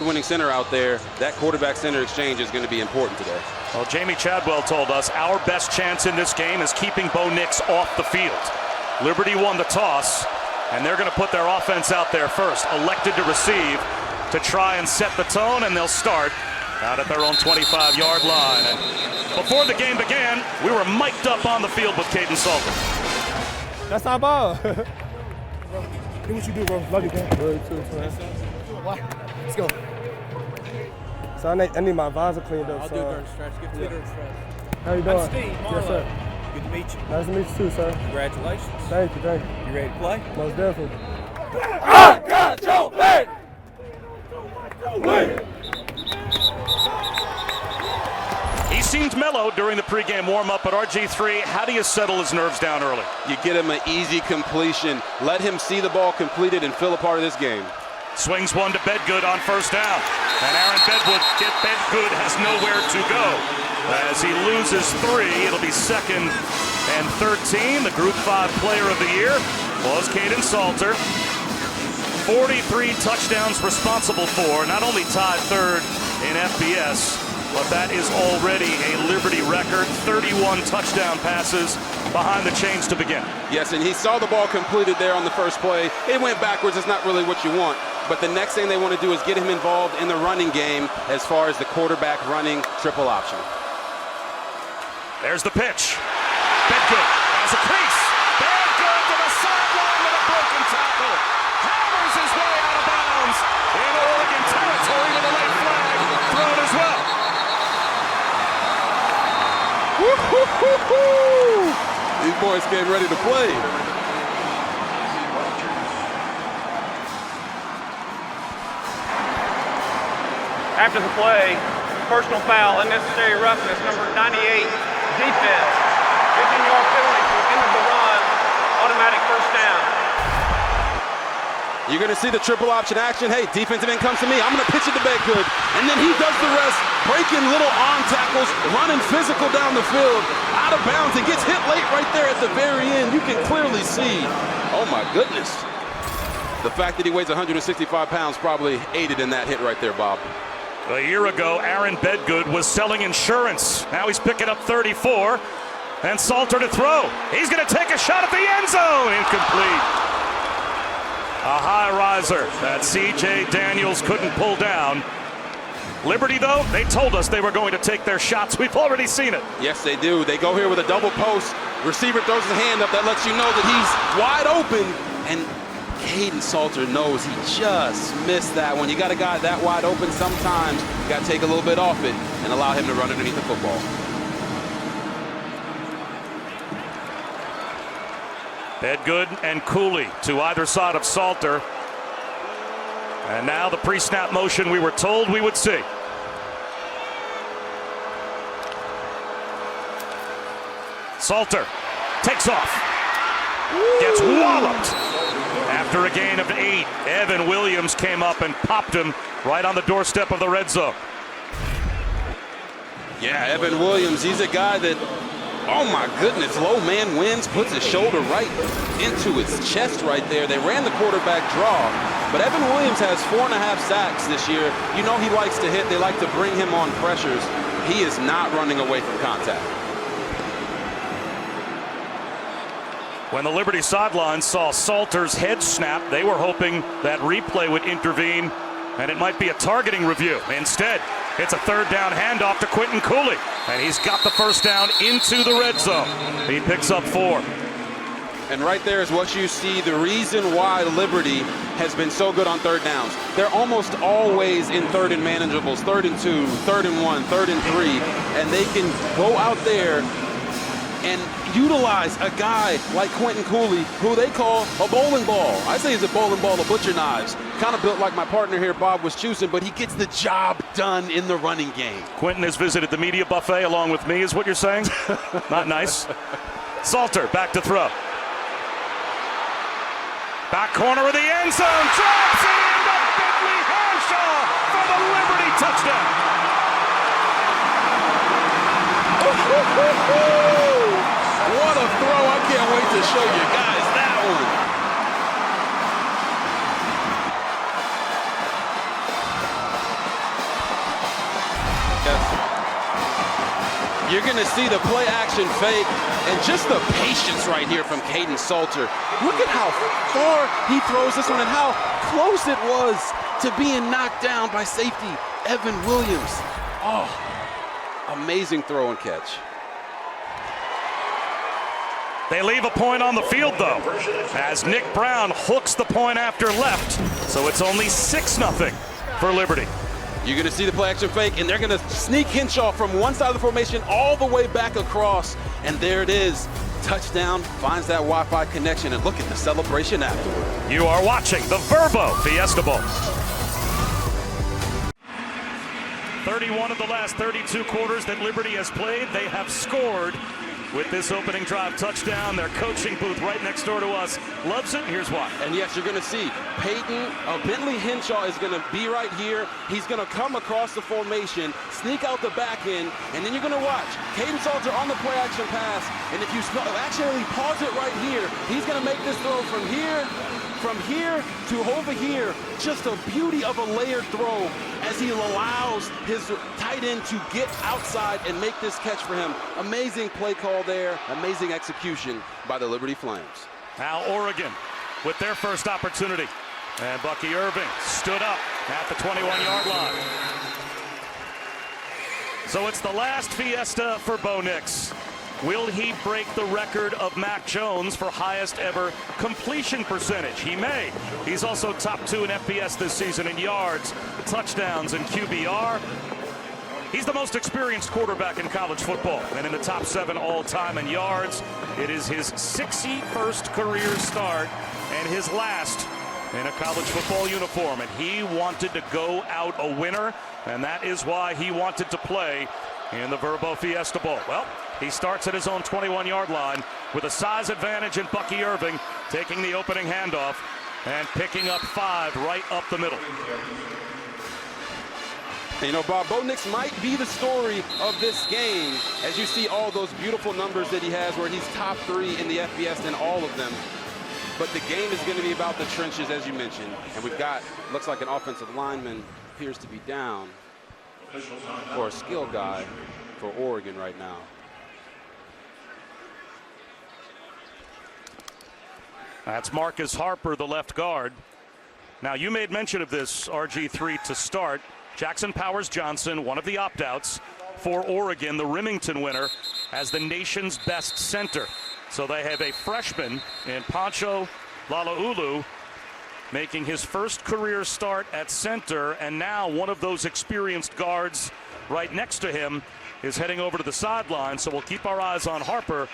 award-winning center out there, that quarterback-center exchange is going to be important today. Well, Jamie Chadwell told us our best chance in this game is keeping Bo Nix off the field. Liberty won the toss, and they're going to put their offense out there first, elected to receive, to try and set the tone, and they'll start out at their own 25-yard line. And before the game began, we were mic'd up on the field with Caden Salter. That's our ball. Do what you do, bro. Love you, man. Love you too, man. Let's go. So I need my visor cleaned up. I'll do dirt stretch. Get to the dirt stretch. How you doing? I'm Steve. Yes, sir. Good to meet you. Nice to meet you too, sir. Congratulations. Thank you. You ready to play? Most definitely. I got your back. He seemed mellow during the pregame warm-up, but RG3, how do you settle his nerves down early? You get him an easy completion. Let him see the ball completed and feel a part of this game. Swings one to Bedgood on first down. And Aaron Bedgood has nowhere to go. As he loses 3, it'll be 2nd and 13. The Group 5 Player of the Year was Caden Salter. 43 touchdowns responsible for, not only tied 3rd in FBS, but that is already a Liberty record. 31 touchdown passes behind the chains to begin. Yes, and he saw the ball completed there on the first play. It went backwards. It's not really what you want. But the next thing they want to do is get him involved in the running game as far as the quarterback running triple option. There's the pitch. Bedgood has a crease. Bedgood to the sideline with a broken tackle. Hammers his way out of bounds in Oregon territory with a late flag thrown as well. Woo-hoo-hoo-hoo! These boys getting ready to play. After the play, personal foul, unnecessary roughness, number 98, defense. 15-yard penalty to the end of the run, automatic first down. You're going to see the triple option action. Hey, defensive end comes to me. I'm going to pitch it to Bedgood. And then he does the rest, breaking little arm tackles, running physical down the field, out of bounds, and gets hit late right there at the very end. You can clearly see, oh my goodness. The fact that he weighs 165 pounds probably aided in that hit right there, Bob. A year ago, Aaron Bedgood was selling insurance. Now he's picking up 34. And Salter to throw. He's going to take a shot at the end zone. Incomplete. A high riser that C.J. Daniels couldn't pull down. Liberty, though, they told us they were going to take their shots. We've already seen it. Yes, they do. They go here with a double post. Receiver throws his hand up. That lets you know that he's wide open. And Caden Salter knows he just missed that one. You got a guy that wide open, sometimes you got to take a little bit off it and allow him to run underneath the football. Bedgood and Cooley to either side of Salter. And now the pre-snap motion we were told we would see. Salter takes off. Gets walloped. After a gain of 8, Evan Williams came up and popped him right on the doorstep of the red zone. Yeah, Evan Williams, he's a guy that, oh my goodness, low man wins, puts his shoulder right into his chest right there. They ran the quarterback draw, but Evan Williams has 4.5 sacks this year. You know he likes to hit. They like to bring him on pressures. He is not running away from contact. When the Liberty sideline saw Salter's head snap, they were hoping that replay would intervene and it might be a targeting review. Instead, it's a 3rd down handoff to Quentin Cooley, and he's got the first down into the red zone. He picks up 4. And right there is what you see, the reason why Liberty has been so good on 3rd downs. They're almost always in 3rd and manageables, 3rd and 2, 3rd and 1, 3rd and 3, and they can go out there and utilize a guy like Quentin Cooley, who they call a bowling ball. I say he's a bowling ball of butcher knives. Kind of built like my partner here, Bob, was choosing, but he gets the job done in the running game. Quentin has visited the media buffet along with me, is what you're saying? Not nice. Salter back to throw. Back corner of the end zone, drops it into Bentley Hanshaw for the Liberty touchdown. What a throw. I can't wait to show you guys that one. Yes. You're going to see the play action fake and just the patience right here from Caden Salter. Look at how far he throws this one and how close it was to being knocked down by safety Evan Williams. Oh, amazing throw and catch. They leave a point on the field, though, as Nick Brown hooks the point after left. So it's only 6-0 for Liberty. You're going to see the play action fake, and they're going to sneak Henshaw from one side of the formation all the way back across. And there it is. Touchdown, finds that Wi-Fi connection, and look at the celebration afterward. You are watching the Vrbo Fiesta Bowl. 31 of the last 32 quarters that Liberty has played, they have scored with this opening drive touchdown. Their coaching booth right next door to us loves it. Here's why. And yes, you're going to see Bentley Henshaw is going to be right here. He's going to come across the formation, sneak out the back end, and then you're going to watch Caden Salter on the play action pass. And if you actually pause it right here, he's going to make this throw from here to over here. Just a beauty of a layered throw as he allows his tight end to get outside and make this catch for him. Amazing play call there. Amazing execution by the Liberty Flames. Now Oregon with their first opportunity. And Bucky Irving stood up at the 21-yard line. So it's the last Fiesta for Bo Nix. Will he break the record of Mac Jones for highest ever completion percentage? He may. He's also top 2 in FBS this season in yards, touchdowns, and QBR. He's the most experienced quarterback in college football and in the top 7 all-time in yards. It is his 61st career start and his last in a college football uniform. And he wanted to go out a winner, and that is why he wanted to play in the Vrbo Fiesta Bowl. Well, he starts at his own 21-yard line with a size advantage in Bucky Irving, taking the opening handoff and picking up 5 right up the middle. You know, Bob, Bo Nix might be the story of this game, as you see all those beautiful numbers that he has where he's top 3 in the FBS in all of them. But the game is going to be about the trenches, as you mentioned. And we've got, looks like an offensive lineman appears to be down, or a skill guy for Oregon right now. That's Marcus Harper, the left guard. Now, you made mention of this, RG3, to start. Jackson Powers Johnson, one of the opt-outs for Oregon, the Remington winner, as the nation's best center. So they have a freshman in Pancho Lalaulu making his first career start at center, and now one of those experienced guards right next to him is heading over to the sideline. So we'll keep our eyes on Harper,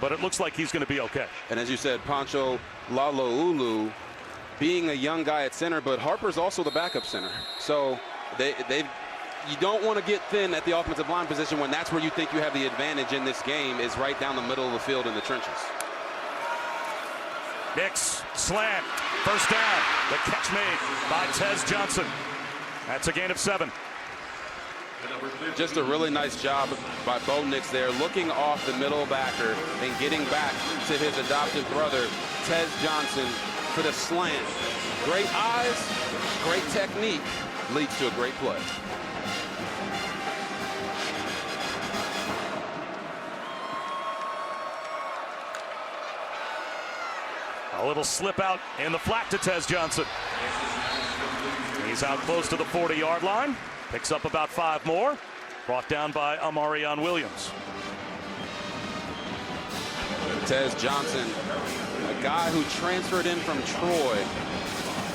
but it looks like he's going to be okay. And as you said, Pancho Lalaulu being a young guy at center, but Harper's also the backup center. So you don't want to get thin at the offensive line position when that's where you think you have the advantage in this game, is right down the middle of the field in the trenches. Nix, slant, first down. The catch made by Tez Johnson. That's a gain of 7. Just a really nice job by Bo Nix there, looking off the middle backer and getting back to his adopted brother, Tez Johnson, for the slant. Great eyes, great technique, leads to a great play. A little slip out in the flat to Tez Johnson. He's out close to the 40-yard line. Picks up about 5 more. Brought down by Amarion Williams. Tez Johnson, a guy who transferred in from Troy.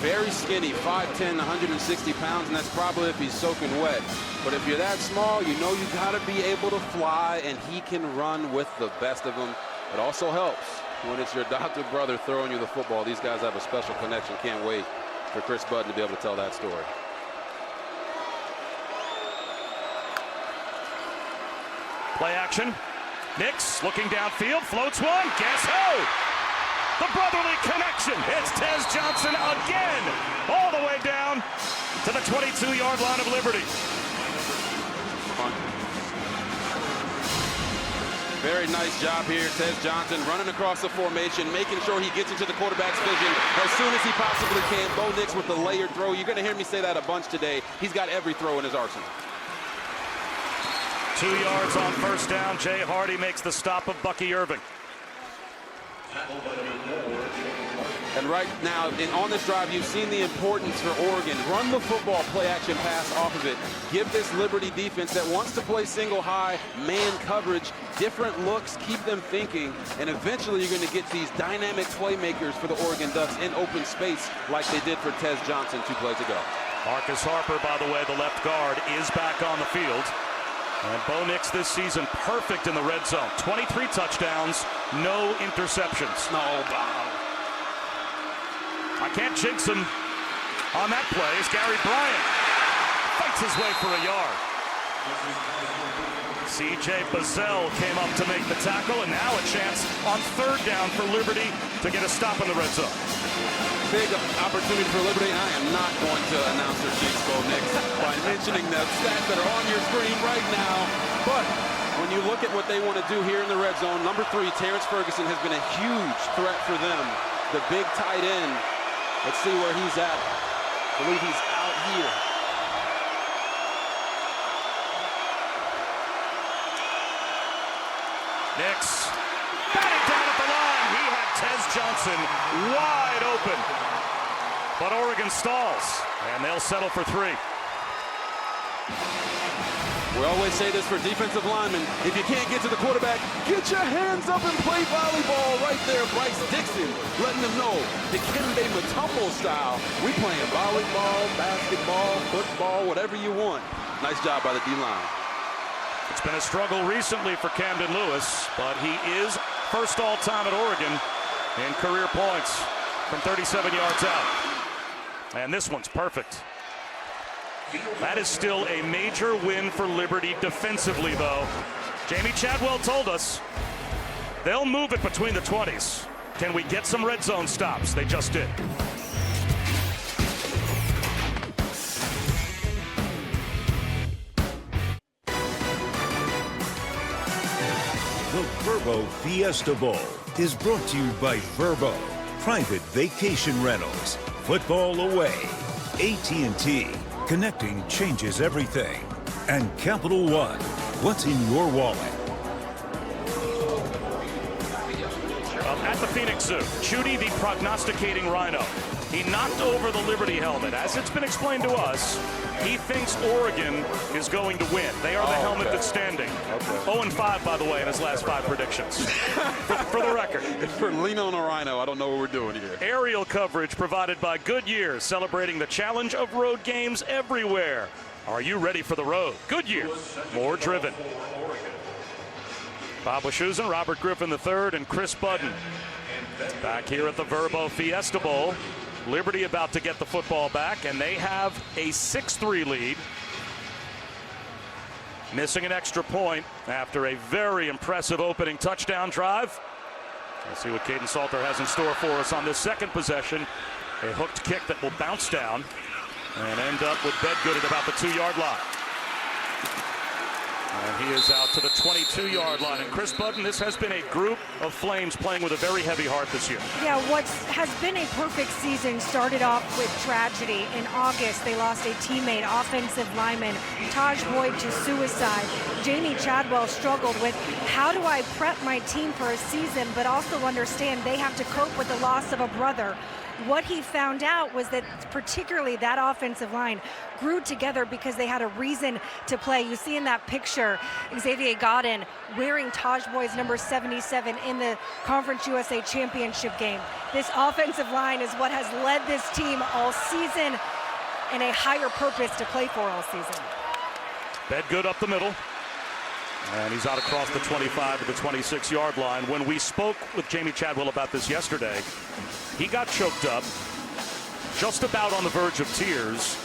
Very skinny, 5'10", 160 pounds, and that's probably if he's soaking wet. But if you're that small, you know you got to be able to fly, and he can run with the best of them. It also helps when it's your adopted brother throwing you the football. These guys have a special connection. Can't wait for Chris Budden to be able to tell that story. Play action. Nix looking downfield, floats one. Guess who? The brotherly connection. It's Tez Johnson again, all the way down to the 22-yard line of Liberty. Very nice job here, Tez Johnson running across the formation, making sure he gets into the quarterback's vision as soon as he possibly can. Bo Nix with the layered throw. You're going to hear me say that a bunch today. He's got every throw in his arsenal. 2 yards on first down. Jay Hardy makes the stop of Bucky Irving. And right now, on this drive, you've seen the importance for Oregon. Run the football, play action pass off of it. Give this Liberty defense that wants to play single high, man coverage, different looks, keep them thinking, and eventually you're going to get these dynamic playmakers for the Oregon Ducks in open space like they did for Tez Johnson 2 plays ago. Marcus Harper, by the way, the left guard, is back on the field. And Bo Nix this season perfect in the red zone. 23 touchdowns, no interceptions. No, Bob. I can't jinx him on that play as Gary Bryant fights his way for a yard. C.J. Bazell came up to make the tackle, and now a chance on third down for Liberty to get a stop in the red zone. Big opportunity for Liberty, and I am not going to announce their jinx Bo Nix by mentioning the stats that are on your screen right now. But when you look at what they want to do here in the red zone, number 3, Terrence Ferguson, has been a huge threat for them. The big tight end. Let's see where he's at. I believe he's out here. Nix batted down at the line. He had Tez Johnson wide open. But Oregon stalls, and they'll settle for 3. We always say this for defensive linemen. If you can't get to the quarterback, get your hands up and play volleyball. Right there, Bryce Dixon letting them know the Dikembe Mutombo style. We playing volleyball, basketball, football, whatever you want. Nice job by the D-line. It's been a struggle recently for Camden Lewis, but he is first all-time at Oregon in career points from 37 yards out. And this one's perfect. That is still a major win for Liberty defensively, though. Jamie Chadwell told us they'll move it between the 20s. Can we get some red zone stops? They just did. The Vrbo Fiesta Bowl is brought to you by Vrbo, private vacation rentals, football away, AT&T, connecting changes everything, and Capital One, what's in your wallet? At the Phoenix Zoo, Chudy the prognosticating rhino. He knocked over the Liberty helmet. As it's been explained to us, he thinks Oregon is going to win. They are the helmet that's standing. 0-5, by the way, in his last 5 predictions. for the record. For lean on a rhino, I don't know what we're doing here. Aerial coverage provided by Goodyear, celebrating the challenge of road games everywhere. Are you ready for the road? Goodyear, more driven. Bob Wischusen, Robert Griffin III, and Chris Budden back here at the Vrbo Fiesta Bowl. Liberty about to get the football back, and they have a 6-3 lead. Missing an extra point after a very impressive opening touchdown drive. Let's see what Caden Salter has in store for us on this second possession. A hooked kick that will bounce down and end up with Bedgood at about the 2-yard line. And he is out to the 22-yard line. And Chris Budden, this has been a group of Flames playing with a very heavy heart this year. Yeah, what has been a perfect season started off with tragedy. In August, they lost a teammate, offensive lineman, Taj Boyd, to suicide. Jamie Chadwell struggled with, how do I prep my team for a season, but also understand they have to cope with the loss of a brother. What he found out was that particularly that offensive line grew together because they had a reason to play. You see in that picture, Xavier Godin wearing Taj Boyd's number 77 in the Conference USA Championship game. This offensive line is what has led this team all season and a higher purpose to play for all season. Bedgood up the middle. And he's out across the 25 to the 26-yard line. When we spoke with Jamie Chadwell about this yesterday, he got choked up, just about on the verge of tears,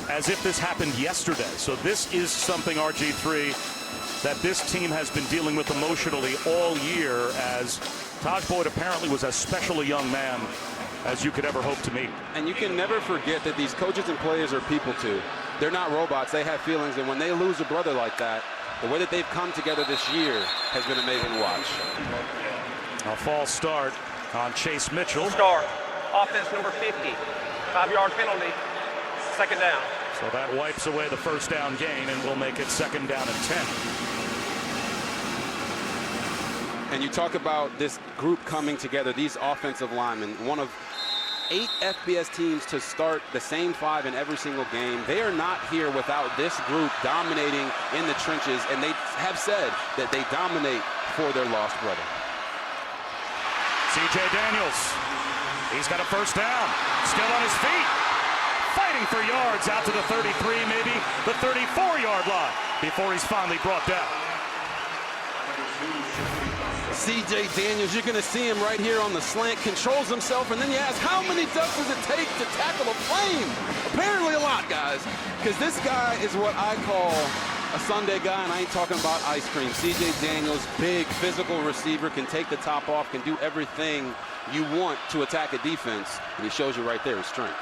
as if this happened yesterday. So this is something, RG3, that this team has been dealing with emotionally all year, as Taj Boyd apparently was as special a young man as you could ever hope to meet. And you can never forget that these coaches and players are people too. They're not robots, they have feelings, and when they lose a brother like that, the way that they've come together this year has been amazing to watch. A false start on Chase Mitchell. Start. Offense number 50. 5-yard penalty. Second down. So that wipes away the first down gain, and we'll make it 2nd down and 10. And you talk about this group coming together, these offensive linemen, one of 8 FBS teams to start the same 5 in every single game. They are not here without this group dominating in the trenches, and they have said that they dominate for their lost brother. C.J. Daniels, he's got a first down, still on his feet, fighting for yards out to the 33, maybe the 34-yard line before he's finally brought down. C.J. Daniels, you're going to see him right here on the slant, controls himself, and then you ask, how many ducks does it take to tackle a flame? Apparently a lot, guys, because this guy is what I call a Sunday guy, and I ain't talking about ice cream. C.J. Daniels, big physical receiver, can take the top off, can do everything you want to attack a defense, and he shows you right there his strength.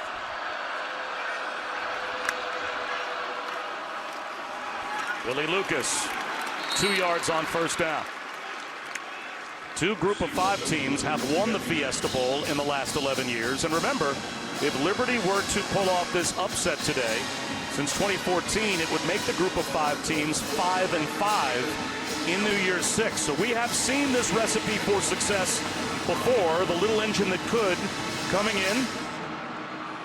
Willie Lucas, 2 yards on first down. 2 group of 5 teams have won the Fiesta Bowl in the last 11 years. And remember, if Liberty were to pull off this upset today, since 2014, it would make the group of 5 teams 5-5 in New Year's 6. So we have seen this recipe for success before, the little engine that could coming in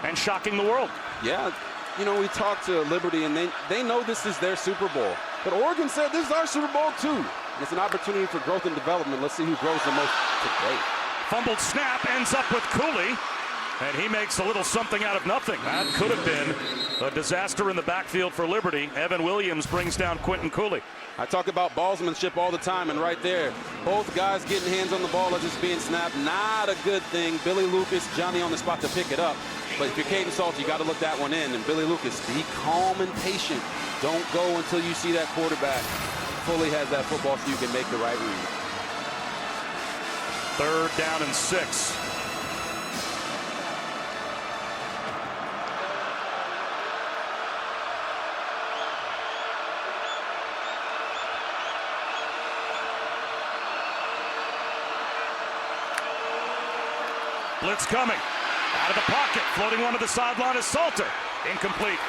and shocking the world. Yeah, you know, we talked to Liberty, and they know this is their Super Bowl. But Oregon said this is our Super Bowl, too. It's an opportunity for growth and development. Let's see who grows the most today. Fumbled snap ends up with Cooley, and he makes a little something out of nothing. That could have been a disaster in the backfield for Liberty. Evan Williams brings down Quentin Cooley. I talk about ballsmanship all the time, and right there, both guys getting hands on the ball as it's being snapped. Not a good thing. Billy Lucas, Johnny on the spot to pick it up. But if you're Caden Salter, you got to look that one in. And Billy Lucas, be calm and patient. Don't go until you see that quarterback fully has that football so you can make the right read. 3rd down and 6. Blitz coming. Out of the pocket. Floating one to the sideline is Salter. Incomplete.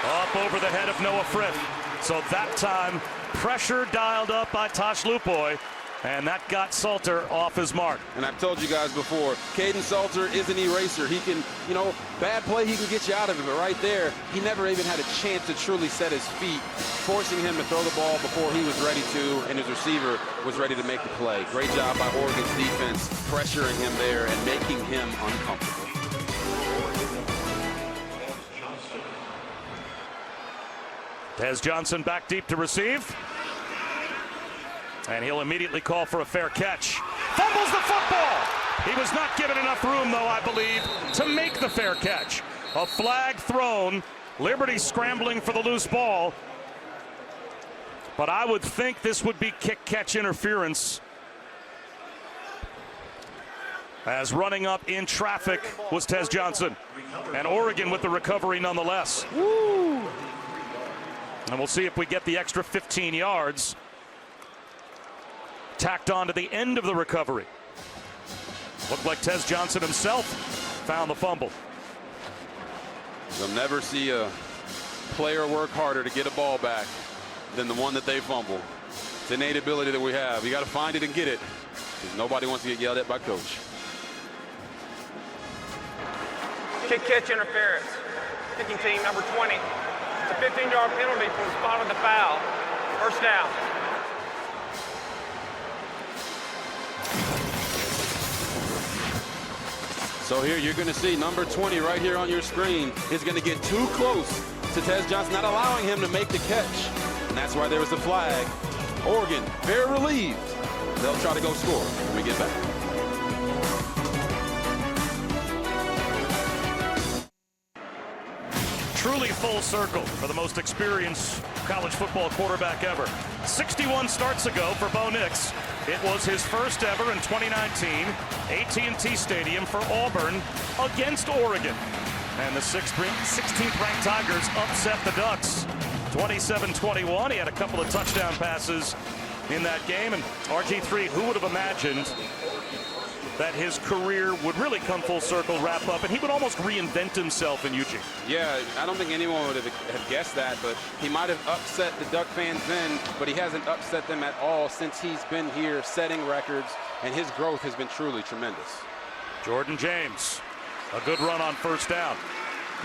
Up over the head of Noah Frith. So that time, pressure dialed up by Tosh Lupoy, and that got Salter off his mark. And I've told you guys before, Caden Salter is an eraser. He can, you know, bad play, he can get you out of it. But right there, he never even had a chance to truly set his feet, forcing him to throw the ball before he was ready to, and his receiver was ready to make the play. Great job by Oregon's defense, pressuring him there and making him uncomfortable. Tez Johnson back deep to receive. And he'll immediately call for a fair catch. Fumbles the football! He was not given enough room, though, I believe, to make the fair catch. A flag thrown. Liberty scrambling for the loose ball. But I would think this would be kick-catch interference, as running up in traffic was Tez Johnson. And Oregon with the recovery nonetheless. Woo! And we'll see if we get the extra 15 yards tacked on to the end of the recovery. Looked like Tez Johnson himself found the fumble. You'll never see a player work harder to get a ball back than the one that they fumble. It's an innate ability that we have. You got to find it and get it, because nobody wants to get yelled at by coach. Kick-catch interference. Kicking team number 20. It's a 15-yard penalty for the spot of the foul. First down. So here you're going to see number 20 right here on your screen is going to get too close to Tez Johnson, not allowing him to make the catch. And that's why there was the flag. Oregon, very relieved. They'll try to go score when we get back. Truly full circle for the most experienced college football quarterback ever. 61 starts ago for Bo Nix. It was his first ever in 2019, AT&T Stadium for Auburn against Oregon. And the 16th ranked Tigers upset the Ducks 27-21. He had a couple of touchdown passes in that game. And RG3, who would have imagined that his career would really come full circle, wrap up, and he would almost reinvent himself in Eugene. Yeah, I don't think anyone would have guessed that, but he might have upset the Duck fans then, but he hasn't upset them at all since he's been here setting records, and his growth has been truly tremendous. Jordan James, a good run on first down.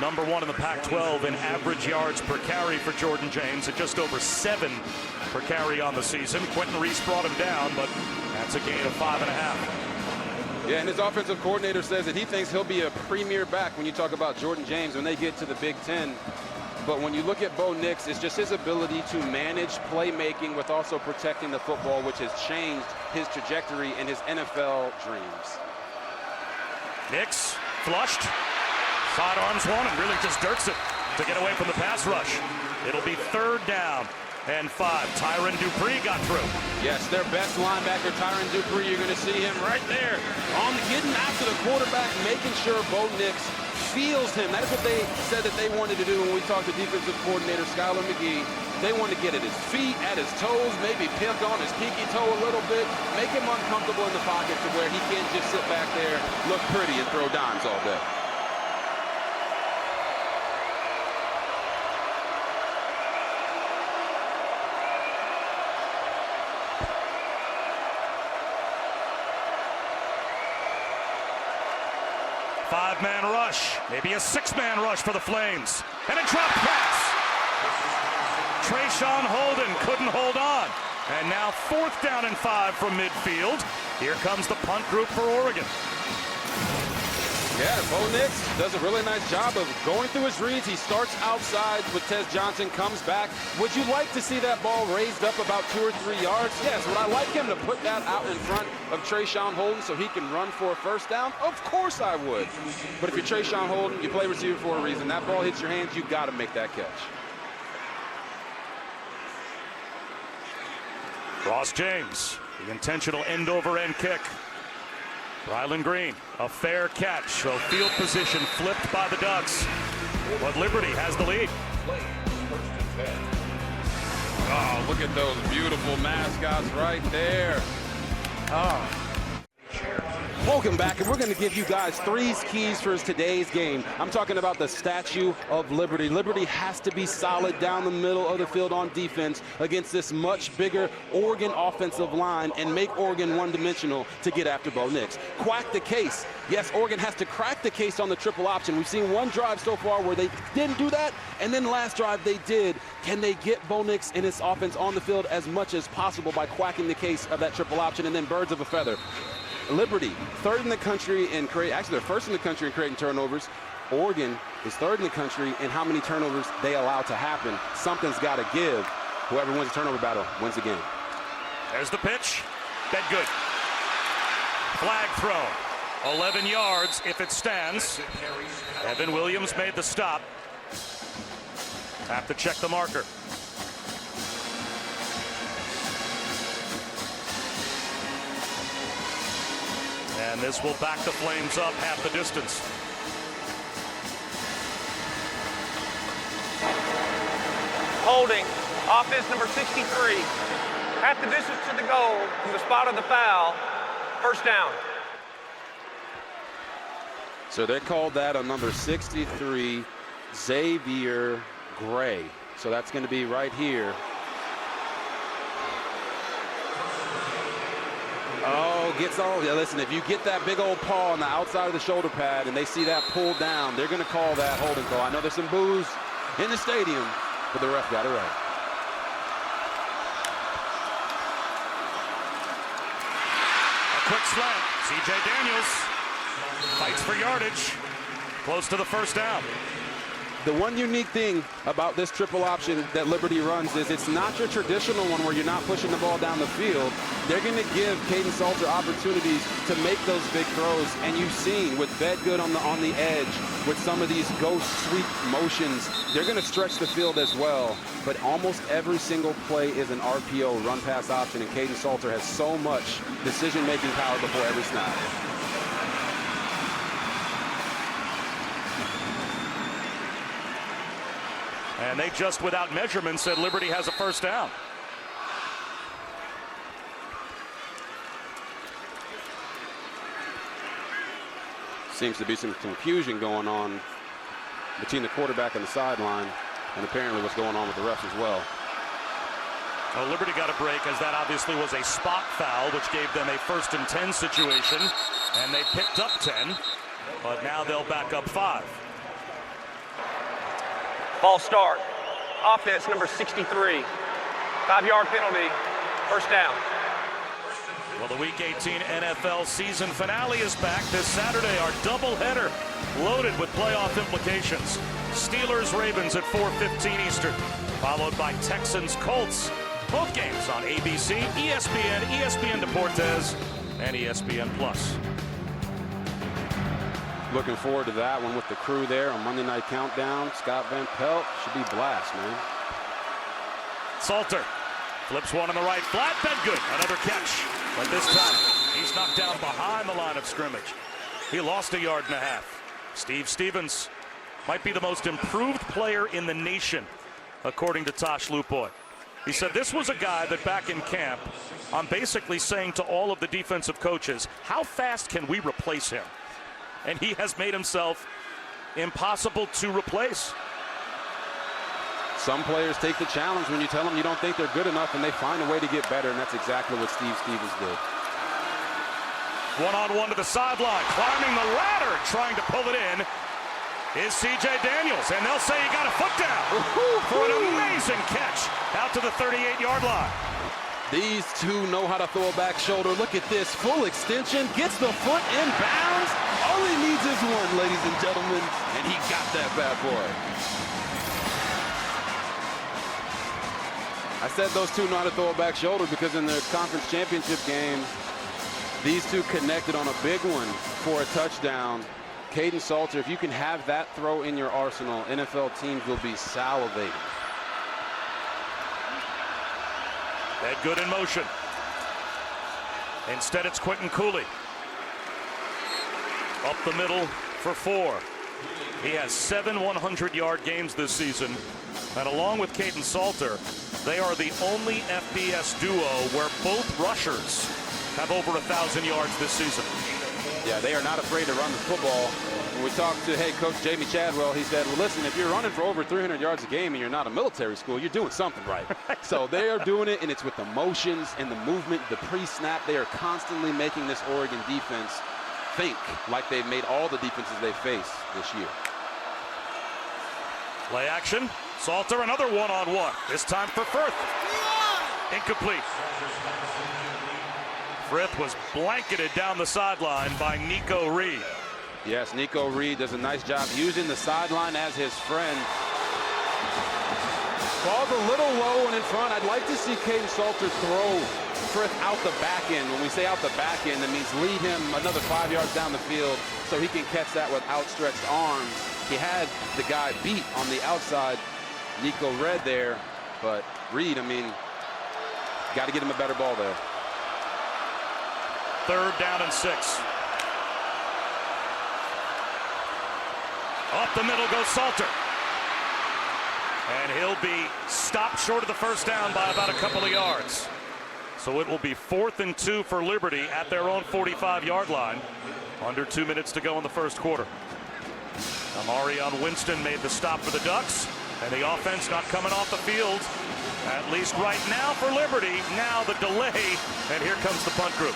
Number 1 in the Pac-12 in average yards per carry for Jordan James at just over 7 per carry on the season. Quentin Reese brought him down, but that's a gain of 5.5. Yeah, and his offensive coordinator says that he thinks he'll be a premier back when you talk about Jordan James when they get to the Big Ten. But when you look at Bo Nix, it's just his ability to manage playmaking with also protecting the football, which has changed his trajectory and his NFL dreams. Nix flushed, sidearms one, and really just dirks it to get away from the pass rush. It'll be 3rd down and 5. Tyron Dupree got through. Yes, their best linebacker, Tyron Dupree, you're going to see him right there on getting after the quarterback, making sure Bo Nix feels him. That is what they said that they wanted to do when we talked to defensive coordinator Skylar McGee. They want to get at his feet, at his toes, maybe pick on his pinky toe a little bit, make him uncomfortable in the pocket to where he can't just sit back there, look pretty, and throw dimes all day. Five-man rush, maybe a 6-man rush for the Flames. And a drop pass. Trayshawn Holden couldn't hold on. And now 4th down and 5 from midfield. Here comes the punt group for Oregon. Yeah, Bo Nix does a really nice job of going through his reads. He starts outside with Tez Johnson, comes back. Would you like to see that ball raised up about 2 or 3 yards? Yes. Would I like him to put that out in front of Trayshawn Holden so he can run for a 1st down? Of course I would. But if you're Trayshawn Holden, you play receiver for a reason. That ball hits your hands, you got to make that catch. Ross James, the intentional end-over-end kick. Rylan Green, a fair catch, so field position flipped by the Ducks. But Liberty has the lead. Oh, look at those beautiful mascots right there. Oh. Welcome back, and we're going to give you guys 3 keys for today's game. I'm talking about the Statue of Liberty. Liberty has to be solid down the middle of the field on defense against this much bigger Oregon offensive line and make Oregon one-dimensional to get after Bo Nix. Quack the case. Yes, Oregon has to crack the case on the triple option. We've seen one drive so far where they didn't do that, and then last drive they did. Can they get Bo Nix and his offense on the field as much as possible by quacking the case of that triple option and then birds of a feather? Liberty, 3rd in the country in creating, actually they're 1st in the country in creating turnovers. Oregon is 3rd in the country in how many turnovers they allow to happen. Something's got to give. Whoever wins the turnover battle wins the game. There's the pitch. Dead good. Flag thrown. 11 yards if it stands. Evan Williams made the stop. Have to check the marker. And this will back the Flames up half the distance. Holding, offense number 63. Half the distance to the goal from the spot of the foul. 1st down. So they called that on number 63, Xavier Gray. So that's going to be right here. Oh, gets all. Yeah, listen, if you get that big old paw on the outside of the shoulder pad and they see that pulled down, they're going to call that holding call. I know there's some boos in the stadium, but the ref got it right. A quick slant. C.J. Daniels fights for yardage. Close to the 1st down. The one unique thing about this triple option that Liberty runs is it's not your traditional one where you're not pushing the ball down the field. They're going to give Caden Salter opportunities to make those big throws, and you've seen with Bedgood on the edge, with some of these ghost sweep motions, they're going to stretch the field as well. But almost every single play is an RPO, run pass option, and Caden Salter has so much decision-making power before every snap. And they just, without measurement, said Liberty has a 1st down. Seems to be some confusion going on between the quarterback and the sideline, and apparently what's going on with the refs as well. Well, Liberty got a break, as that obviously was a spot foul, which gave them a 1st and 10 situation, and they picked up 10, but now they'll back up 5. False start. Offense number 63. 5-yard penalty. First down. Well, the Week 18 NFL season finale is back this Saturday. Our doubleheader loaded with playoff implications. Steelers-Ravens at 4:15 Eastern, followed by Texans-Colts. Both games on ABC, ESPN, ESPN Deportes, and ESPN+. Looking forward to that one with the crew there on Monday Night Countdown. Scott Van Pelt should be blast, man. Salter flips one on the right, flat, Bedgood, another catch. But this time, he's knocked down behind the line of scrimmage. He lost 1.5 yards. Steve Stevens might be the most improved player in the nation, according to Tosh Lupoy. He said this was a guy that back in camp, I'm basically saying to all of the defensive coaches, how fast can we replace him? And he has made himself impossible to replace. Some players take the challenge when you tell them you don't think they're good enough, and they find a way to get better, and that's exactly what Steve Stevens did. One-on-one to the sideline, climbing the ladder, trying to pull it in, is C.J. Daniels, and they'll say he got a foot down for an amazing catch out to the 38-yard line. These two know how to throw a back shoulder. Look at this, full extension, gets the foot in bounds. All he needs is one, ladies and gentlemen, and he got that bad boy. I said those two know how to throw a back shoulder because in their conference championship game, these two connected on a big one for a touchdown. Caden Salter, if you can have that throw in your arsenal, NFL teams will be salivating. Bedgood in motion. Instead, it's Quentin Cooley. Up the middle for 4. He has 7 100-yard games this season. And along with Caden Salter, they are the only FBS duo where both rushers have over 1,000 yards this season. Yeah, they are not afraid to run the football. When we talked to head coach Jamie Chadwell, he said, well, listen, if you're running for over 300 yards a game and you're not a military school, you're doing something right. So they are doing it, and it's with the motions and the movement, the pre-snap. They are constantly making this Oregon defense think like they've made all the defenses they face this year. Play action. Salter, another one-on-one. This time for Firth. Incomplete. Frith was blanketed down the sideline by Nico Reed. Yes, Nico Reed does a nice job using the sideline as his friend. Ball's a little low and in front. I'd like to see Caden Salter throw Frith out the back end. When we say out the back end, that means lead him another 5 yards down the field so he can catch that with outstretched arms. He had the guy beat on the outside, Nico Red there, but Reed, I mean, got to get him a better ball there. 3rd down and 6. Up the middle goes Salter. And he'll be stopped short of the 1st down by about a couple of yards. So it will be 4th and 2 for Liberty at their own 45-yard line. Under 2 minutes to go in the 1st quarter. Amarion Winston made the stop for the Ducks. And the offense not coming off the field, at least right now for Liberty. Now the delay, and here comes the punt group.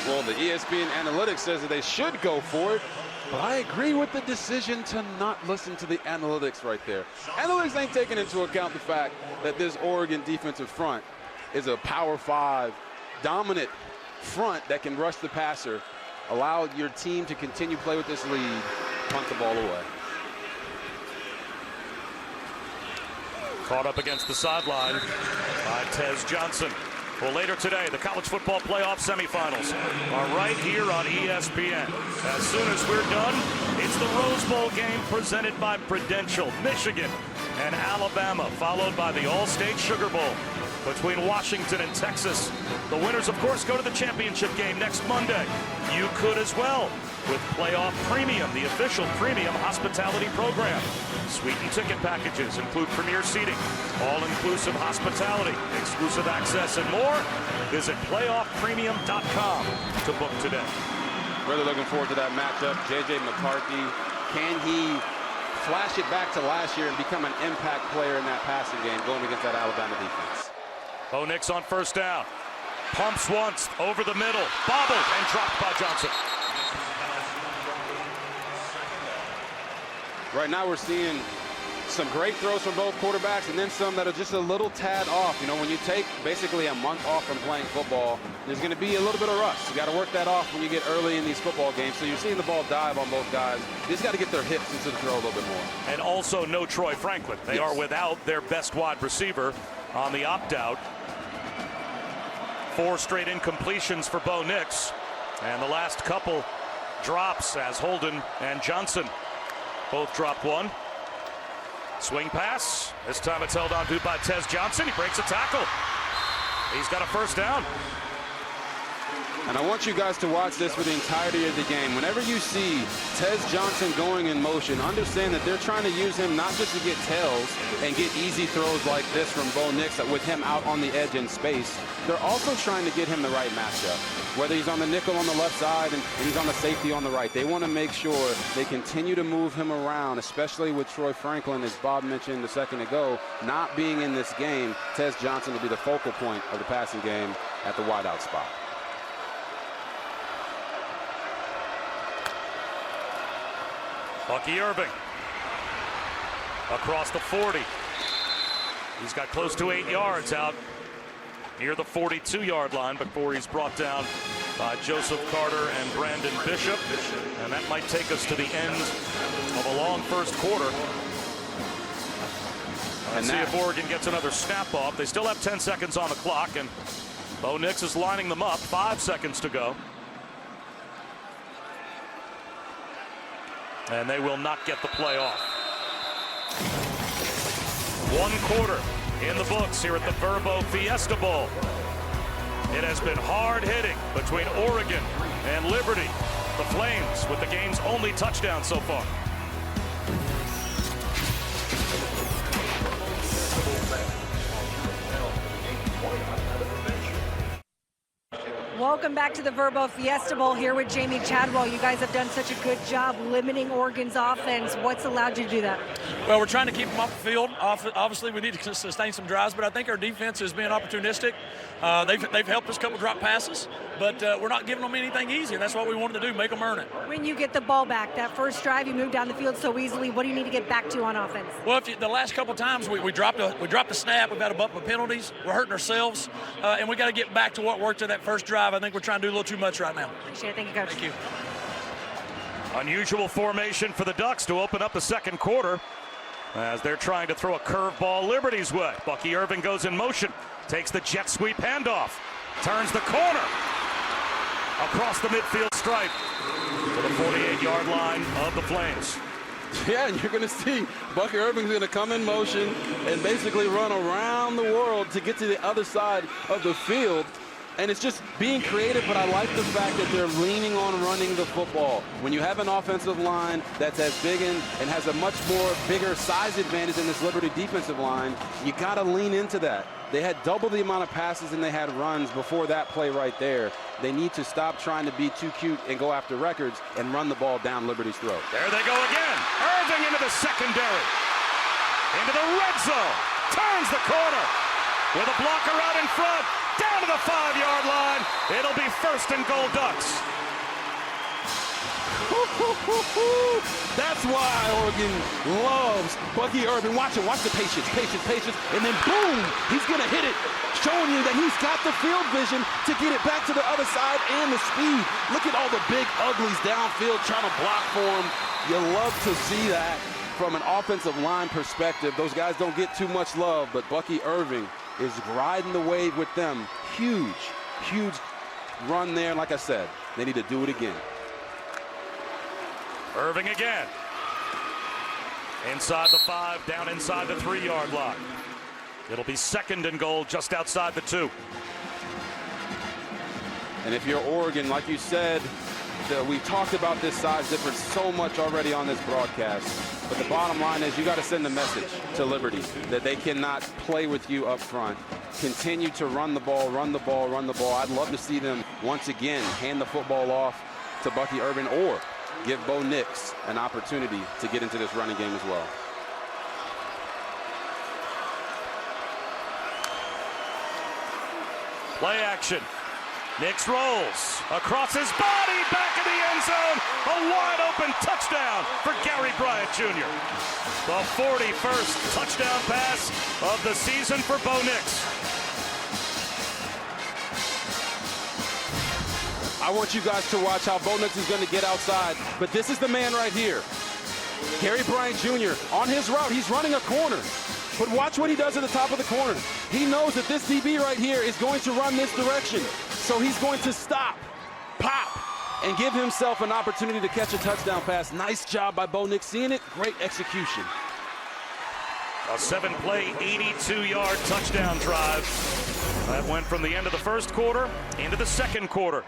Well, the ESPN analytics says that they should go for it, but I agree with the decision to not listen to the analytics right there. Analytics ain't taking into account the fact that this Oregon defensive front is a Power 5 dominant front that can rush the passer, allow your team to continue play with this lead, punt the ball away. Caught up against the sideline by Tez Johnson. Well, later today, the college football playoff semifinals are right here on ESPN. As soon as we're done, it's the Rose Bowl game presented by Prudential, Michigan, and Alabama, followed by the All-State Sugar Bowl between Washington and Texas. The winners, of course, go to the championship game next Monday. You could as well with Playoff Premium, the official premium hospitality program. Suite and ticket packages include premier seating, all-inclusive hospitality, exclusive access, and more. Visit playoffpremium.com to book today. Really looking forward to that matchup. J.J. McCarthy, can he flash it back to last year and become an impact player in that passing game going against that Alabama defense? Bo Nix on first down. Pumps once, over the middle, bobbled and dropped by Johnson. Right now we're seeing some great throws from both quarterbacks and then some that are just a little tad off. You know, when you take basically a month off from playing football, there's going to be a little bit of rust. You got to work that off when you get early in these football games. So you're seeing the ball dive on both guys. They just got to get their hips into the throw a little bit more. And also no Troy Franklin. They are without their best wide receiver on the opt-out. 4 straight incompletions for Bo Nix. And the last couple drops as Holden and Johnson both dropped one. Swing pass. This time it's held on to by Tez Johnson. He breaks a tackle. He's got a first down. And I want you guys to watch this for the entirety of the game. Whenever you see Tez Johnson going in motion, understand that they're trying to use him not just to get tails and get easy throws like this from Bo Nix with him out on the edge in space. They're also trying to get him the right matchup. Whether he's on the nickel on the left side and he's on the safety on the right, they want to make sure they continue to move him around, especially with Troy Franklin, as Bob mentioned a second ago, not being in this game. Tez Johnson will be the focal point of the passing game at the wideout spot. Bucky Irving across the 40. He's got close to 8 yards out near the 42-yard line before he's brought down by Joseph Carter and Brandon Bishop. And that might take us to the end of a long first quarter. Let's see if Oregon gets another snap off. They still have 10 seconds on the clock, and Bo Nix is lining them up. 5 seconds to go. And they will not get the play off. 1 quarter in the books here at the Vrbo Fiesta Bowl. It has been hard hitting between Oregon and Liberty. The Flames with the game's only touchdown so far. Welcome back to the Vrbo Fiesta Bowl here with Jamie Chadwell. You guys have done such a good job limiting Oregon's offense. What's allowed you to do that? Well, we're trying to keep them off the field. Obviously, we need to sustain some drives, but I think our defense is being opportunistic. They've helped us a couple drop passes, but we're not giving them anything easy, and that's what we wanted to do, make them earn it. When you get the ball back, that first drive, you move down the field so easily. What do you need to get back to on offense? Well, the last couple times we dropped a snap, we've had a bump of penalties, we're hurting ourselves, and we got to get back to what worked in that first drive. I think we're trying to do a little too much right now. Appreciate it. Thank you, Coach. Thank you. Unusual formation for the Ducks to open up the second quarter as they're trying to throw a curveball Liberty's way. Bucky Irving goes in motion, takes the jet sweep handoff, turns the corner across the midfield stripe to the 48-yard line of the Flames. Yeah, and you're going to see Bucky Irving's going to come in motion and basically run around the world to get to the other side of the field. And it's just being creative, but I like the fact that they're leaning on running the football. When you have an offensive line that's as big and has a much more bigger size advantage than this Liberty defensive line, you got to lean into that. They had double the amount of passes than they had runs before that play right there. They need to stop trying to be too cute and go after records and run the ball down Liberty's throat. There they go again. Irving into the secondary. Into the red zone. Turns the corner with a blocker out in front. Down to the 5-yard line. It'll be first and goal Ducks. That's why Oregon loves Bucky Irving. Watch it. Watch the patience. And then boom, he's going to hit it, showing you that he's got the field vision to get it back to the other side and the speed. Look at all the big uglies downfield trying to block for him. You love to see that from an offensive line perspective. Those guys don't get too much love, but Bucky Irving is riding the wave with them. Huge run there. Like I said, they need to do it again. Irving again. Inside the 5, down inside the 3-yard line. It'll be second and goal just outside the 2. And if you're Oregon, like you said, we talked about this size difference so much already on this broadcast. But the bottom line is you got to send a message to Liberty that they cannot play with you up front. Continue to run the ball. I'd love to see them once again hand the football off to Bucky Irvin or give Bo Nix an opportunity to get into this running game as well. Play action. Nix rolls across his body, back in the end zone. A wide open touchdown for Gary Bryant Jr. The 41st touchdown pass of the season for Bo Nix. I want you guys to watch how Bo Nix is going to get outside, but this is the man right here. Gary Bryant Jr. on his route, he's running a corner. But watch what he does at the top of the corner. He knows that this DB right here is going to run this direction. So he's going to stop, pop, and give himself an opportunity to catch a touchdown pass. Nice job by Bo Nix seeing it. Great execution. A 7-play, 82-yard touchdown drive. That went from the end of the first quarter into the second quarter.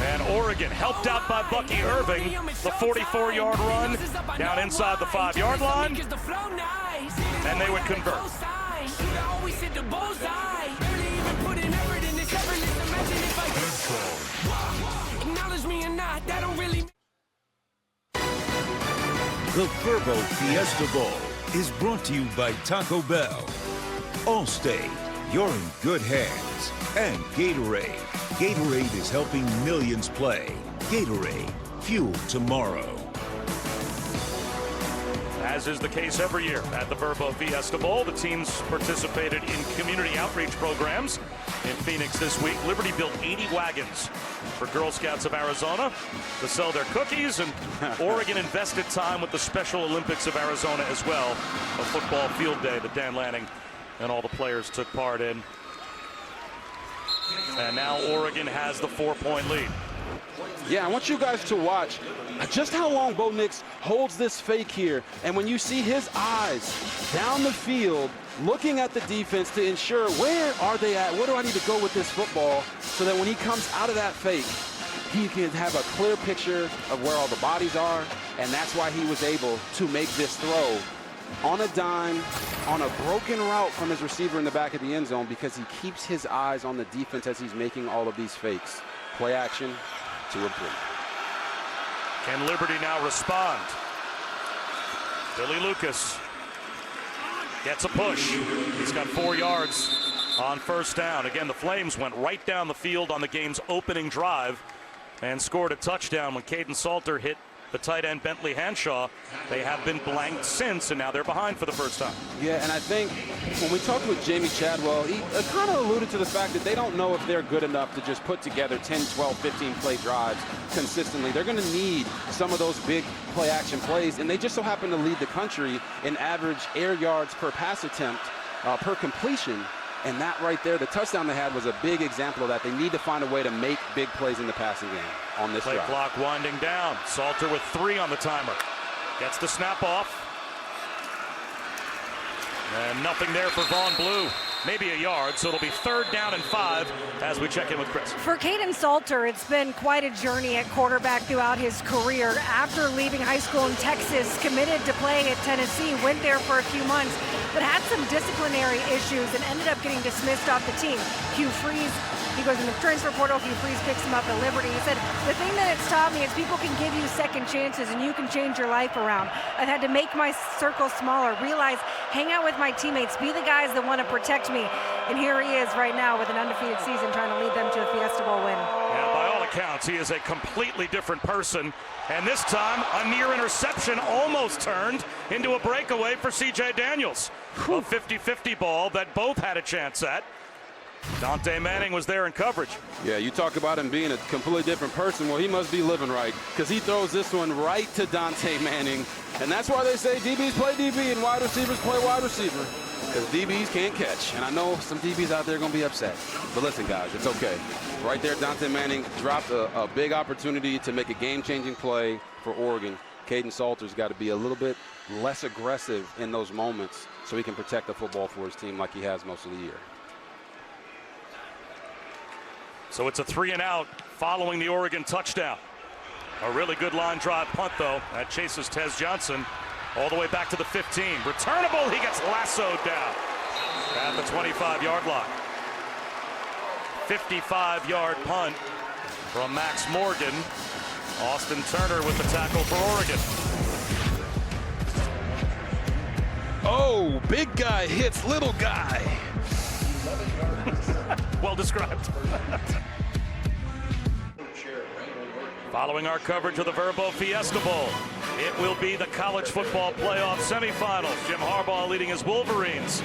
And Oregon, helped out by Bucky Irving, the 44-yard run down inside the 5-yard line, and they would convert. The Vrbo Fiesta Bowl is brought to you by Taco Bell, Allstate, you're in good hands, and Gatorade. Gatorade is helping millions play. Gatorade, fuel tomorrow. As is the case every year at the Vrbo Fiesta Bowl, the teams participated in community outreach programs in Phoenix this week. Liberty built 80 wagons for Girl Scouts of Arizona to sell their cookies, and Oregon invested time with the Special Olympics of Arizona as well, a football field day that Dan Lanning and all the players took part in. And now Oregon has the 4-point lead. Yeah, I want you guys to watch just how long Bo Nix holds this fake here. And when you see his eyes down the field, looking at the defense to ensure where are they at, where do I need to go with this football, so that when he comes out of that fake, he can have a clear picture of where all the bodies are. And that's why he was able to make this throw on a dime, on a broken route from his receiver in the back of the end zone, because he keeps his eyes on the defense as he's making all of these fakes. Play action, 2 of 3. Can Liberty now respond? Billy Lucas gets a push. He's got 4 yards on first down. Again, the Flames went right down the field on the game's opening drive and scored a touchdown when Caden Salter hit the tight end Bentley Hanshaw. They have been blanked since, and now they're behind for the first time. Yeah, and I think when we talked with Jamie Chadwell, he kind of alluded to the fact that they don't know if they're good enough to just put together 10, 12, 15 play drives consistently. They're going to need some of those big play action plays, and they just so happen to lead the country in average air yards per pass attempt per completion. And that right there, the touchdown they had was a big example of that. They need to find a way to make big plays in the passing game on this play drive. Clock winding down. Salter with 3 on the timer. Gets the snap off. And nothing there for Vaughn Blue. Maybe a yard, so it'll be 3rd down and 5 as we check in with Chris. For Caden Salter, it's been quite a journey at quarterback throughout his career. After leaving high school in Texas, committed to playing at Tennessee, went there for a few months, but had some disciplinary issues and ended up getting dismissed off the team. Hugh Freeze, he goes in the transfer portal. Hugh Freeze picks him up at Liberty. He said, the thing that it's taught me is people can give you second chances and you can change your life around. I've had to make my circle smaller, realize, hang out with my teammates, be the guys that want to protect me. And here he is right now with an undefeated season trying to lead them to a Fiesta Bowl win. Yeah, by all accounts, he is a completely different person. And this time, a near interception almost turned into a breakaway for C.J. Daniels. A 50-50 ball that both had a chance at. Dante Manning was there in coverage. Yeah, you talk about him being a completely different person. Well, he must be living right, because he throws this one right to Dante Manning. And that's why they say DBs play DB and wide receivers play wide receiver, because DBs can't catch. And I know some DBs out there are going to be upset. But listen, guys, it's okay. Right there, Dante Manning dropped a big opportunity to make a game-changing play for Oregon. Caden Salter's got to be a little bit less aggressive in those moments so he can protect the football for his team like he has most of the year. So it's a 3-and-out following the Oregon touchdown. A really good line drive punt, though. That chases Tez Johnson all the way back to the 15. Returnable, he gets lassoed down at the 25-yard line. 55-yard punt from Max Morgan Austin Turner with the tackle for Oregon. Oh, big guy hits little guy. Well described. Following our coverage of the Vrbo Fiesta Bowl, it will be the college football playoff semifinals. Jim Harbaugh leading his Wolverines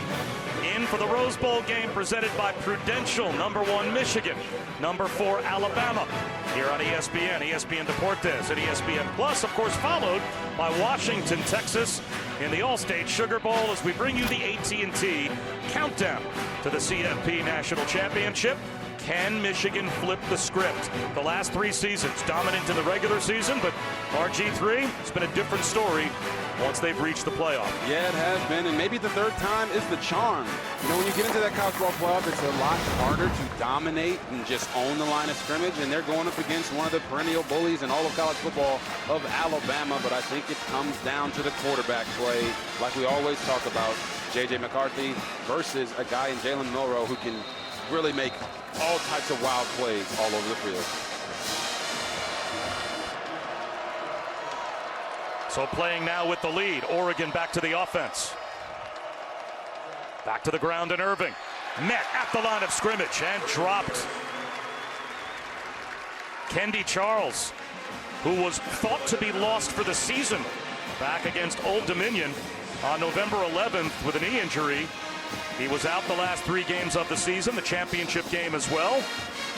in for the Rose Bowl game presented by Prudential. #1 Michigan, #4 Alabama. Here on ESPN, ESPN Deportes, and ESPN Plus, of course, followed by Washington, Texas, in the All-State Sugar Bowl as we bring you the AT&T countdown to the CFP National Championship. Can Michigan flip the script? The last 3 seasons, dominant in the regular season, but RG3, it's been a different story once they've reached the playoff. Yeah, it has been, and maybe the third time is the charm. You know, when you get into that college football playoff, it's a lot harder to dominate and just own the line of scrimmage, and they're going up against one of the perennial bullies in all of college football of Alabama, but I think it comes down to the quarterback play, like we always talk about, J.J. McCarthy versus a guy in Jalen Milroe who can really make all types of wild plays all over the field. So playing now with the lead, Oregon back to the offense. Back to the ground in Irving. Met at the line of scrimmage and dropped. Kendi Charles, who was thought to be lost for the season back against Old Dominion on November 11th with a knee injury. He was out the last 3 games of the season, the championship game as well.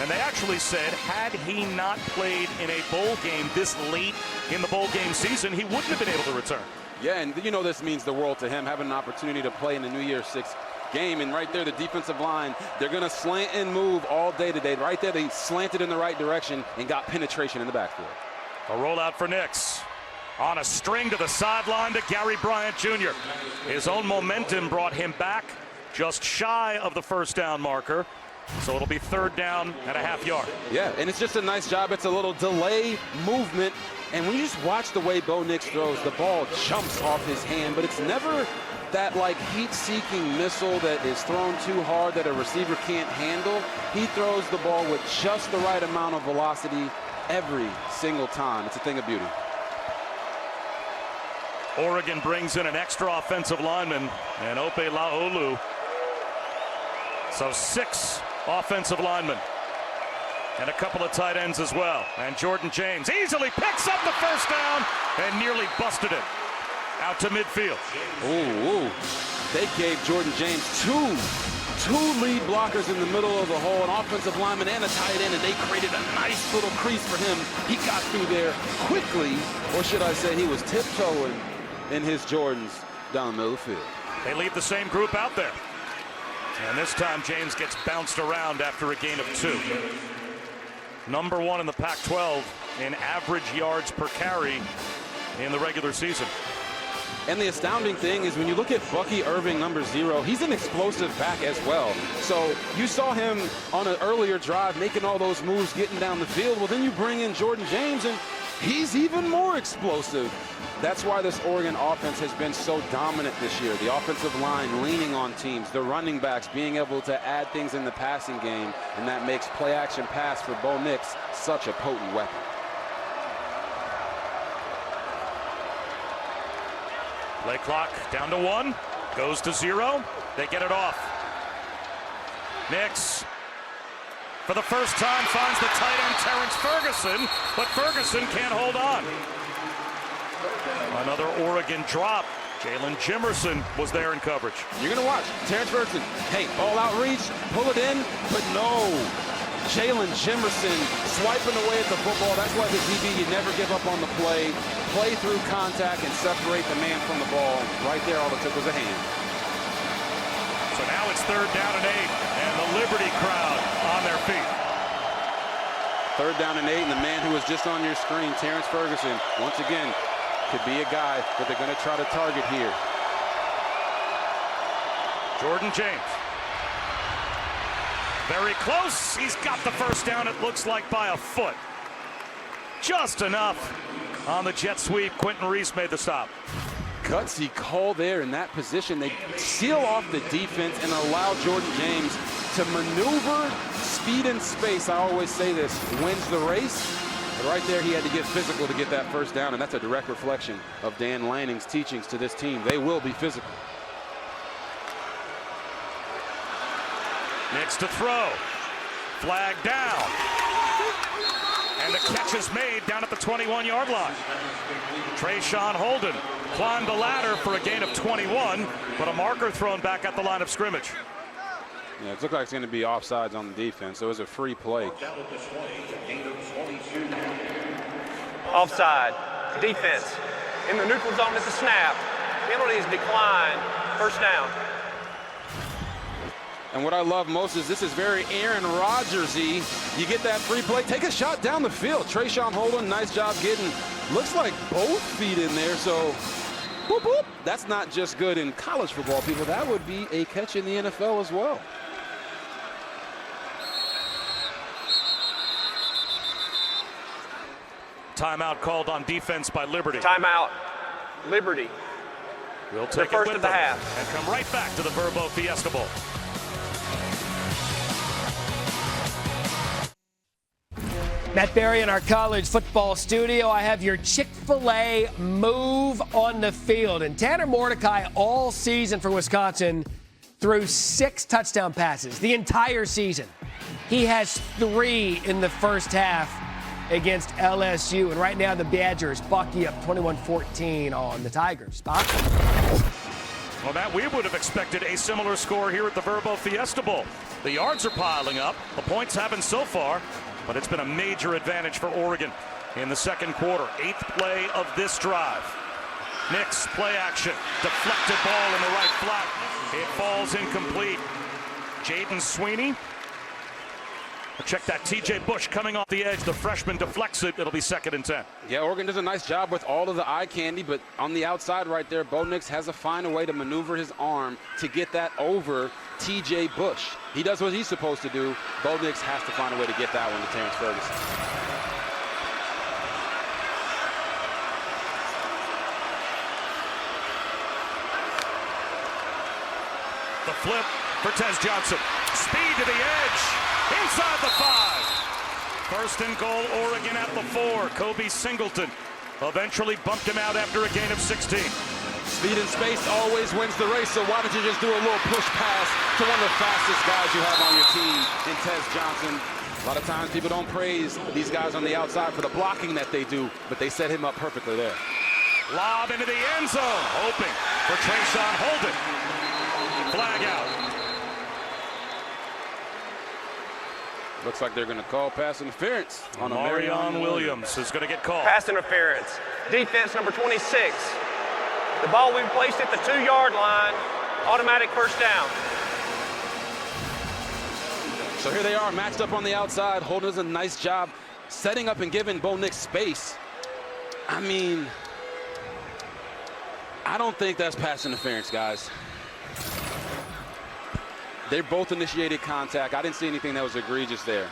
And they actually said had he not played in a bowl game this late in the bowl game season, he wouldn't have been able to return. Yeah, and you know this means the world to him, having an opportunity to play in the New Year's 6 game. And right there, the defensive line, they're going to slant and move all day today. Right there, they slanted in the right direction and got penetration in the backfield. A rollout for Nix. On a string to the sideline to Gary Bryant Jr. His own momentum brought him back just shy of the first down marker. So it'll be 3rd down and a half yard. Yeah, and it's just a nice job. It's a little delay movement. And when you just watch the way Bo Nix throws, the ball jumps off his hand, but it's never that like heat-seeking missile that is thrown too hard that a receiver can't handle. He throws the ball with just the right amount of velocity every single time. It's a thing of beauty. Oregon brings in an extra offensive lineman, and Ope Laolu. So 6 offensive linemen and a couple of tight ends as well. And Jordan James easily picks up the first down and nearly busted it out to midfield. Ooh. They gave Jordan James two lead blockers in the middle of the hole, an offensive lineman and a tight end, and they created a nice little crease for him. He got through there quickly, or should I say he was tiptoeing in his Jordans down the middle of the field. They leave the same group out there. And this time James gets bounced around after a gain of 2. #1 in the Pac-12 in average yards per carry in the regular season. And the astounding thing is when you look at Bucky Irving, #0, he's an explosive back as well. So you saw him on an earlier drive making all those moves, getting down the field. Well, then you bring in Jordan James, and he's even more explosive. That's why this Oregon offense has been so dominant this year. The offensive line leaning on teams, the running backs being able to add things in the passing game, and that makes play-action pass for Bo Nix such a potent weapon. Play clock down to 1, goes to 0. They get it off. Nix, for the first time, finds the tight end Terrence Ferguson, but Ferguson can't hold on. Another Oregon drop. Jalen Jimerson was there in coverage. You're going to watch Terrence Ferguson. Hey, all out reach, pull it in, but no. Jalen Jimerson swiping away at the football. That's why the DB, you never give up on the play. Play through contact and separate the man from the ball. Right there, all it took was a hand. So now it's 3rd down and 8, and the Liberty crowd on their feet. 3rd down and 8, and the man who was just on your screen, Terrence Ferguson, once again, could be a guy that they're going to try to target here. Jordan James. Very close. He's got the first down, it looks like, by a foot. Just enough on the jet sweep. Quentin Reese made the stop. Gutsy call there in that position. They seal off the defense and allow Jordan James to maneuver. Speed and space, I always say this, wins the race. But right there, he had to get physical to get that first down, and that's a direct reflection of Dan Lanning's teachings to this team. They will be physical. Next to throw. Flag down. And the catch is made down at the 21-yard line. Trayshawn Holden climbed the ladder for a gain of 21, but a marker thrown back at the line of scrimmage. Yeah, it looks like it's going to be offsides on the defense, so it was a free play. Offside. Defense in the neutral zone at the snap. Penalties decline. First down. And what I love most is this is very Aaron Rodgers-y. You get that free play, take a shot down the field. Trayshawn Holden, nice job getting, looks like both feet in there, so boop, boop. That's not just good in college football, people. That would be a catch in the NFL as well. Timeout called on defense by Liberty. Timeout. Liberty. We'll take it first with of the them half. and come right back to the Vrbo Fiesta Bowl. Matt Berry in our college football studio. I have your Chick-fil-A move on the field. And Tanner Mordecai all season for Wisconsin threw 6 touchdown passes the entire season. He has 3 in the first half against LSU. And right now the Badgers bucky up 21-14 on the Tigers. Bob? Well, Matt, we would have expected a similar score here at the Vrbo Fiesta Bowl. The yards are piling up. The points haven't so far. But it's been a major advantage for Oregon in the second quarter. 8th play of this drive. Nix, play action. Deflected ball in the right flat. It falls incomplete. Jaden Sweeney. Check that. TJ Bush coming off the edge. The freshman deflects it. It'll be 2nd and 10. Yeah, Oregon does a nice job with all of the eye candy, but on the outside right there, Bo Nix has to find a way to maneuver his arm to get that over TJ Bush. He does what he's supposed to do. Bo Nix has to find a way to get that one to Terrence Ferguson. The flip for Tez Johnson. Speed to the edge. Inside the 5. First and goal, Oregon at the 4. Kobe Singleton eventually bumped him out after a gain of 16. Speed and space always wins the race, so why don't you just do a little push pass to one of the fastest guys you have on your team in Tez Johnson. A lot of times people don't praise these guys on the outside for the blocking that they do, but they set him up perfectly there. Lob into the end zone, hoping for Trayshawn Holden. Flag out. Looks like they're going to call pass interference on Marion Williams is going to get called. Pass interference. Defense number 26. The ball will be placed at the 2-yard line. Automatic first down. So here they are matched up on the outside. Holden does a nice job setting up and giving Bo Nix space. I mean, I don't think that's pass interference, guys. They both initiated contact. I didn't see anything that was egregious there.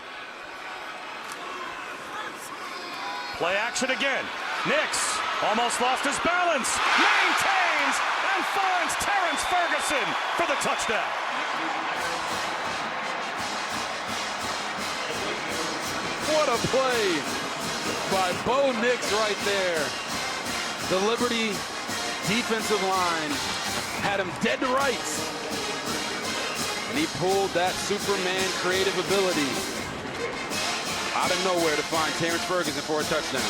Play action again. Nix almost lost his balance. Maintains and finds Terrence Ferguson for the touchdown. What a play by Bo Nix right there. The Liberty defensive line had him dead to rights. And he pulled that Superman creative ability out of nowhere to find Terrence Ferguson for a touchdown.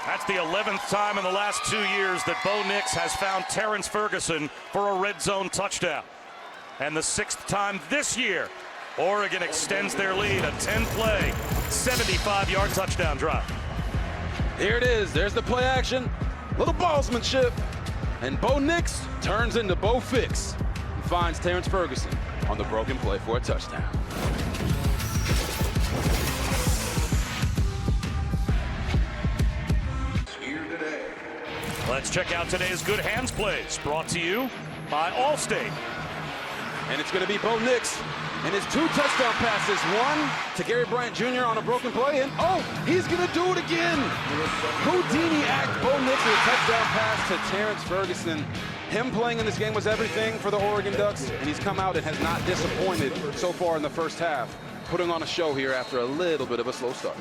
That's the 11th time in the last 2 years that Bo Nix has found Terrence Ferguson for a red zone touchdown. And the 6th time this year, Oregon extends their lead, a 10-play, 75-yard touchdown drive. Here it is. There's the play action. Little ballsmanship. And Bo Nix turns into Bo Fix and finds Terrence Ferguson on the broken play for a touchdown. Let's check out today's good hands plays, brought to you by Allstate. And it's going to be Bo Nix and his 2 touchdown passes. One to Gary Bryant Jr. on a broken play, and oh, he's going to do it again. Houdini act. Bo Nix with a touchdown pass to Terrence Ferguson. Him playing in this game was everything for the Oregon Ducks, and he's come out and has not disappointed so far in the first half. putting on a show here after a little bit of a slow start.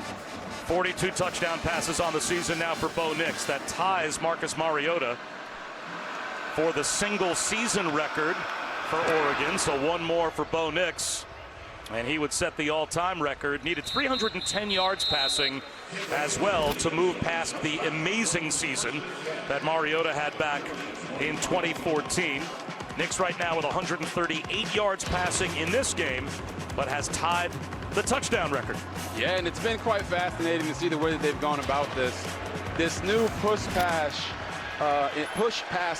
42 touchdown passes on the season now for Bo Nix. That ties Marcus Mariota for the single season record for Oregon. So one more for Bo Nix, and he would set the all-time record. Needed 310 yards passing as well to move past the amazing season that Mariota had back in 2014. Nix right now with 138 yards passing in this game, but has tied the touchdown record. Yeah, and it's been quite fascinating to see the way that they've gone about this. This new push pass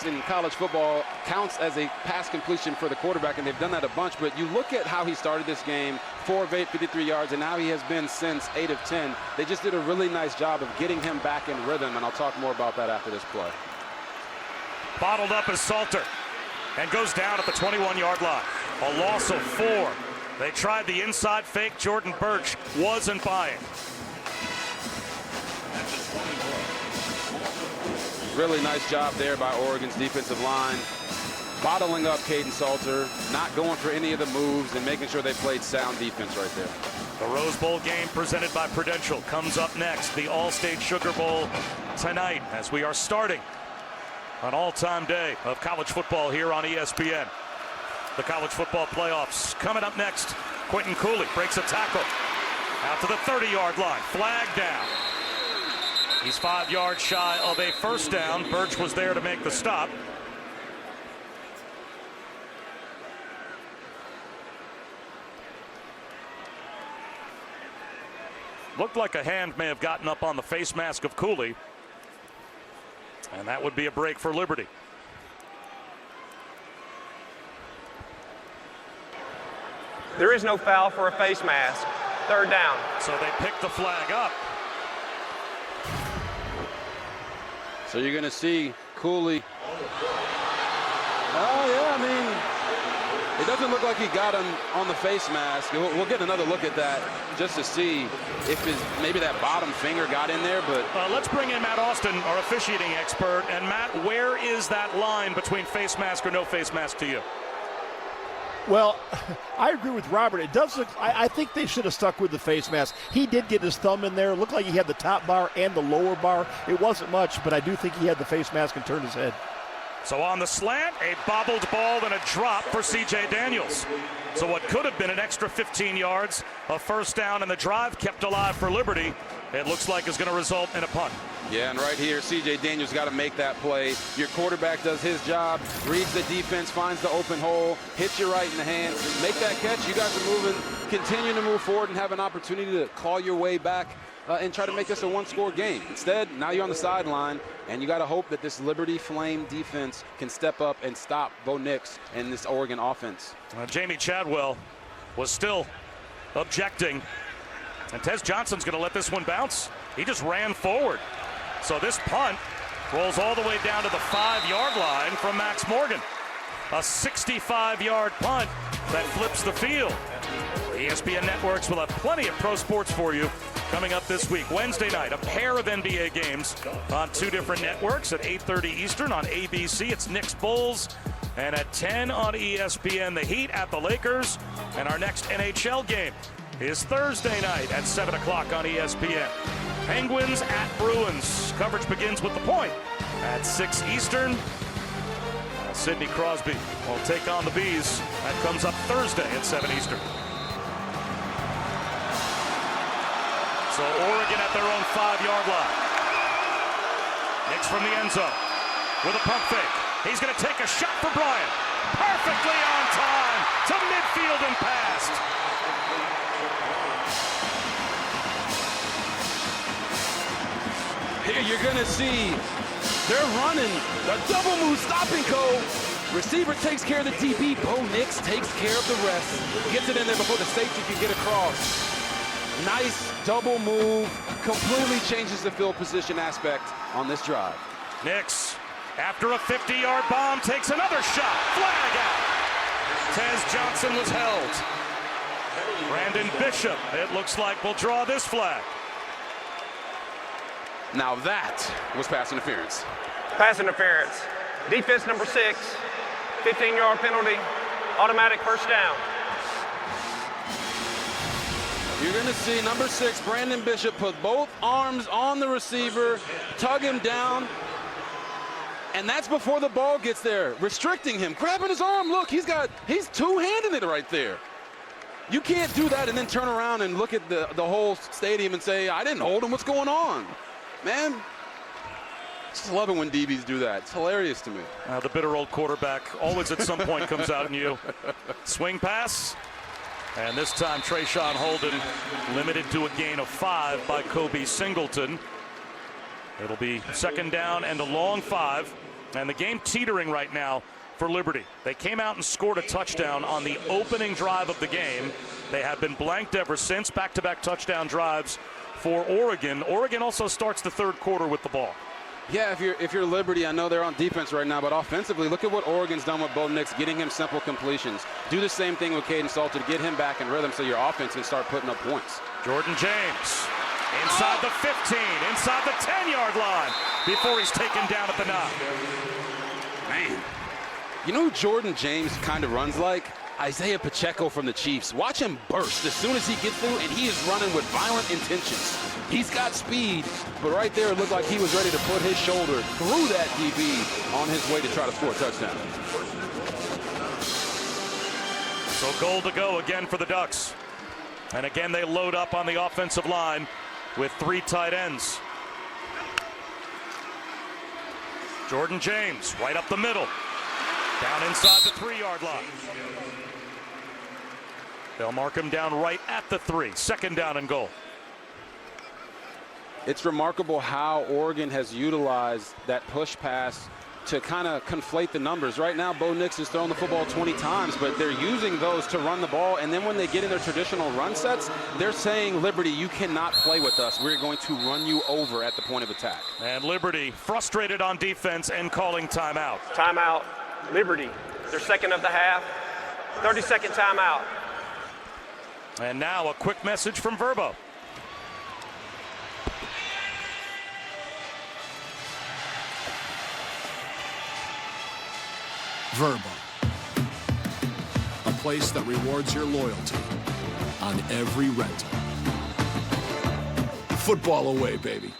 in college football counts as a pass completion for the quarterback, and they've done that a bunch. But you look at how he started this game, 4 of 8, 53 yards, and now he has been since 8 of 10. They just did a really nice job of getting him back in rhythm, and I'll talk more about that after this play. Bottled up is Salter and goes down at the 21-yard line. A loss of 4. They tried the inside fake. Jordan Birch wasn't buying. Really nice job there by Oregon's defensive line, bottling up Caden Salter, not going for any of the moves, and making sure they played sound defense right there. The Rose Bowl game presented by Prudential comes up next. The All-State Sugar Bowl tonight as we are starting an all-time day of college football here on ESPN. The college football playoffs coming up next. Quentin Cooley breaks a tackle out to the 30-yard line. Flag down. He's 5 yards shy of a first down. Birch was there to make the stop. Looked like a hand may have gotten up on the face mask of Cooley. And that would be a break for Liberty. There is no foul for a face mask. Third down. So they pick the flag up. So you're going to see Cooley. Oh, yeah, I mean, it doesn't look like he got him on the face mask. We'll get another look at that just to see if maybe that bottom finger got in there. But let's bring in Matt Austin, our officiating expert. And Matt, where is that line between face mask or no face mask to you? Well, I agree with Robert. It does look, I think they should have stuck with the face mask. He did get his thumb in there. It looked like he had the top bar and the lower bar. It wasn't much, but I do think he had the face mask and turned his head. So on the slant, a bobbled ball and a drop for C.J. Daniels. So what could have been an extra 15 yards, a first down, and the drive kept alive for Liberty, it looks like is going to result in a punt. yeah, and right here, C.J. Daniels got to make that play. Your quarterback does his job, reads the defense, finds the open hole, hits you right in the hands, make that catch. You guys are moving, continue to move forward and have an opportunity to claw your way back and try to make this a one-score game. Instead, now you're on the sideline, and you got to hope that this Liberty Flame defense can step up and stop Bo Nix and this Oregon offense. Jamie Chadwell was still objecting, and Tez Johnson's going to let this one bounce. He just ran forward. So this punt rolls all the way down to the 5-yard line from Max Morgan. A 65-yard punt that flips the field. ESPN Networks will have plenty of pro sports for you coming up this week. Wednesday night, a pair of NBA games on 2 different networks at 8:30 Eastern on ABC. It's Knicks Bulls. And at 10 on ESPN, the Heat at the Lakers. And our next NHL game is Thursday night at 7 o'clock on ESPN. Penguins at Bruins. Coverage begins with The Point at 6 Eastern. Sidney Crosby will take on the Bees. That comes up Thursday at 7 Eastern. So Oregon at their own 5-yard line. Knicks from the end zone with a pump fake. He's going to take a shot for Bryant. Perfectly on time to midfield and passed. Here you're going to see they're running the double move stopping code. Receiver takes care of the DB. Bo Nix takes care of the rest. Gets it in there before the safety can get across. Nice double move. Completely changes the field position aspect on this drive. Nix, after a 50-yard bomb, takes another shot. Flag out. Tez Johnson was held. Brandon Bishop, it looks like, will draw this flag. Now that was pass interference. Pass interference. Defense number 6. 15-yard penalty. Automatic first down. You're going to see number 6, Brandon Bishop, put both arms on the receiver, tug him down, and that's before the ball gets there, restricting him, grabbing his arm. Look, he's two-handing it right there. You can't do that and then turn around and look at the whole stadium and say, I didn't hold him, what's going on? Man, just love it when DBs do that. It's hilarious to me. The bitter old quarterback always at some point comes out in you. Swing pass. And this time Trayshawn Holden limited to a gain of 5 by Kobe Singleton. It'll be second down and a long 5. And the game teetering right now for Liberty. They came out and scored a touchdown on the opening drive of the game. They have been blanked ever since. Back-to-back touchdown drives for Oregon. Oregon also starts the third quarter with the ball. Yeah, if you're Liberty, I know they're on defense right now, but offensively, look at what Oregon's done with Bo Nix, getting him simple completions. Do the same thing with Caden Salter to get him back in rhythm so your offense can start putting up points. Jordan James inside the 15, inside the 10-yard line before he's taken down at the 9. Man, you know who Jordan James kind of runs like? Isaiah Pacheco from the Chiefs. Watch him burst as soon as he gets through, and he is running with violent intentions. He's got speed, but right there it looked like he was ready to put his shoulder through that DB on his way to try to score a touchdown. So goal to go again for the Ducks. And again they load up on the offensive line with 3 tight ends. Jordan James right up the middle. Down inside the 3-yard line. They'll mark him down right at the 3. Second down and goal. It's remarkable how Oregon has utilized that push pass to kind of conflate the numbers. Right now, Bo Nix has thrown the football 20 times, but they're using those to run the ball. And then when they get in their traditional run sets, they're saying, Liberty, you cannot play with us. We're going to run you over at the point of attack. And Liberty frustrated on defense and calling timeout. Timeout, Liberty. Their second of the half. 30-second timeout. And now a quick message from Vrbo. Vrbo, a place that rewards your loyalty on every rental. Football away, baby.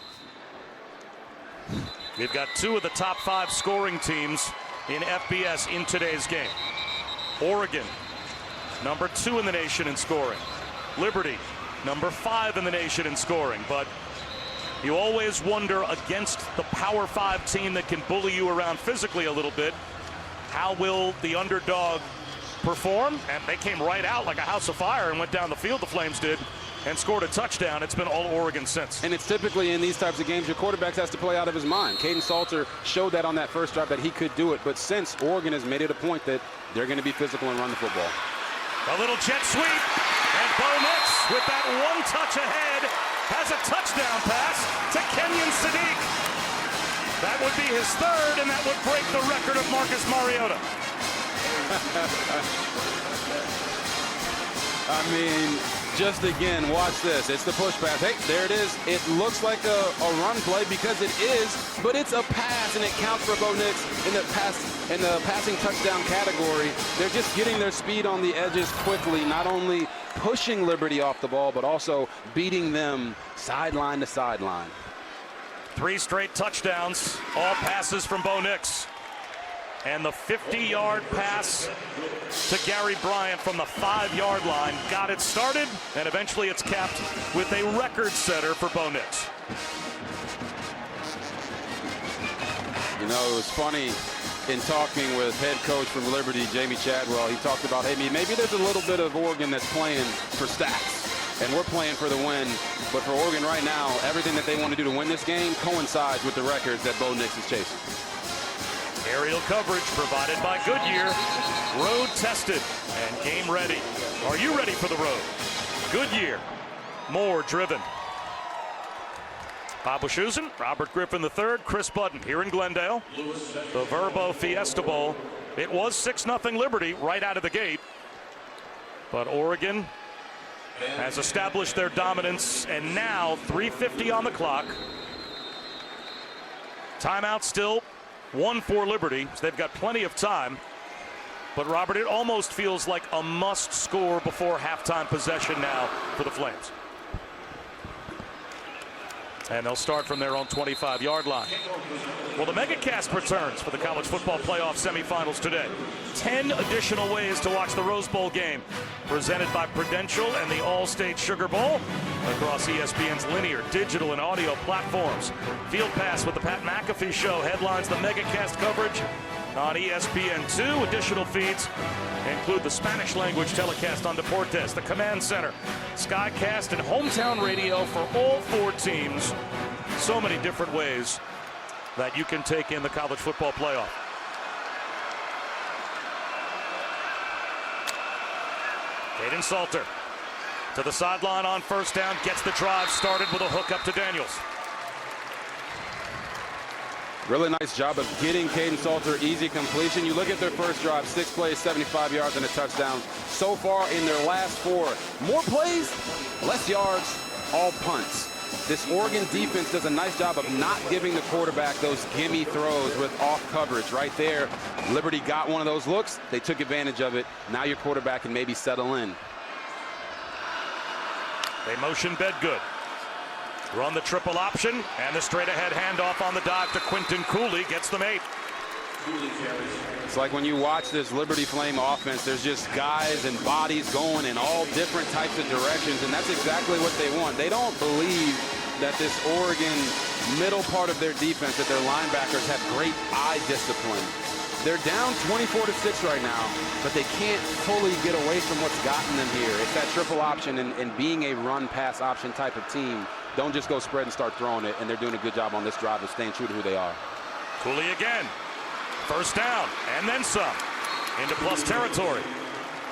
We've got 2 of the top 5 scoring teams in FBS in today's game. Oregon, number 2 in the nation in scoring. Liberty, number 5 in the nation in scoring. But you always wonder against the Power 5 team that can bully you around physically a little bit, how will the underdog perform? And they came right out like a house of fire and went down the field, the Flames did, and scored a touchdown. It's been all Oregon since. And it's typically in these types of games, your quarterback has to play out of his mind. Caden Salter showed that on that first drive that he could do it. But since Oregon has made it a point that they're going to be physical and run the football. A little jet sweep, and Bo Nix with that 1 touch ahead has a touchdown pass to Kenyon Sadiq. That would be his 3rd, and that would break the record of Marcus Mariota. I mean, just again, watch this. It's the push pass. Hey, there it is. It looks like a run play because it is, but it's a pass, and it counts for Bo Nix in the passing touchdown category. They're just getting their speed on the edges quickly, not only pushing Liberty off the ball, but also beating them sideline to sideline. 3 straight touchdowns, all passes from Bo Nix. And the 50-yard pass to Gary Bryant from the 5-yard line got it started, and eventually it's capped with a record setter for Bo Nix. You know, it was funny in talking with head coach from Liberty, Jamie Chadwell. He talked about, hey, maybe there's a little bit of Oregon that's playing for stats, and we're playing for the win. But for Oregon right now, everything that they want to do to win this game coincides with the records that Bo Nix is chasing. Aerial coverage provided by Goodyear. Road tested and game ready. Are you ready for the road? Goodyear, more driven. Bob Wischusen, Robert Griffin III, Chris Budden here in Glendale. The Vrbo Fiesta Bowl. It was 6-0 Liberty right out of the gate. But Oregon has established their dominance, and now 3:50 on the clock. Timeout still 1 for Liberty, so they've got plenty of time. But, Robert, it almost feels like a must-score before halftime possession now for the Flames. And they'll start from their own 25-yard line. Well, the MegaCast returns for the college football playoff semifinals today. 10 additional ways to watch the Rose Bowl game, presented by Prudential and the All-State Sugar Bowl across ESPN's linear, digital, and audio platforms. Field Pass with the Pat McAfee Show headlines the MegaCast coverage on ESPN2. Additional feeds include the Spanish language telecast on Deportes, the Command Center, Skycast, and Hometown Radio for all 4 teams. So many different ways that you can take in the college football playoff. Kaden Salter to the sideline on first down, gets the drive started with a hook up to Daniels. Really nice job of getting Kaden Salter easy completion. You look at their first drive, 6 plays, 75 yards, and a touchdown. So far in their last 4, more plays, less yards, all punts. This Oregon defense does a nice job of not giving the quarterback those gimme throws with off coverage. Right there, Liberty got one of those looks. They took advantage of it. Now your quarterback can maybe settle in. They motion Bedgood. Run the triple option, and the straight-ahead handoff on the dive to Quentin Cooley gets them 8. It's like when you watch this Liberty Flame offense, there's just guys and bodies going in all different types of directions, and that's exactly what they want. They don't believe that this Oregon middle part of their defense, that their linebackers have great eye discipline. They're down 24-6 right now, but they can't fully get away from what's gotten them here. It's that triple option and being a run-pass option type of team. Don't just go spread and start throwing it, and they're doing a good job on this drive of staying true to who they are. Cooley again. First down, and then some. Into plus territory.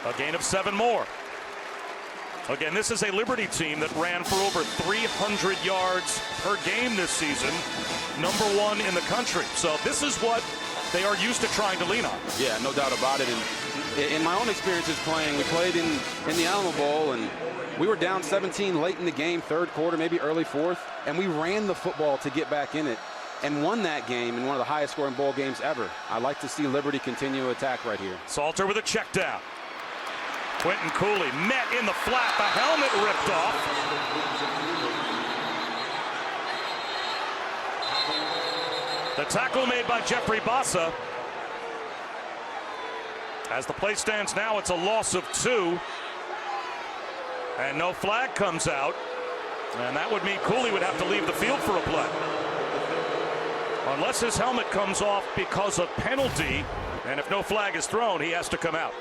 A gain of 7 more. Again, this is a Liberty team that ran for over 300 yards per game this season. #1 in the country. So this is what they are used to trying to lean on. Yeah, no doubt about it. And in my own experiences playing, we played in the Alamo Bowl, and we were down 17 late in the game, 3rd quarter, maybe early 4th, and we ran the football to get back in it and won that game in one of the highest scoring bowl games ever. I'd like to see Liberty continue to attack right here. Salter with a check down. Quentin Cooley met in the flat, the helmet ripped off. The tackle made by Jeffrey Bassa. As the play stands now, it's a loss of 2. And no flag comes out. And that would mean Cooley would have to leave the field for a play. Unless his helmet comes off because of penalty. And if no flag is thrown, he has to come out.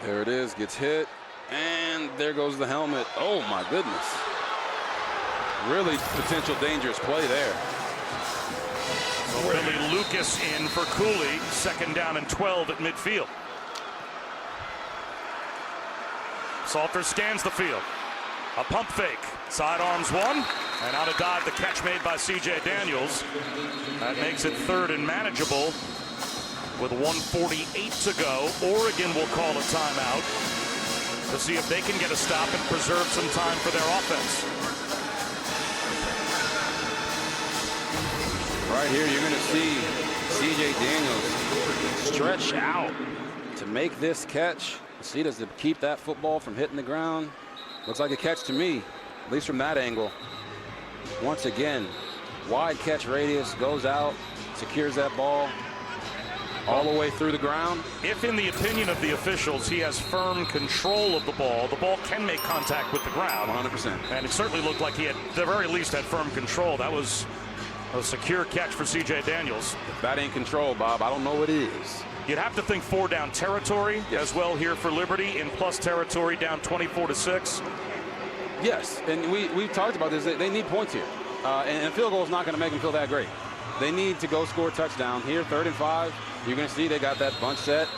There it is, gets hit. And there goes the helmet. Oh, my goodness. Really potential dangerous play there. So Billy Lucas in for Cooley. 2nd down and 12 at midfield. Salter scans the field. A pump fake. Sidearms 1. And out of dive, the catch made by C.J. Daniels. That makes it 3rd and manageable. With 1:48 to go, Oregon will call a timeout to see if they can get a stop and preserve some time for their offense. Right here, you're going to see C.J. Daniels stretch out to make this catch. See, does it keep that football from hitting the ground? Looks like a catch to me, at least from that angle. Once again, wide catch radius, goes out, secures that ball all the way through the ground. If, in the opinion of the officials, he has firm control of the ball can make contact with the ground. 100%. And it certainly looked like he had, at the very least, had firm control. That was a secure catch for C.J. Daniels. If that ain't control, Bob, I don't know what is. You'd have to think 4 down territory as well here for Liberty in plus territory, down 24-6. Yes, and we've talked about this. They need points here. And a field goal is not going to make them feel that great. They need to go score a touchdown. Here, 3rd and 5. You're going to see they got that bunch set.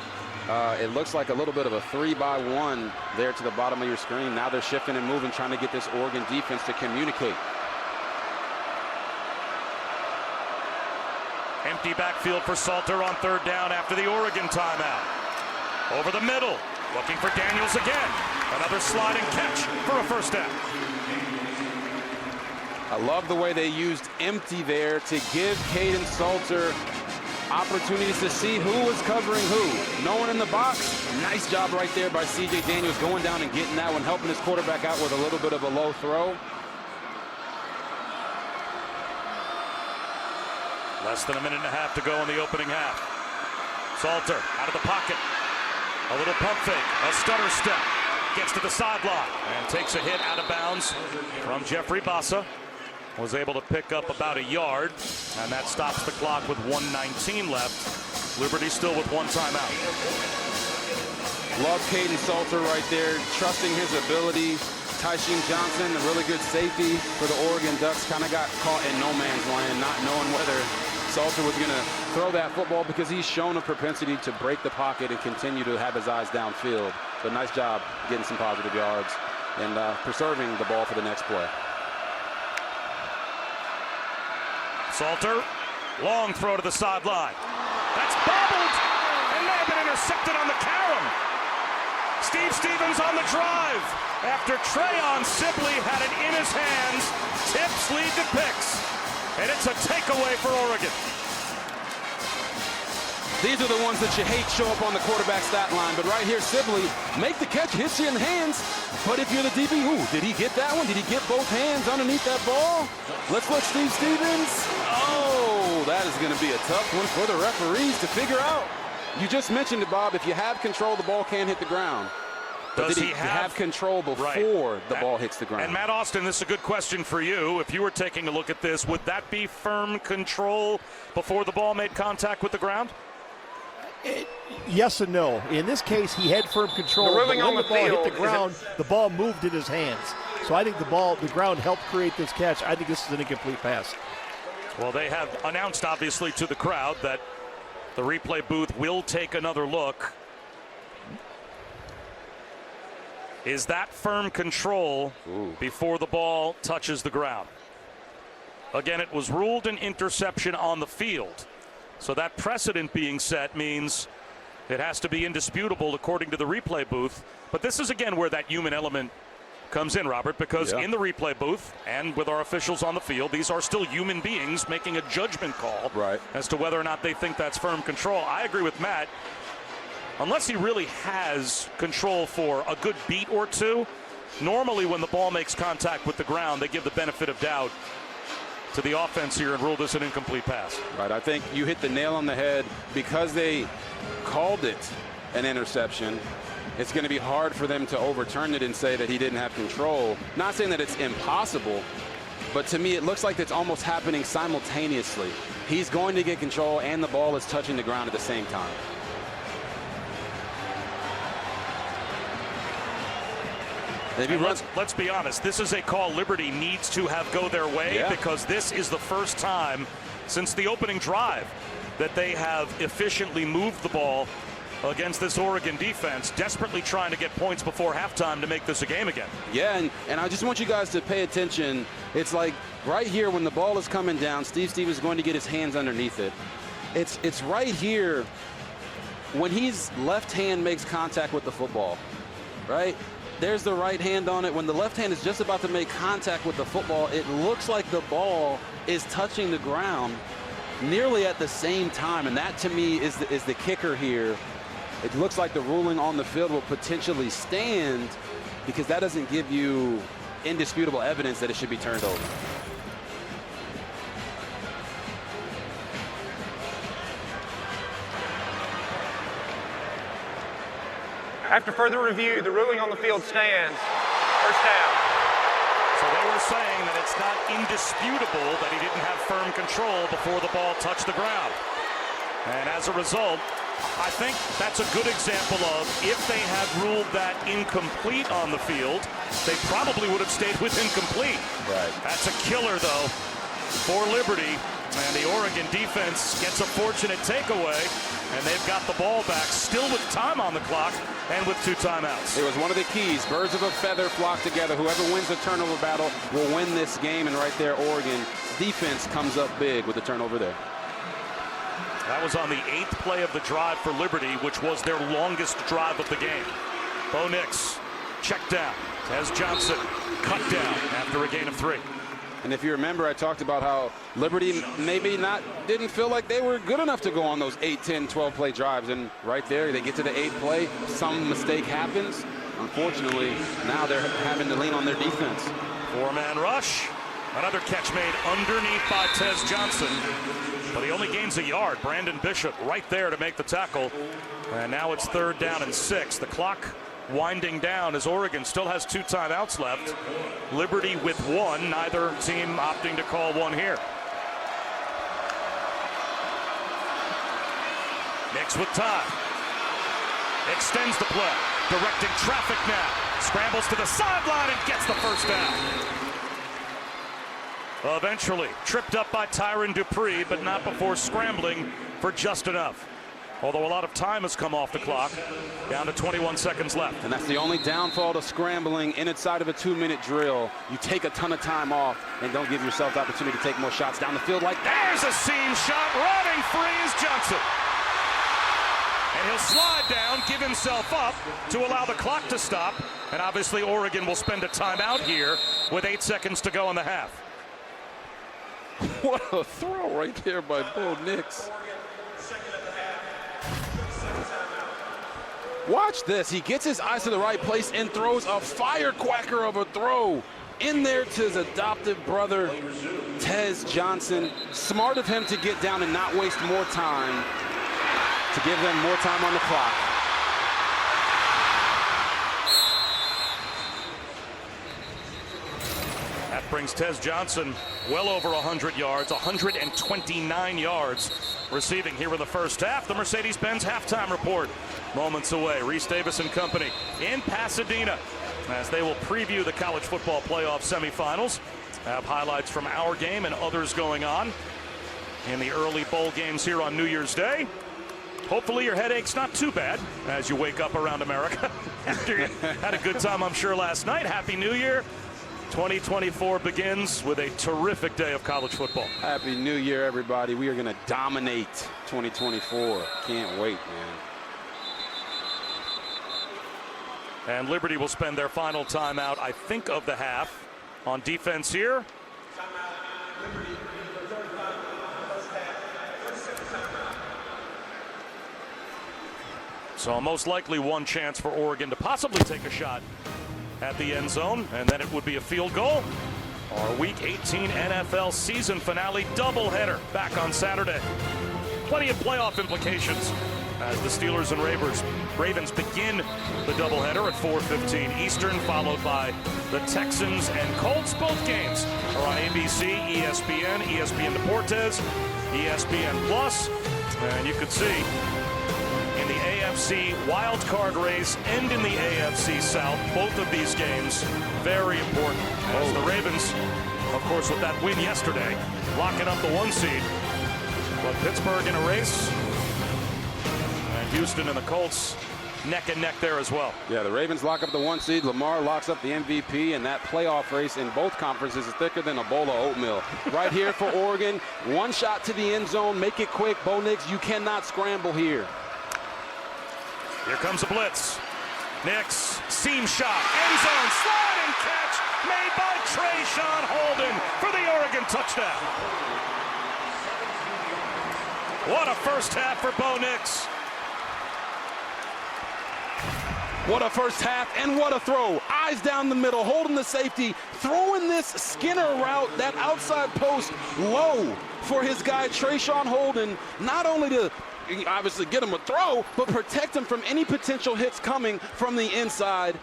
It looks like a little bit of a 3-by-1 there to the bottom of your screen. Now they're shifting and moving, trying to get this Oregon defense to communicate. Empty backfield for Salter on 3rd down after the Oregon timeout. Over the middle, looking for Daniels again. Another sliding catch for a 1st down. I love the way they used empty there to give Kaden Salter opportunities to see who was covering who. No one in the box. Nice job right there by C.J. Daniels going down and getting that one, helping his quarterback out with a little bit of a low throw. Less than a minute and a half to go in the opening half. Salter out of the pocket. A little pump fake, a stutter step. Gets to the sideline and takes a hit out of bounds from Jeffrey Bassa. Was able to pick up about a yard, and that stops the clock with 1:19 left. Liberty still with one timeout. Love Caden Salter right there, trusting his ability. Tysheen Johnson, a really good safety for the Oregon Ducks, kind of got caught in no man's land, not knowing whether Salter was going to throw that football because he's shown a propensity to break the pocket and continue to have his eyes downfield. So nice job getting some positive yards and preserving the ball for the next play. Salter, long throw to the sideline. That's bobbled and may have been intercepted on the carom. Steve Stevens on the drive after Trayon Sibley had it in his hands. Tips lead to picks, and it's a takeaway for Oregon. These are the ones that you hate show up on the quarterback stat line, but right here, Sibley, make the catch, hits you in the hands. But if you're the DB, did he get that one? Did he get both hands underneath that ball? Let's look, Steve Stevens. Oh, that is going to be a tough one for the referees to figure out. You just mentioned it, Bob. If you have control, the ball can't hit the ground. But Does did he have control before the ball hits the ground? And Matt Austin, this is a good question for you. If you were taking a look at this, would that be firm control before the ball made contact with the ground? Yes and no. In this case, he had firm control. But when the ball hit the ground, the ball moved in his hands. So I think the ground helped create this catch. I think this is an incomplete pass. Well, they have announced, obviously, to the crowd that the replay booth will take another look. Is that firm control before the ball touches the ground? Again, it was ruled an interception on the field. So that precedent being set means it has to be indisputable according to the replay booth. But this is, again, where that human element comes in, Robert, because in the replay booth and with our officials on the field, these are still human beings making a judgment call as to whether or not they think that's firm control. I agree with Matt. Unless he really has control for a good beat or two, normally when the ball makes contact with the ground, they give the benefit of doubt to the offense here and rule this an incomplete pass. Right, I think you hit the nail on the head. Because they called it an interception, it's going to be hard for them to overturn it and say that he didn't have control. Not saying that it's impossible, but to me it looks like it's almost happening simultaneously. He's going to get control and the ball is touching the ground at the same time. Let's be honest, this is a call Liberty needs to have go their way because this is the first time since the opening drive that they have efficiently moved the ball against this Oregon defense, desperately trying to get points before halftime to make this a game again. Yeah, and I just want you guys to pay attention. It's like right here when the ball is coming down, Steve Stevens is going to get his hands underneath it. It's right here when his left hand makes contact with the football, right? There's the right hand on it. When the left hand is just about to make contact with the football, it looks like the ball is touching the ground nearly at the same time. And that, to me, is the kicker here. It looks like the ruling on the field will potentially stand because that doesn't give you indisputable evidence that it should be turned over. After further review, the ruling on the field stands. First down. So they were saying that it's not indisputable that he didn't have firm control before the ball touched the ground. And as a result, I think that's a good example of if they had ruled that incomplete on the field, they probably would have stayed with incomplete. Right. That's a killer, though, for Liberty. And the Oregon defense gets a fortunate takeaway, and they've got the ball back, still with time on the clock and with 2 timeouts. It was one of the keys. Birds of a feather flock together. Whoever wins the turnover battle will win this game. And right there, Oregon defense comes up big with the turnover there. That was on the 8th play of the drive for Liberty, which was their longest drive of the game. Bo Nix checked down. Tez Johnson cut down after a gain of 3. And if you remember, I talked about how Liberty didn't feel like they were good enough to go on those 8, 10, 12 play drives. And right there, they get to the 8th play, some mistake happens. Unfortunately, now they're having to lean on their defense. 4-man rush. Another catch made underneath by Tez Johnson, but he only gains a yard. Brandon Bishop right there to make the tackle. And now it's 3rd down and 6. The clock winding down as Oregon still has 2 timeouts left. Liberty with 1, neither team opting to call one here. Nix with time. Extends the play, directing traffic now. Scrambles to the sideline and gets the first down. Eventually tripped up by Tyron Dupree, but not before scrambling for just enough. Although a lot of time has come off the clock, down to 21 seconds left. And that's the only downfall to scrambling inside of a 2-minute drill. You take a ton of time off and don't give yourself the opportunity to take more shots down the field like that. There's a seam shot, running free is Johnson. And he'll slide down, give himself up to allow the clock to stop. And obviously Oregon will spend a timeout here with 8 seconds to go in the half. What a throw right there by Bo Nix. Watch this. He gets his eyes to the right place and throws a firecracker of a throw in there to his adoptive brother, Tez Johnson. Smart of him to get down and not waste more time, to give them more time on the clock. That brings Tez Johnson well over 100 yards, 129 yards receiving here in the first half. The Mercedes-Benz halftime report moments away. Reese Davis and company in Pasadena as they will preview the college football playoff semifinals. Have highlights from our game and others going on in the early bowl games here on New Year's Day. Hopefully your headache's not too bad as you wake up around America after you had a good time, I'm sure, last night. Happy New Year. 2024 begins with a terrific day of college football. Happy New Year, everybody. We are going to dominate 2024. Can't wait, man. And Liberty will spend their final timeout, I think, of the half on defense here. So most likely one chance for Oregon to possibly take a shot at the end zone, and then it would be a field goal. Our Week 18 NFL season finale doubleheader back on Saturday. Plenty of playoff implications as the Steelers and Ravens begin the doubleheader at 4:15 Eastern, followed by the Texans and Colts. Both games are on ABC, ESPN, ESPN Deportes, ESPN Plus, and you could see in the AFC wild card race and in the AFC South, both of these games very important. As the Ravens, of course, with that win yesterday, locking up the 1 seed. But Pittsburgh in a race, and Houston and the Colts neck and neck there as well. Yeah, the Ravens lock up the 1 seed. Lamar locks up the MVP, and that playoff race in both conferences is thicker than a bowl of oatmeal. Right here for Oregon, 1 shot to the end zone. Make it quick. Bo Nix, you cannot scramble here. Here comes a blitz. Nix, seam shot, end zone, sliding catch made by Trayshawn Holden for the Oregon touchdown. What a first half for Bo Nix. What a first half, and what a throw. Eyes down the middle, holding the safety, throwing this Skinner route, that outside post low for his guy Trayshawn Holden, not only to obviously get him a throw, but protect him from any potential hits coming from the inside.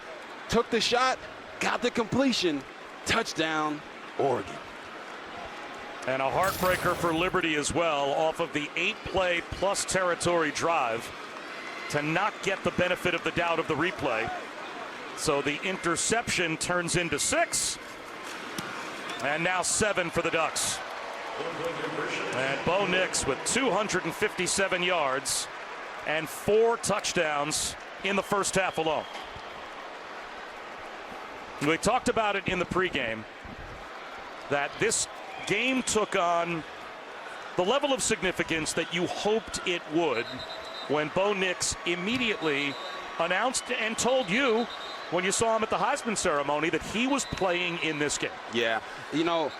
Took the shot, got the completion, touchdown, Oregon. And a heartbreaker for Liberty as well, off of the 8-play plus territory drive, to not get the benefit of the doubt of the replay. So the interception turns into 6, and now 7 for the Ducks. And Bo Nix with 257 yards and 4 touchdowns in the first half alone. We talked about it in the pregame that this game took on the level of significance that you hoped it would when Bo Nix immediately announced and told you when you saw him at the Heisman ceremony that he was playing in this game. Yeah. You know,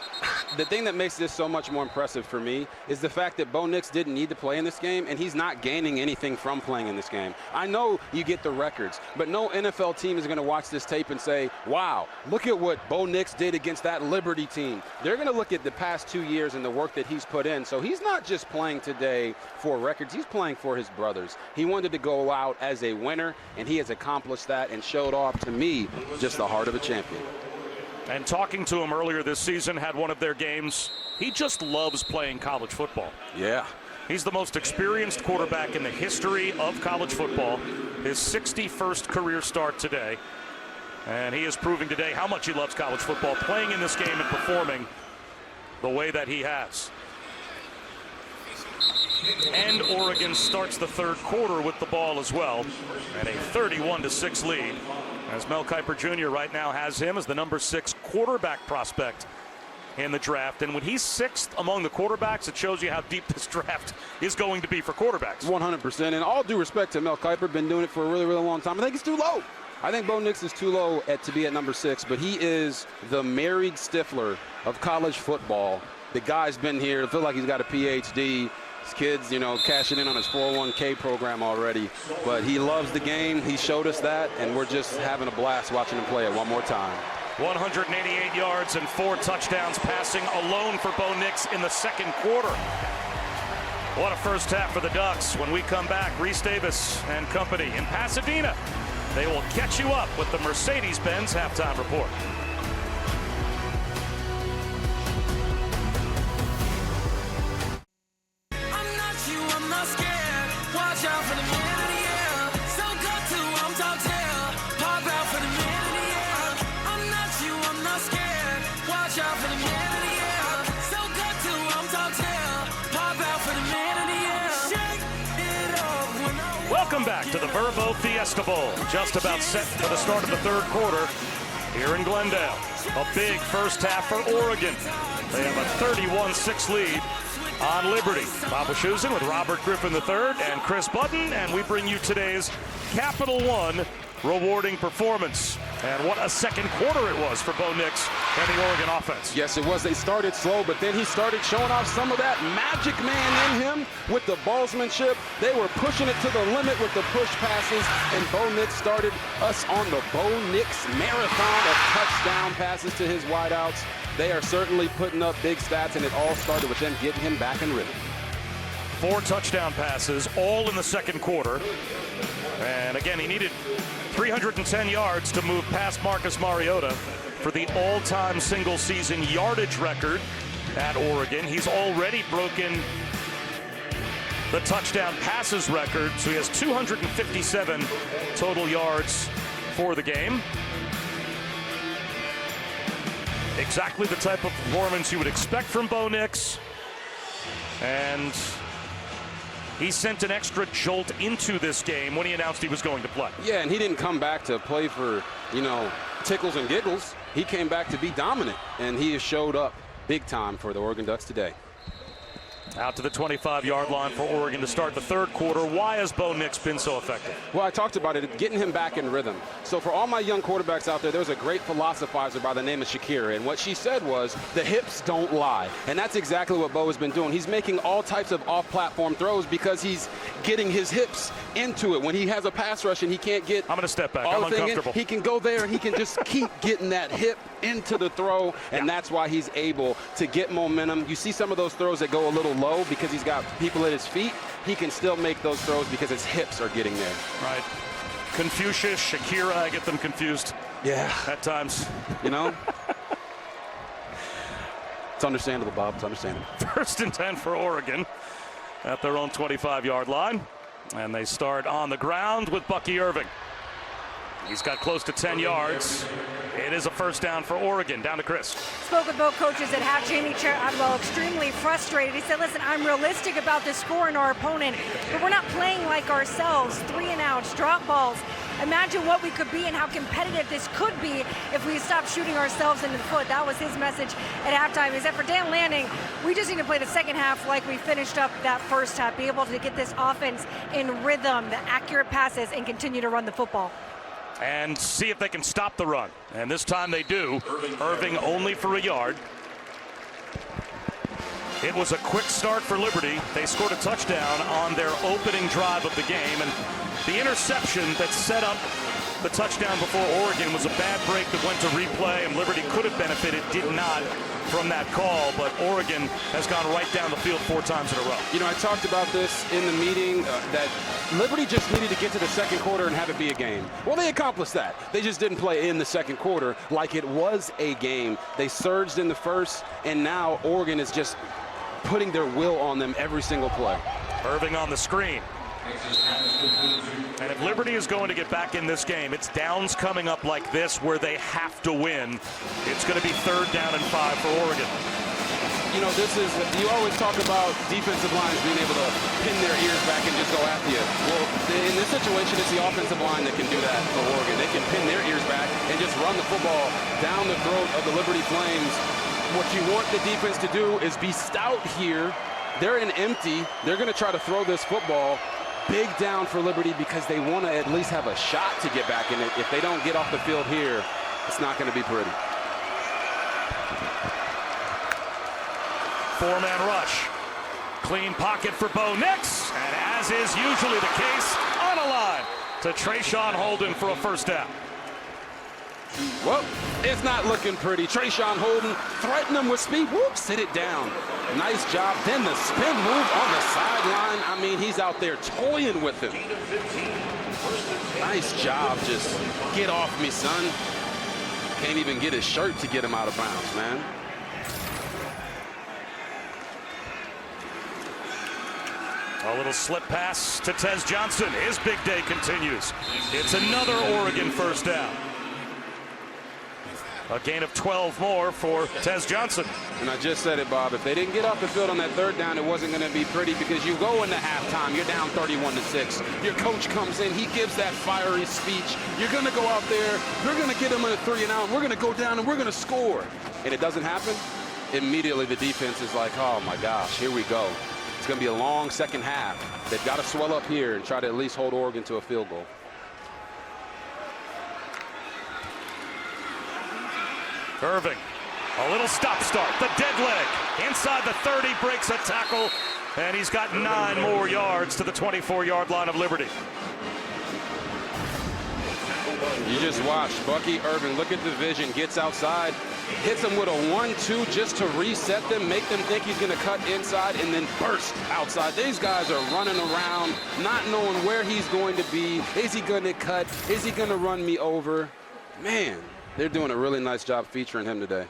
the thing that makes this so much more impressive for me is the fact that Bo Nix didn't need to play in this game, and he's not gaining anything from playing in this game. I know you get the records, but no NFL team is going to watch this tape and say, wow, look at what Bo Nix did against that Liberty team. They're going to look at the past 2 years and the work that he's put in. So he's not just playing today for records. He's playing for his brothers. He wanted to go out as a winner, and he has accomplished that and showed off, to me, just the heart of a champion. And talking to him earlier this season, had one of their games. He just loves playing college football. Yeah. He's the most experienced quarterback in the history of college football. His 61st career start today. And he is proving today how much he loves college football, playing in this game and performing the way that he has. And Oregon starts the third quarter with the ball as well, and a 31-6 lead. As Mel Kiper Jr. right now has him as the number 6 quarterback prospect in the draft. And when he's 6th among the quarterbacks, it shows you how deep this draft is going to be for quarterbacks. 100%. And all due respect to Mel Kiper, been doing it for a really, really long time. I think it's too low. I think Bo Nix is too low to be at number 6, but he is the married Stifler of college football. The guy's been here, feel like he's got a PhD. His kids, you know, cashing in on his 401k program already. But he loves the game. He showed us that, and we're just having a blast watching him play it one more time. 188 yards and 4 touchdowns passing alone for Bo Nix in the second quarter. What a first half for the Ducks. When we come back, Reese Davis and company in Pasadena. They will catch you up with the Mercedes-Benz halftime report. Watch out for the man of the year. So good to I'm top tail. Pop out for the man of the year. I'm not you, I'm not scared. Watch out for the man of the year. So good to I'm top tail. Pop out for the man of the year. Shake it up when I Welcome back to the Vrbo Fiesta Bowl. Just about set for the start of the third quarter here in Glendale. A big first half for Oregon. They have a 31-6 lead on Liberty. Bob Wischusen with Robert Griffin III and Chris Button, and we bring you today's Capital One rewarding performance. And what a second quarter it was for Bo Nix and the Oregon offense. Yes, it was. They started slow, but then he started showing off some of that magic man in him with the ballsmanship. They were pushing it to the limit with the push passes, and Bo Nix started us on the Bo Nix marathon of touchdown passes to his wideouts. They are certainly putting up big stats, and it all started with them getting him back in rhythm. 4 touchdown passes, all in the second quarter. And again, he needed 310 yards to move past Marcus Mariota for the all-time single-season yardage record at Oregon. He's already broken the touchdown passes record, so he has 257 total yards for the game. Exactly the type of performance you would expect from Bo Nix. And he sent an extra jolt into this game when he announced he was going to play. Yeah, and he didn't come back to play for, you know, tickles and giggles. He came back to be dominant, and he has showed up big time for the Oregon Ducks today. Out to the 25-yard line for Oregon to start the third quarter. Why has Bo Nix been so effective? Well, I talked about it, getting him back in rhythm. So for all my young quarterbacks out there, there was a great philosophizer by the name of Shakira, and what she said was, the hips don't lie. And that's exactly what Bo has been doing. He's making all types of off-platform throws because he's getting his hips into it. When he has a pass rush and he can't get... I'm going to step back. I'm uncomfortable. He can go there and he can just keep getting that hip into the throw, and that's why he's able to get momentum. You see some of those throws that go a little low because he's got people at his feet. He can still make those throws because his hips are getting there. Right. Confucius, Shakira, I get them confused. Yeah. At times. You know? It's understandable, Bob. It's understandable. 1st and 10 for Oregon at their own 25-yard line. And they start on the ground with Bucky Irving. He's got close to 10 yards. It is a first down for Oregon. Down to Chris. Spoke with both coaches at half. Jamie Chadwell extremely frustrated. He said, listen, I'm realistic about the score and our opponent, but we're not playing like ourselves. 3-and-outs, drop balls. Imagine what we could be and how competitive this could be if we stop shooting ourselves in the foot. That was his message at halftime. He said, for Dan Lanning, we just need to play the second half like we finished up that first half, be able to get this offense in rhythm, the accurate passes, and continue to run the football. and see if they can stop the run. And this time they do. Irving only for a yard. It was a quick start for Liberty. They scored a touchdown on their opening drive of the game, and the interception that set up the touchdown before Oregon was a bad break that went to replay, and Liberty could have benefited, did not from that call, but Oregon has gone right down the field 4 times in a row. You know, I talked about this in the meeting, that Liberty just needed to get to the second quarter and have it be a game. Well, they accomplished that. They just didn't play in the second quarter like it was a game. They surged in the first, and now Oregon is just putting their will on them every single play. Irving on the screen. And if Liberty is going to get back in this game, it's downs coming up like this where they have to win. It's going to be 3rd down and 5 for Oregon. You know, you always talk about defensive lines being able to pin their ears back and just go after you. Well, in this situation, it's the offensive line that can do that for Oregon. They can pin their ears back and just run the football down the throat of the Liberty Flames. What you want the defense to do is be stout here. They're in empty. They're going to try to throw this football. Big down for Liberty because they want to at least have a shot to get back in it. If they don't get off the field here, it's not going to be pretty. 4-man rush. Clean pocket for Bo Nix. And as is usually the case, on a line to Trayshawn Holden for a 1st down. Well, it's not looking pretty. Trayshawn Holden threatened him with speed. Whoop, sit it down. Nice job. Then the spin move on the sideline. I mean, he's out there toying with him. Nice job. Just get off me, son. Can't even get his shirt to get him out of bounds, man. A little slip pass to Tez Johnson. His big day continues. It's another Oregon 1st down. A gain of 12 more for Tez Johnson. And I just said it, Bob. If they didn't get off the field on that 3rd down, it wasn't going to be pretty because you go into halftime, you're down 31-6. Your coach comes in, he gives that fiery speech. You're going to go out there, you're going to get them in a 3 and out, and we're going to go down and we're going to score. And it doesn't happen. Immediately the defense is like, oh my gosh, here we go. It's going to be a long second half. They've got to swell up here and try to at least hold Oregon to a field goal. Irving, a little stop-start, the dead leg, inside the 30, breaks a tackle, and he's got 9 more yards to the 24-yard line of Liberty. You just watch Bucky Irving, look at the vision, gets outside, hits him with a 1-2 just to reset them, make them think he's going to cut inside, and then burst outside. These guys are running around, not knowing where he's going to be. Is he going to cut? Is he going to run me over? Man. They're doing a really nice job featuring him today.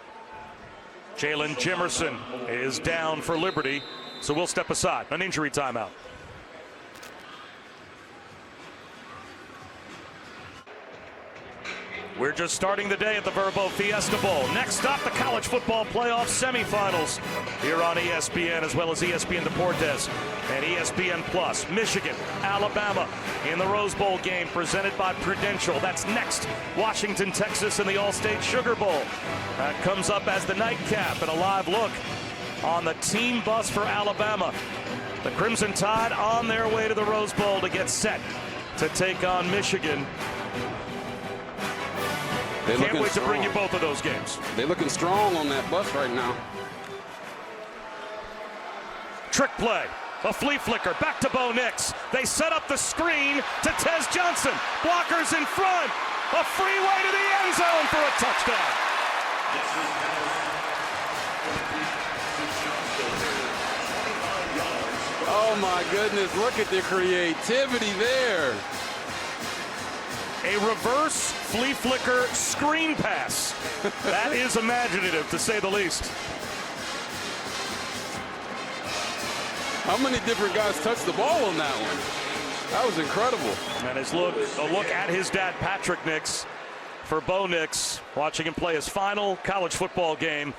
Jalen Jimerson is down for Liberty, so we'll step aside. An injury timeout. We're just starting the day at the Vrbo Fiesta Bowl. Next up, the college football playoff semifinals here on ESPN, as well as ESPN Deportes and ESPN Plus. Michigan, Alabama in the Rose Bowl game presented by Prudential. That's next. Washington, Texas in the All-State Sugar Bowl. That comes up as the nightcap and a live look on the team bus for Alabama. The Crimson Tide on their way to the Rose Bowl to get set to take on Michigan. Can't wait to bring you both of those games. They're looking strong on that bus right now. Trick play. A flea flicker. Back to Bo Nix. They set up the screen to Tez Johnson. Blockers in front. A freeway to the end zone for a touchdown. Oh my goodness, look at the creativity there. A reverse flea flicker screen pass. That is imaginative, to say the least. How many different guys touched the ball on that one? That was incredible. And a look at his dad, Patrick Nix, for Bo Nix, watching him play his final college football game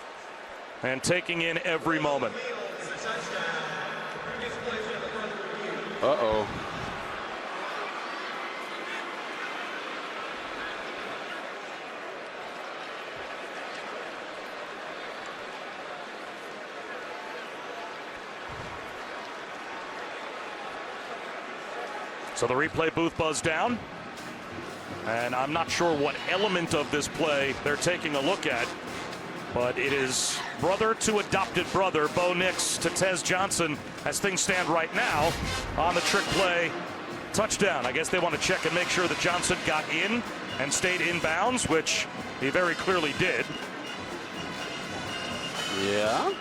and taking in every moment. Uh-oh. So the replay booth buzzed down. And I'm not sure what element of this play they're taking a look at, but it is brother to adopted brother, Bo Nix to Tez Johnson, as things stand right now on the trick play touchdown. I guess they want to check and make sure that Johnson got in and stayed in bounds, which he very clearly did. Yeah.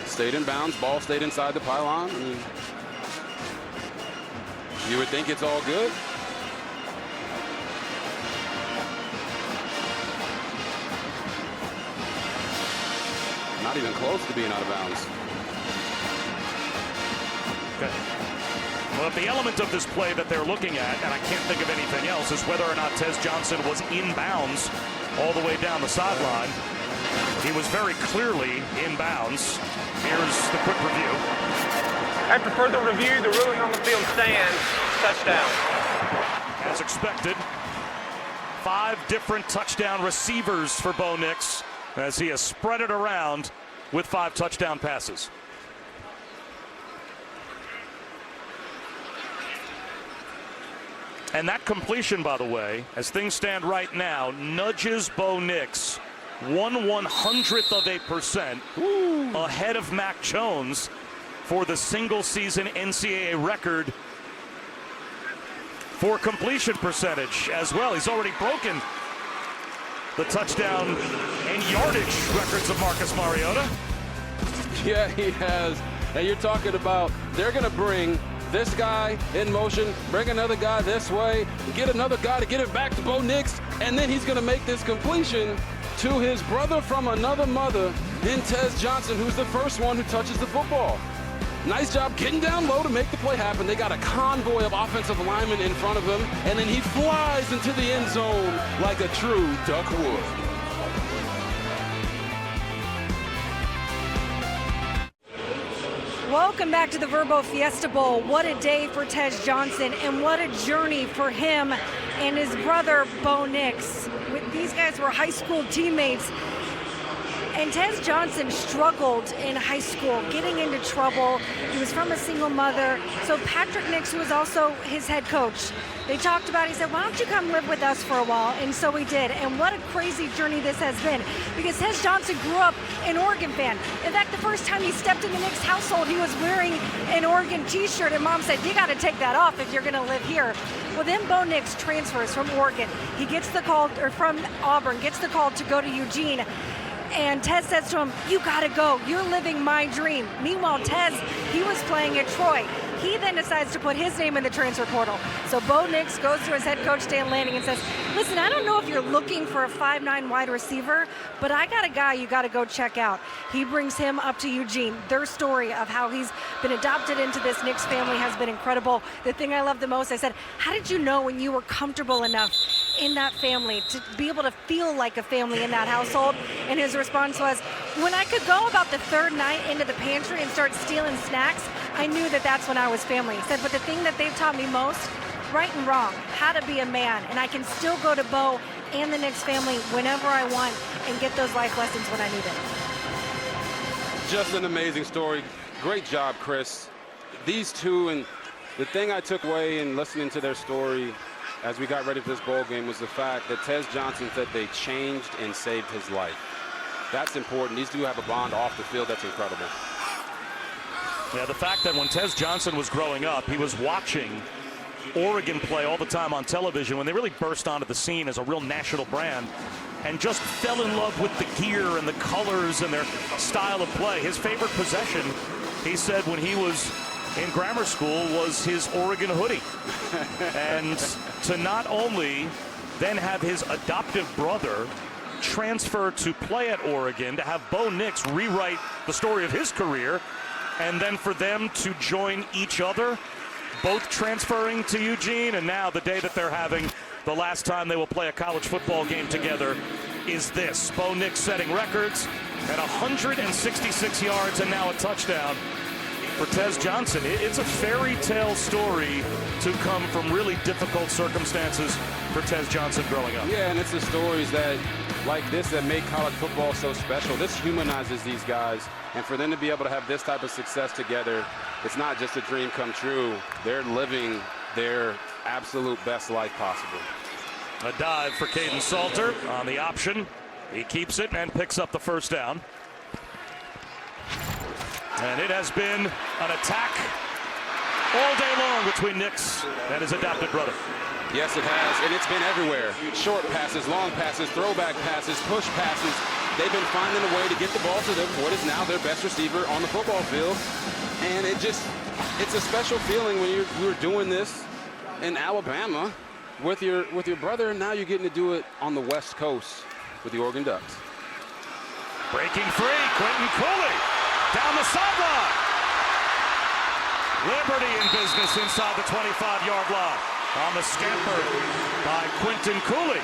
Stayed in bounds, ball stayed inside the pylon. I mean, you would think it's all good. Not even close to being out of bounds. Okay. Well, if the element of this play that they're looking at, and I can't think of anything else, is whether or not Tez Johnson was in bounds all the way down the sideline. He was very clearly in bounds. Here's the quick review. After further review, the ruling on the field stands. Touchdown. As expected, 5 different touchdown receivers for Bo Nix, as he has spread it around with 5 touchdown passes. And that completion, by the way, as things stand right now, nudges Bo Nix 1/100% ahead of Mac Jones for the single-season NCAA record for completion percentage as well. He's already broken the touchdown and yardage records of Marcus Mariota. Yeah, he has. And you're talking about they're going to bring this guy in motion, bring another guy this way, get another guy to get it back to Bo Nix, and then he's going to make this completion to his brother from another mother in Tez Johnson, who's the first one who touches the football. Nice job getting down low to make the play happen. They got a convoy of offensive linemen in front of him, and then he flies into the end zone like a true duck would. Welcome back to the Vrbo Fiesta Bowl. What a day for Tez Johnson, and what a journey for him and his brother, Bo Nix. These guys were high school teammates. And Tez Johnson struggled in high school, getting into trouble. He was from a single mother. So Patrick Nix, who was also his head coach, they talked about it. He said, why don't you come live with us for a while? And so he did. And what a crazy journey this has been, because Tez Johnson grew up an Oregon fan. In fact, the first time he stepped in the Nix household, he was wearing an Oregon t-shirt, and Mom said, you got to take that off if you're going to live here. Well, then Bo Nix transfers from Oregon. He gets the call, or from Auburn, gets the call to go to Eugene. And Tez says to him, you gotta go, you're living my dream. Meanwhile, Tez, he was playing at Troy. He then decides to put his name in the transfer portal. So Bo Nix goes to his head coach, Dan Lanning, and says, listen, I don't know if you're looking for a 5'9" wide receiver, but I got a guy you gotta go check out. He brings him up to Eugene. Their story of how he's been adopted into this Nix family has been incredible. The thing I love the most, I said, how did you know when you were comfortable enough in that family to be able to feel like a family in that household? And his response was, when I could go about the 3rd night into the pantry and start stealing snacks, I knew that that's when I was family. He said, but the thing that they've taught me most, right and wrong, how to be a man. And I can still go to Bo and the Nix family whenever I want and get those life lessons when I need it. Just an amazing story. Great job, Chris. These two, and the thing I took away in listening to their story as we got ready for this bowl game was the fact that Tez Johnson said they changed and saved his life. That's important. These two have a bond off the field that's incredible. Yeah, the fact that when Tez Johnson was growing up, he was watching Oregon play all the time on television when they really burst onto the scene as a real national brand and just fell in love with the gear and the colors and their style of play. His favorite possession, he said when he was in grammar school, was his Oregon hoodie. And to not only then have his adoptive brother transfer to play at Oregon, to have Bo Nix rewrite the story of his career, and then for them to join each other, both transferring to Eugene, and now the day that they're having the last time they will play a college football game together is this. Bo Nix setting records at 166 yards and now a touchdown for Tez Johnson. It's a fairy tale story to come from really difficult circumstances for Tez Johnson growing up. Yeah, and it's the stories that like this that make college football so special. This humanizes these guys, and for them to be able to have this type of success together, it's not just a dream come true. They're living their absolute best life possible. A dive for Caden Salter on the option. He keeps it and picks up the first down. And it has been an attack all day long between Nix and his adopted brother. Yes, it has, and it's been everywhere. Short passes, long passes, throwback passes, push passes. They've been finding a way to get the ball to what is now their best receiver on the football field. And it's a special feeling when you're doing this in Alabama with your brother, and now you're getting to do it on the West Coast with the Oregon Ducks. Breaking free, Quentin Cooley down the sideline. Liberty in business inside the 25-yard line. On the scamper by Quentin Cooley.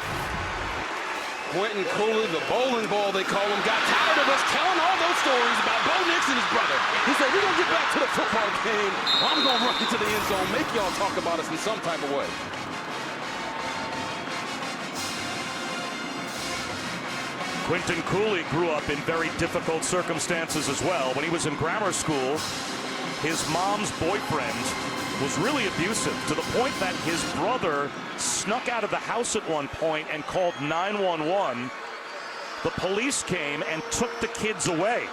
Quentin Cooley, the bowling ball they call him, got tired of us telling all those stories about Bo Nix and his brother. He said, we're going to get back to the football game. I'm going to run into the end zone, make y'all talk about us in some type of way. Quentin Cooley grew up in very difficult circumstances as well. When he was in grammar school, his mom's boyfriend was really abusive, to the point that his brother snuck out of the house at one point and called 911. The police came and took the kids away.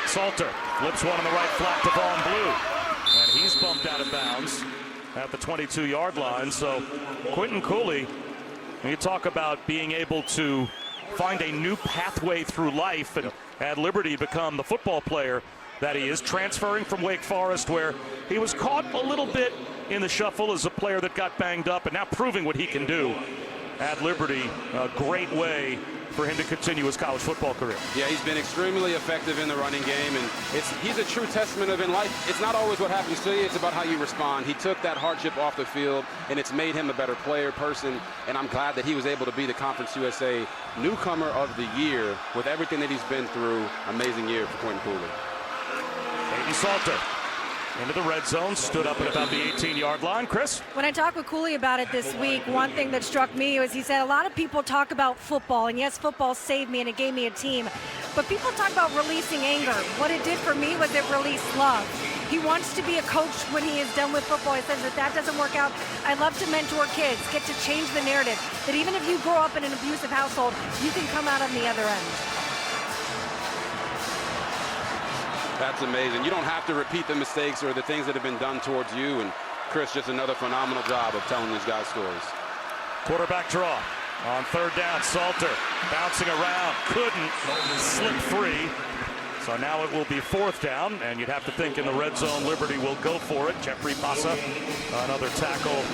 Salter flips one on the right flat to Vaughn Blue, and he's bumped out of bounds at the 22-yard line. So Quentin Cooley, when you talk about being able to find a new pathway through life and at Liberty become the football player that he is, transferring from Wake Forest, where he was caught a little bit in the shuffle as a player that got banged up, and now proving what he can do at Liberty. A great way for him to continue his college football career. Yeah, he's been extremely effective in the running game, and he's a true testament of in life. It's not always what happens to you, it's about how you respond. He took that hardship off the field, and it's made him a better player, person, and I'm glad that he was able to be the Conference USA Newcomer of the Year with everything that he's been through. Amazing year for Quentin Cooley. Caden Salter into the red zone, stood up at about the 18-yard line. Chris? When I talked with Cooley about it this week, one thing that struck me was he said a lot of people talk about football, and yes, football saved me and it gave me a team, but people talk about releasing anger. What it did for me was it released love. He wants to be a coach when he is done with football. He says if that doesn't work out, I love to mentor kids, get to change the narrative, that even if you grow up in an abusive household, you can come out on the other end. That's amazing. You don't have to repeat the mistakes or the things that have been done towards you. And Chris, just another phenomenal job of telling these guys stories. Quarterback draw on third down. Salter bouncing around, couldn't slip free. So now it will be fourth down, and you'd have to think in the red zone, Liberty will go for it. Jeffrey Pasa, another tackle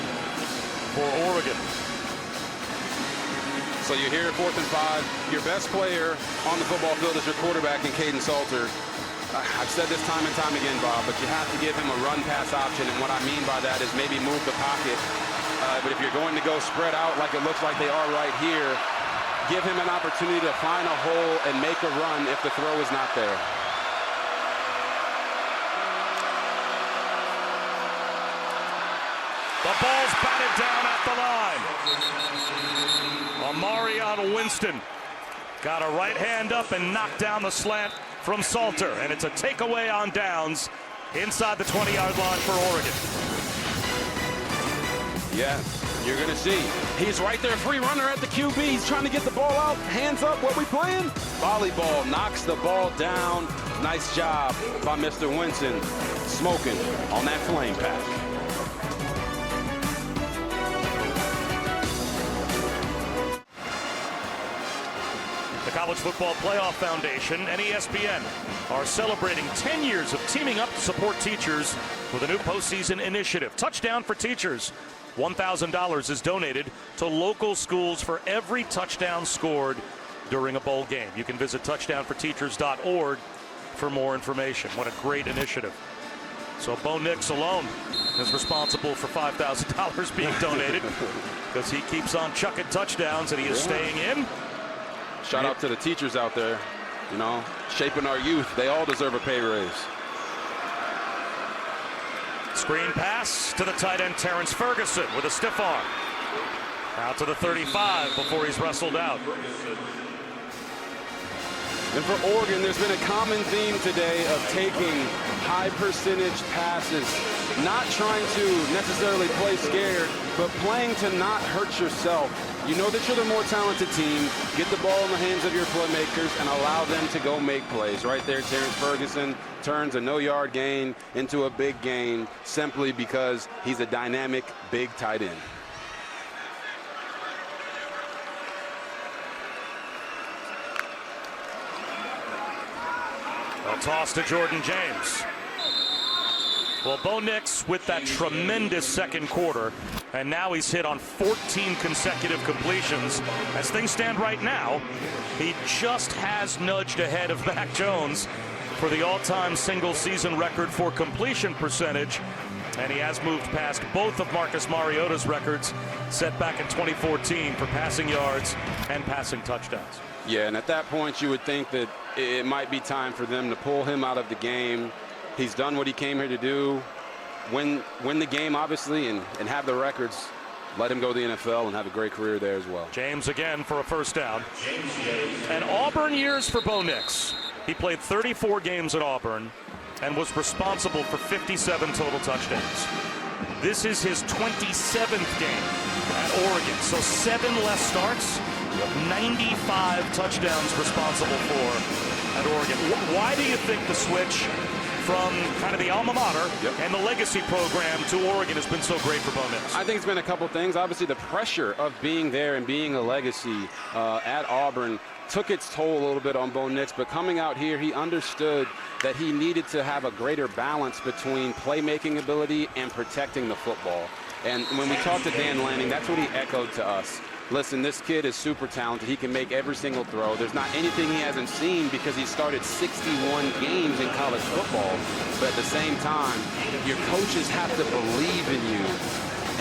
for Oregon. So you're here at 4th and 5. Your best player on the football field is your quarterback in Caden Salter. I've said this time and time again, Bob, but you have to give him a run-pass option, and what I mean by that is maybe move the pocket. But if you're going to go spread out like it looks like they are right here, give him an opportunity to find a hole and make a run if the throw is not there. The ball's batted down at the line. Amarion Winston got a right hand up and knocked down the slant from Salter, and it's a takeaway on downs inside the 20-yard line for Oregon. Yeah, you're going to see. He's right there, free runner at the QB. He's trying to get the ball out. Hands up, what we playing? Volleyball, knocks the ball down. Nice job by Mr. Winston, smoking on that flame pack. The College Football Playoff Foundation and ESPN are celebrating 10 years of teaming up to support teachers with a new postseason initiative. Touchdown for Teachers. $1,000 is donated to local schools for every touchdown scored during a bowl game. You can visit touchdownforteachers.org for more information. What a great initiative. So Bo Nix alone is responsible for $5,000 being donated because he keeps on chucking touchdowns and he is staying in. Shout out to the teachers out there, you know, shaping our youth. They all deserve a pay raise. Screen pass to the tight end Terrence Ferguson with a stiff arm. Out to the 35 before he's wrestled out. And for Oregon, there's been a common theme today of taking high percentage passes, not trying to necessarily play scared, but playing to not hurt yourself. You know that you're the more talented team. Get the ball in the hands of your playmakers and allow them to go make plays. Right there, Terrence Ferguson turns a no-yard gain into a big gain simply because he's a dynamic, big tight end. A toss to Jordan James. Well, Bo Nix with that tremendous second quarter, and now he's hit on 14 consecutive completions. As things stand right now, he just has nudged ahead of Mac Jones for the all-time single-season record for completion percentage, and he has moved past both of Marcus Mariota's records set back in 2014 for passing yards and passing touchdowns. Yeah, and at that point, you would think that it might be time for them to pull him out of the game. He's done what he came here to do, win the game, obviously, and have the records. Let him go to the NFL and have a great career there as well. James again for a first down. And Auburn years for Bo Nix. He played 34 games at Auburn and was responsible for 57 total touchdowns. This is his 27th game at Oregon, so 7 less starts, 95 touchdowns responsible for at Oregon. Why do you think the switch from kind of the alma mater and the legacy program to Oregon has been so great for Bo Nix? I think it's been a couple things. Obviously, the pressure of being there and being a legacy at Auburn took its toll a little bit on Bo Nix, but coming out here, he understood that he needed to have a greater balance between playmaking ability and protecting the football. And when we talked to Dan Lanning, that's what he echoed to us. Listen, this kid is super talented. He can make every single throw. There's not anything he hasn't seen because he started 61 games in college football. But at the same time, your coaches have to believe in you.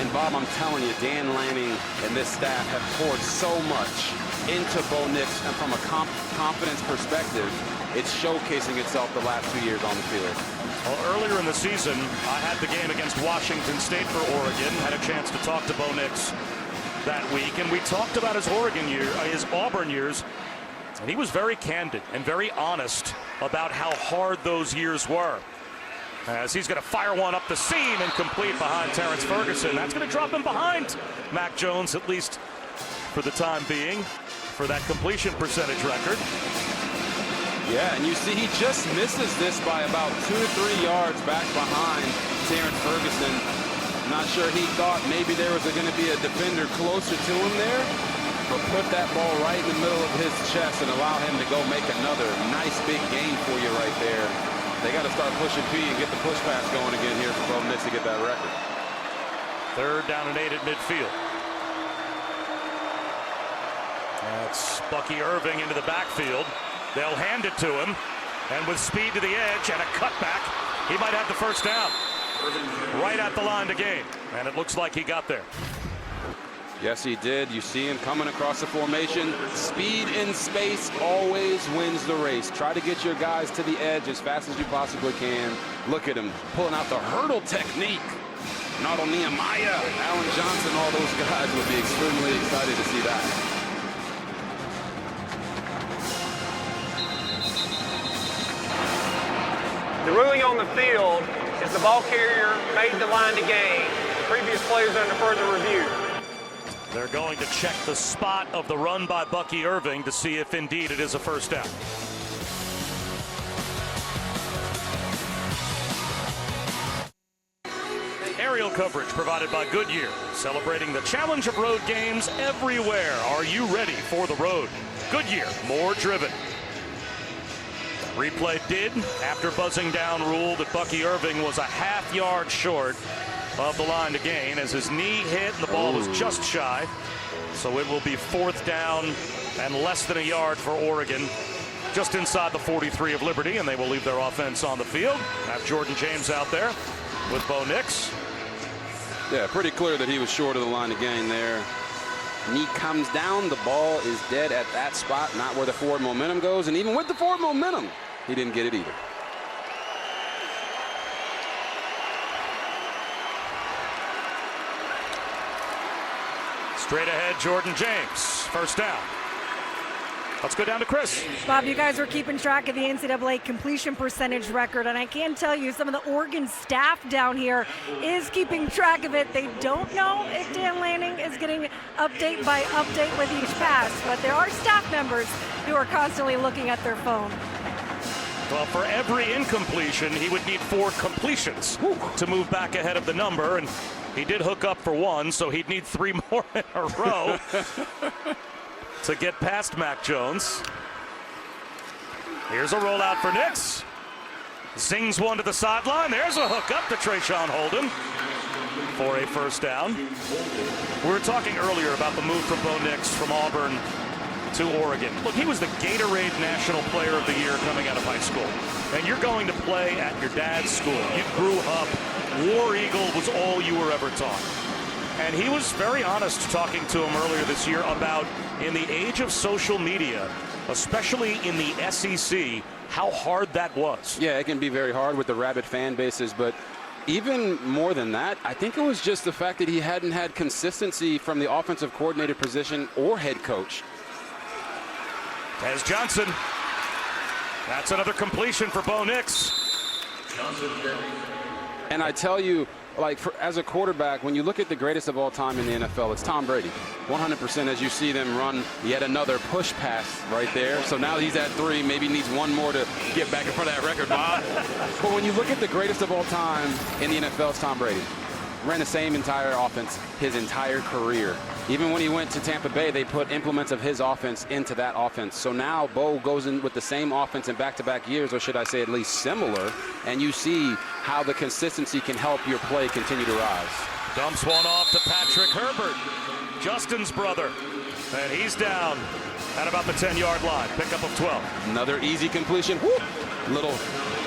And Bob, I'm telling you, Dan Lanning and this staff have poured so much into Bo Nix, and from a confidence perspective, it's showcasing itself the last 2 years on the field. Well, earlier in the season, I had the game against Washington State for Oregon, had a chance to talk to Bo Nix that week, and we talked about his Auburn years, and he was very candid and very honest about how hard those years were. As he's going to fire one up the seam and complete behind Terrence Ferguson. That's going to drop him behind Mac Jones, at least for the time being, for that completion percentage record. Yeah, and you see he just misses this by about 2 to 3 yards back behind Terrence Ferguson. Not sure he thought maybe there was going to be a defender closer to him there, but put that ball right in the middle of his chest and allow him to go make another nice big gain for you right there. They got to start pushing P and get the push pass going again here for Bo Nix to get that record. 3rd down and 8 at midfield. That's Bucky Irving into the backfield. They'll hand it to him, and with speed to the edge and a cutback, he might have the first down. Right at the line to gain, and it looks like he got there. Yes, he did. You see him coming across the formation. Speed in space always wins the race. Try to get your guys to the edge as fast as you possibly can. Look at him pulling out the hurdle technique. Not Nehemiah, Allen Johnson, all those guys would be extremely excited to see that. The ruling on the field is the ball carrier made the line to gain. Previous plays under further review. They're going to check the spot of the run by Bucky Irving to see if indeed it is a first down. Aerial coverage provided by Goodyear, celebrating the challenge of road games everywhere. Are you ready for the road? Goodyear, more driven. Replay did, after buzzing down, ruled that Bucky Irving was a half yard short of the line to gain as his knee hit and the ball was just shy. So it will be 4th down and less than a yard for Oregon, just inside the 43 of Liberty, and they will leave their offense on the field. Have Jordan James out there with Bo Nix. Yeah, pretty clear that he was short of the line to gain there. Knee comes down, the ball is dead at that spot, not where the forward momentum goes, and even with the forward momentum, he didn't get it either. Straight ahead, Jordan James, first down. Let's go down to Chris. Bob, you guys are keeping track of the NCAA completion percentage record, and I can tell you some of the Oregon staff down here is keeping track of it. They don't know if Dan Lanning is getting update by update with each pass, but there are staff members who are constantly looking at their phone. Well, for every incompletion, he would need 4 completions to move back ahead of the number, and he did hook up for 1, so he'd need 3 more in a row to get past Mac Jones. Here's a rollout for Nix. Zings one to the sideline. There's a hook up to Trayshawn Holden for a first down. We were talking earlier about the move from Bo Nix from Auburn to Oregon. Look, he was the Gatorade National Player of the Year coming out of high school. And you're going to play at your dad's school. You grew up, War Eagle was all you were ever taught. And he was very honest talking to him earlier this year about, in the age of social media, especially in the SEC, how hard that was. Yeah, it can be very hard with the rabid fan bases, but even more than that, I think it was just the fact that he hadn't had consistency from the offensive coordinator position or head coach. As Johnson, that's another completion for Bo Nix. And I tell you, like, as a quarterback, when you look at the greatest of all time in the NFL, it's Tom Brady. 100% as you see them run yet another push pass right there. So now he's at 3, maybe needs 1 more to get back in front of that record, Bob. But when you look at the greatest of all time in the NFL, it's Tom Brady. Ran the same entire offense his entire career. Even when he went to Tampa Bay, they put implements of his offense into that offense. So now Bo goes in with the same offense in back-to-back years, or should I say at least similar, and you see how the consistency can help your play continue to rise. Dumps one off to Patrick Herbert, Justin's brother, and he's down at about the 10-yard line. Pickup of 12. Another easy completion. Woo! Little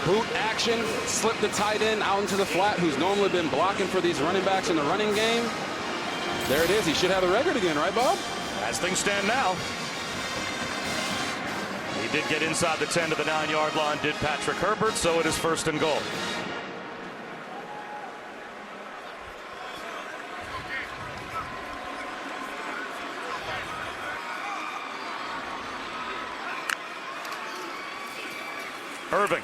boot action, slip the tight end out into the flat, who's normally been blocking for these running backs in the running game. There it is. He should have the record again, right, Bob? As things stand now. He did get inside the 10 to the 9-yard line, did Patrick Herbert, so it is 1st and goal. Irving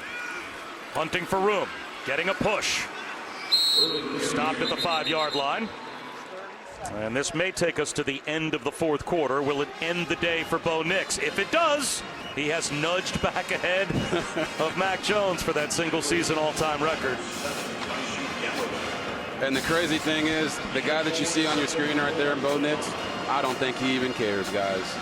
hunting for room, getting a push. Stopped at the 5-yard line. And this may take us to the end of the 4th quarter. Will it end the day for Bo Nix? If it does, he has nudged back ahead of Mac Jones for that single-season all-time record. And the crazy thing is, the guy that you see on your screen right there in Bo Nix, I don't think he even cares, guys.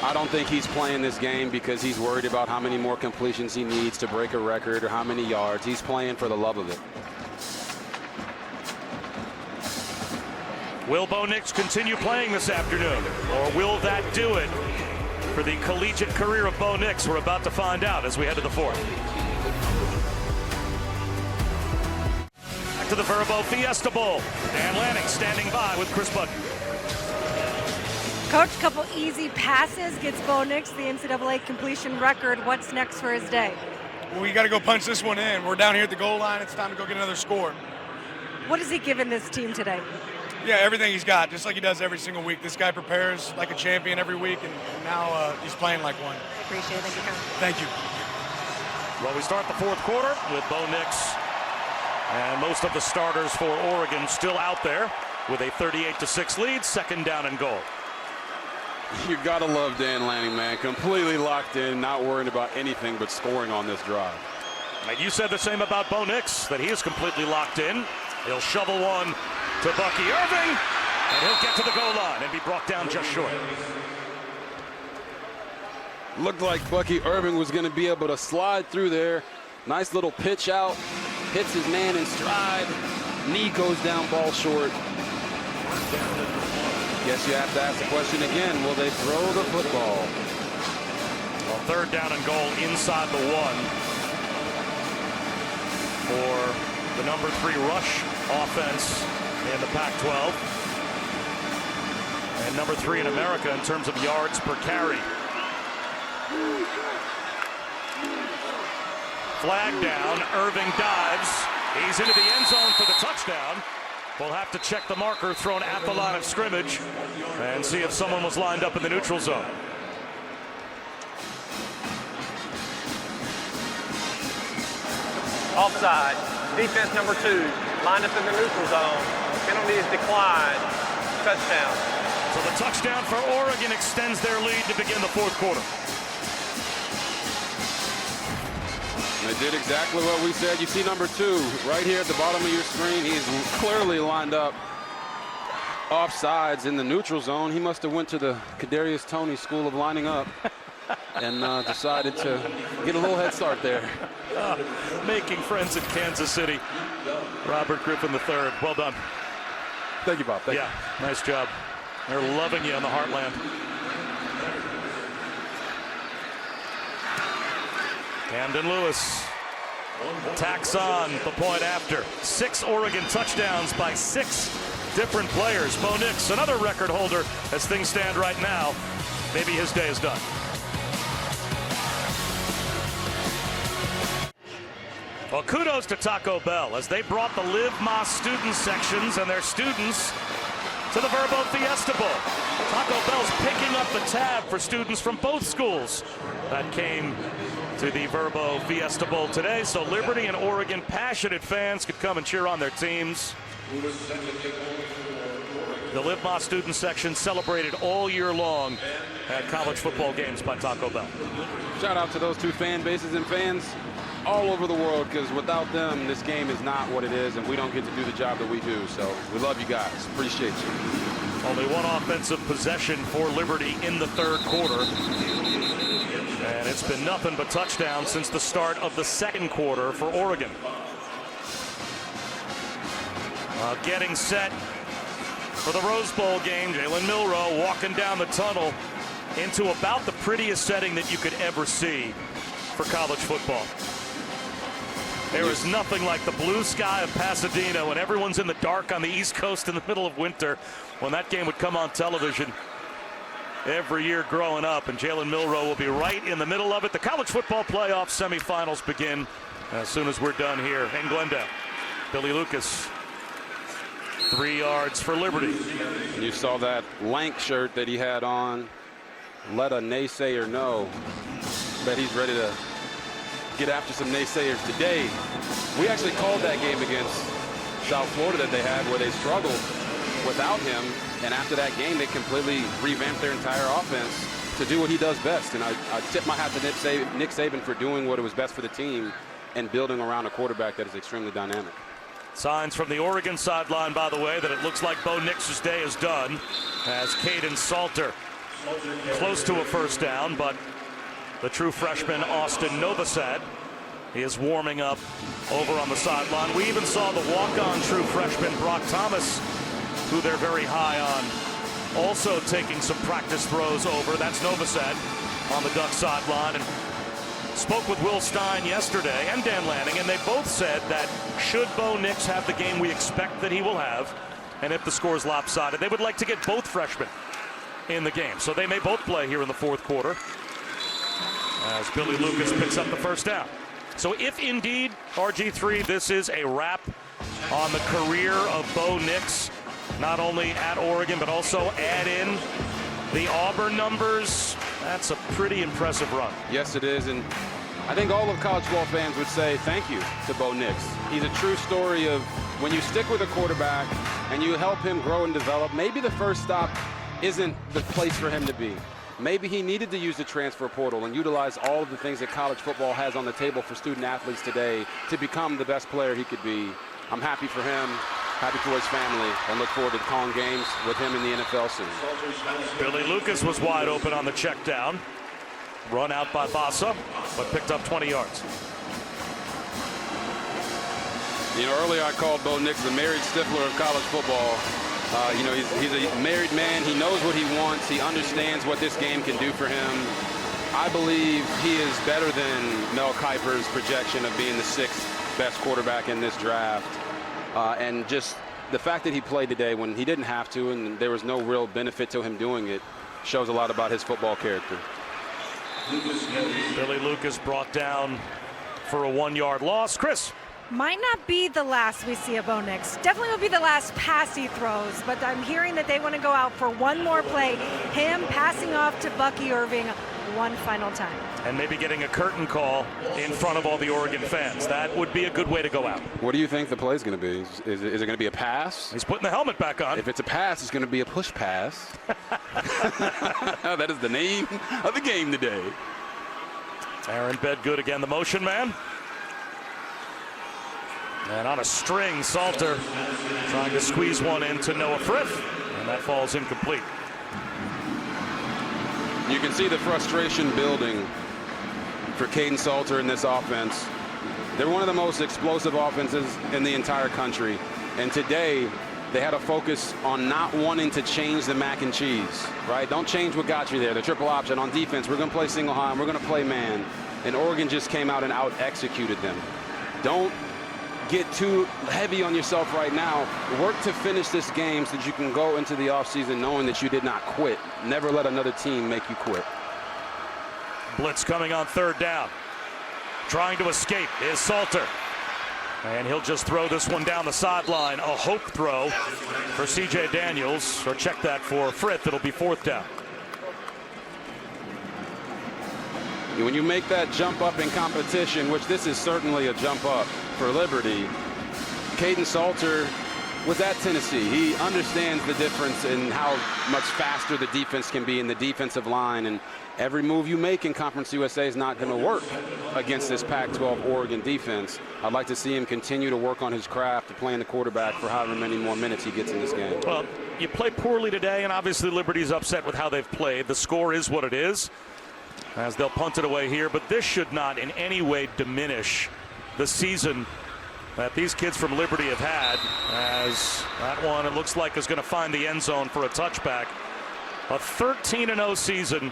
I don't think he's playing this game because he's worried about how many more completions he needs to break a record or how many yards. He's playing for the love of it. Will Bo Nix continue playing this afternoon, or will that do it for the collegiate career of Bo Nix? We're about to find out as we head to the 4th. Back to the Vrbo Fiesta Bowl. Dan Lanning standing by with Chris Button. Coach, couple easy passes gets Bo Nix the NCAA completion record. What's next for his day? We got to go punch this one in. We're down here at the goal line. It's time to go get another score. What has he given this team today? Yeah, everything he's got, just like he does every single week. This guy prepares like a champion every week, and now he's playing like one. Appreciate it. Thank you, Coach. Thank you. Well, we start the 4th quarter with Bo Nix and most of the starters for Oregon still out there with a 38-6 lead, 2nd down and goal. You gotta love Dan Lanning, man. Completely locked in, not worrying about anything but scoring on this drive. And you said the same about Bo Nix, that he is completely locked in. He'll shovel one to Bucky Irving, and he'll get to the goal line and be brought down just short. Looked like Bucky Irving was going to be able to slide through there. Nice little pitch out, hits his man in stride, knee goes down, ball short. Guess you have to ask the question again, will they throw the football? Well, 3rd down and goal inside the 1 for the number 3 rush offense in the Pac-12, and number 3 in America in terms of yards per carry. Flag down, Irving dives. He's into the end zone for the touchdown. We'll have to check the marker thrown at the line of scrimmage and see if someone was lined up in the neutral zone. Offside. Defense number 2. Lined up in the neutral zone. Penalties decline. Touchdown. So the touchdown for Oregon extends their lead to begin the fourth quarter. They did exactly what we said. You see number 2 right here at the bottom of your screen. He's clearly lined up offsides in the neutral zone. He must have went to the Kadarius Toney School of Lining Up and decided to get a little head start there. Making friends in Kansas City. Robert Griffin III. Well done. Thank you, Bob. Thank you. Nice job. They're loving you in the Heartland. Camden Lewis tacks on the point after. 6 Oregon touchdowns by 6 different players. Bo Nix, another record holder as things stand right now. Maybe his day is done. Well, kudos to Taco Bell as they brought the Live Más student sections and their students to the Vrbo Fiesta Bowl. Taco Bell's picking up the tab for students from both schools that came to the Vrbo Fiesta Bowl today, so Liberty and Oregon passionate fans could come and cheer on their teams. The Live Más student section celebrated all year long at college football games by Taco Bell. Shout out to those 2 fan bases and fans all over the world, because without them, this game is not what it is, and we don't get to do the job that we do. So we love you guys. Appreciate you. Only one offensive possession for Liberty in the third quarter. And it's been nothing but touchdowns since the start of the second quarter for Oregon. Getting set for the Rose Bowl game, Jalen Milroe walking down the tunnel into about the prettiest setting that you could ever see for college football. There is nothing like the blue sky of Pasadena when everyone's in the dark on the East Coast in the middle of winter, when that game would come on television every year growing up, and Jalen Milroe will be right in the middle of it. The college football playoff semifinals begin as soon as we're done here in Glendale. Billy Lucas, 3 yards for Liberty. You saw that Lank shirt that he had on. Let a naysayer know that he's ready to get after some naysayers today. We actually called that game against South Florida that they had where they struggled without him, and after that game they completely revamped their entire offense to do what he does best. And I tip my hat to Nick Saban for doing what was best for the team and building around a quarterback that is extremely dynamic. Signs from the Oregon sideline, by the way, that it looks like Bo Nix's day is done as Caden Salter close to a first down, but the true freshman Austin Novosad is warming up over on the sideline. We even saw the walk-on true freshman Brock Thomas, who they're very high on, also taking some practice throws over. That's Novosad on the Duck sideline. And spoke with Will Stein yesterday and Dan Lanning, and they both said that should Bo Nix have the game we expect that he will have, and if the score is lopsided, they would like to get both freshmen in the game. So they may both play here in the fourth quarter as Billy Lucas picks up the first down. So if indeed, RG3, this is a wrap on the career of Bo Nix, not only at Oregon, but also add in the Auburn numbers, that's a pretty impressive run. Yes, it is, and I think all of college football fans would say thank you to Bo Nix. He's a true story of when you stick with a quarterback and you help him grow and develop, maybe the first stop isn't the place for him to be. Maybe he needed to use the transfer portal and utilize all of the things that college football has on the table for student athletes today to become the best player he could be. I'm happy for him, happy for his family, and look forward to calling games with him in the NFL soon. Billy Lucas was wide open on the check down. Run out by Bassa, but picked up 20 yards. You know, earlier I called Bo Nix the married Stifler of college football. You know, he's a married man. He knows what he wants. He understands what this game can do for him. I believe he is better than Mel Kiper's projection of being the 6th best quarterback in this draft. And just the fact that he played today when he didn't have to and there was no real benefit to him doing it shows a lot about his football character. Billy Lucas brought down for a 1-yard loss. Chris. Might not be the last we see of Bo Nix. Definitely will be the last pass he throws, but I'm hearing that they want to go out for one more play. Him passing off to Bucky Irving one final time. And maybe getting a curtain call in front of all the Oregon fans. That would be a good way to go out. What do you think the play is going to be? Is it going to be a pass? He's putting the helmet back on. If it's a pass, it's going to be a push pass. That is the name of the game today. Aaron Bedgood again, the motion man. And on a string, Salter trying to squeeze one into Noah Frith, and that falls incomplete. You can see the frustration building for Caden Salter in this offense. They're one of the most explosive offenses in the entire country. And today, they had a focus on not wanting to change the mac and cheese, right? Don't change what got you there. The triple option on defense. We're going to play single high and we're going to play man. And Oregon just came out and out-executed them. Don't get too heavy on yourself right now. Work to finish this game so that you can go into the offseason knowing that you did not quit. Never let another team make you quit. Blitz coming on third down. Trying to escape is Salter. And he'll just throw this one down the sideline. A hope throw for C.J. Daniels. Or check that for Frith. It'll be fourth down. When you make that jump up in competition, which this is certainly a jump up for Liberty, Caden Salter was at Tennessee. He understands the difference in how much faster the defense can be in the defensive line, and every move you make in Conference USA is not going to work against this Pac-12 Oregon defense. I'd like to see him continue to work on his craft of playing the quarterback for however many more minutes he gets in this game. Well, you play poorly today, and obviously Liberty's upset with how they've played. The score is what it is, as they'll punt it away here, but this should not in any way diminish the season that these kids from Liberty have had, as that one, it looks like, is going to find the end zone for a touchback. A 13-0 season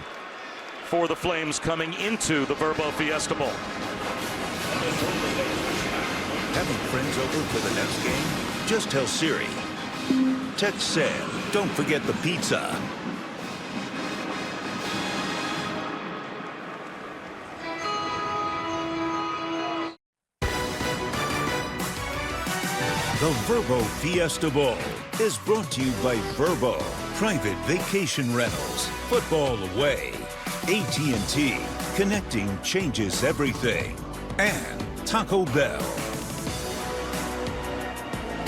for the Flames coming into the Vrbo Fiesta Bowl. Having friends over for the next game? Just tell Siri. Text Sam. Don't forget the pizza. The Vrbo Fiesta Bowl is brought to you by Vrbo, private vacation rentals, football away, AT&T, connecting changes everything, and Taco Bell.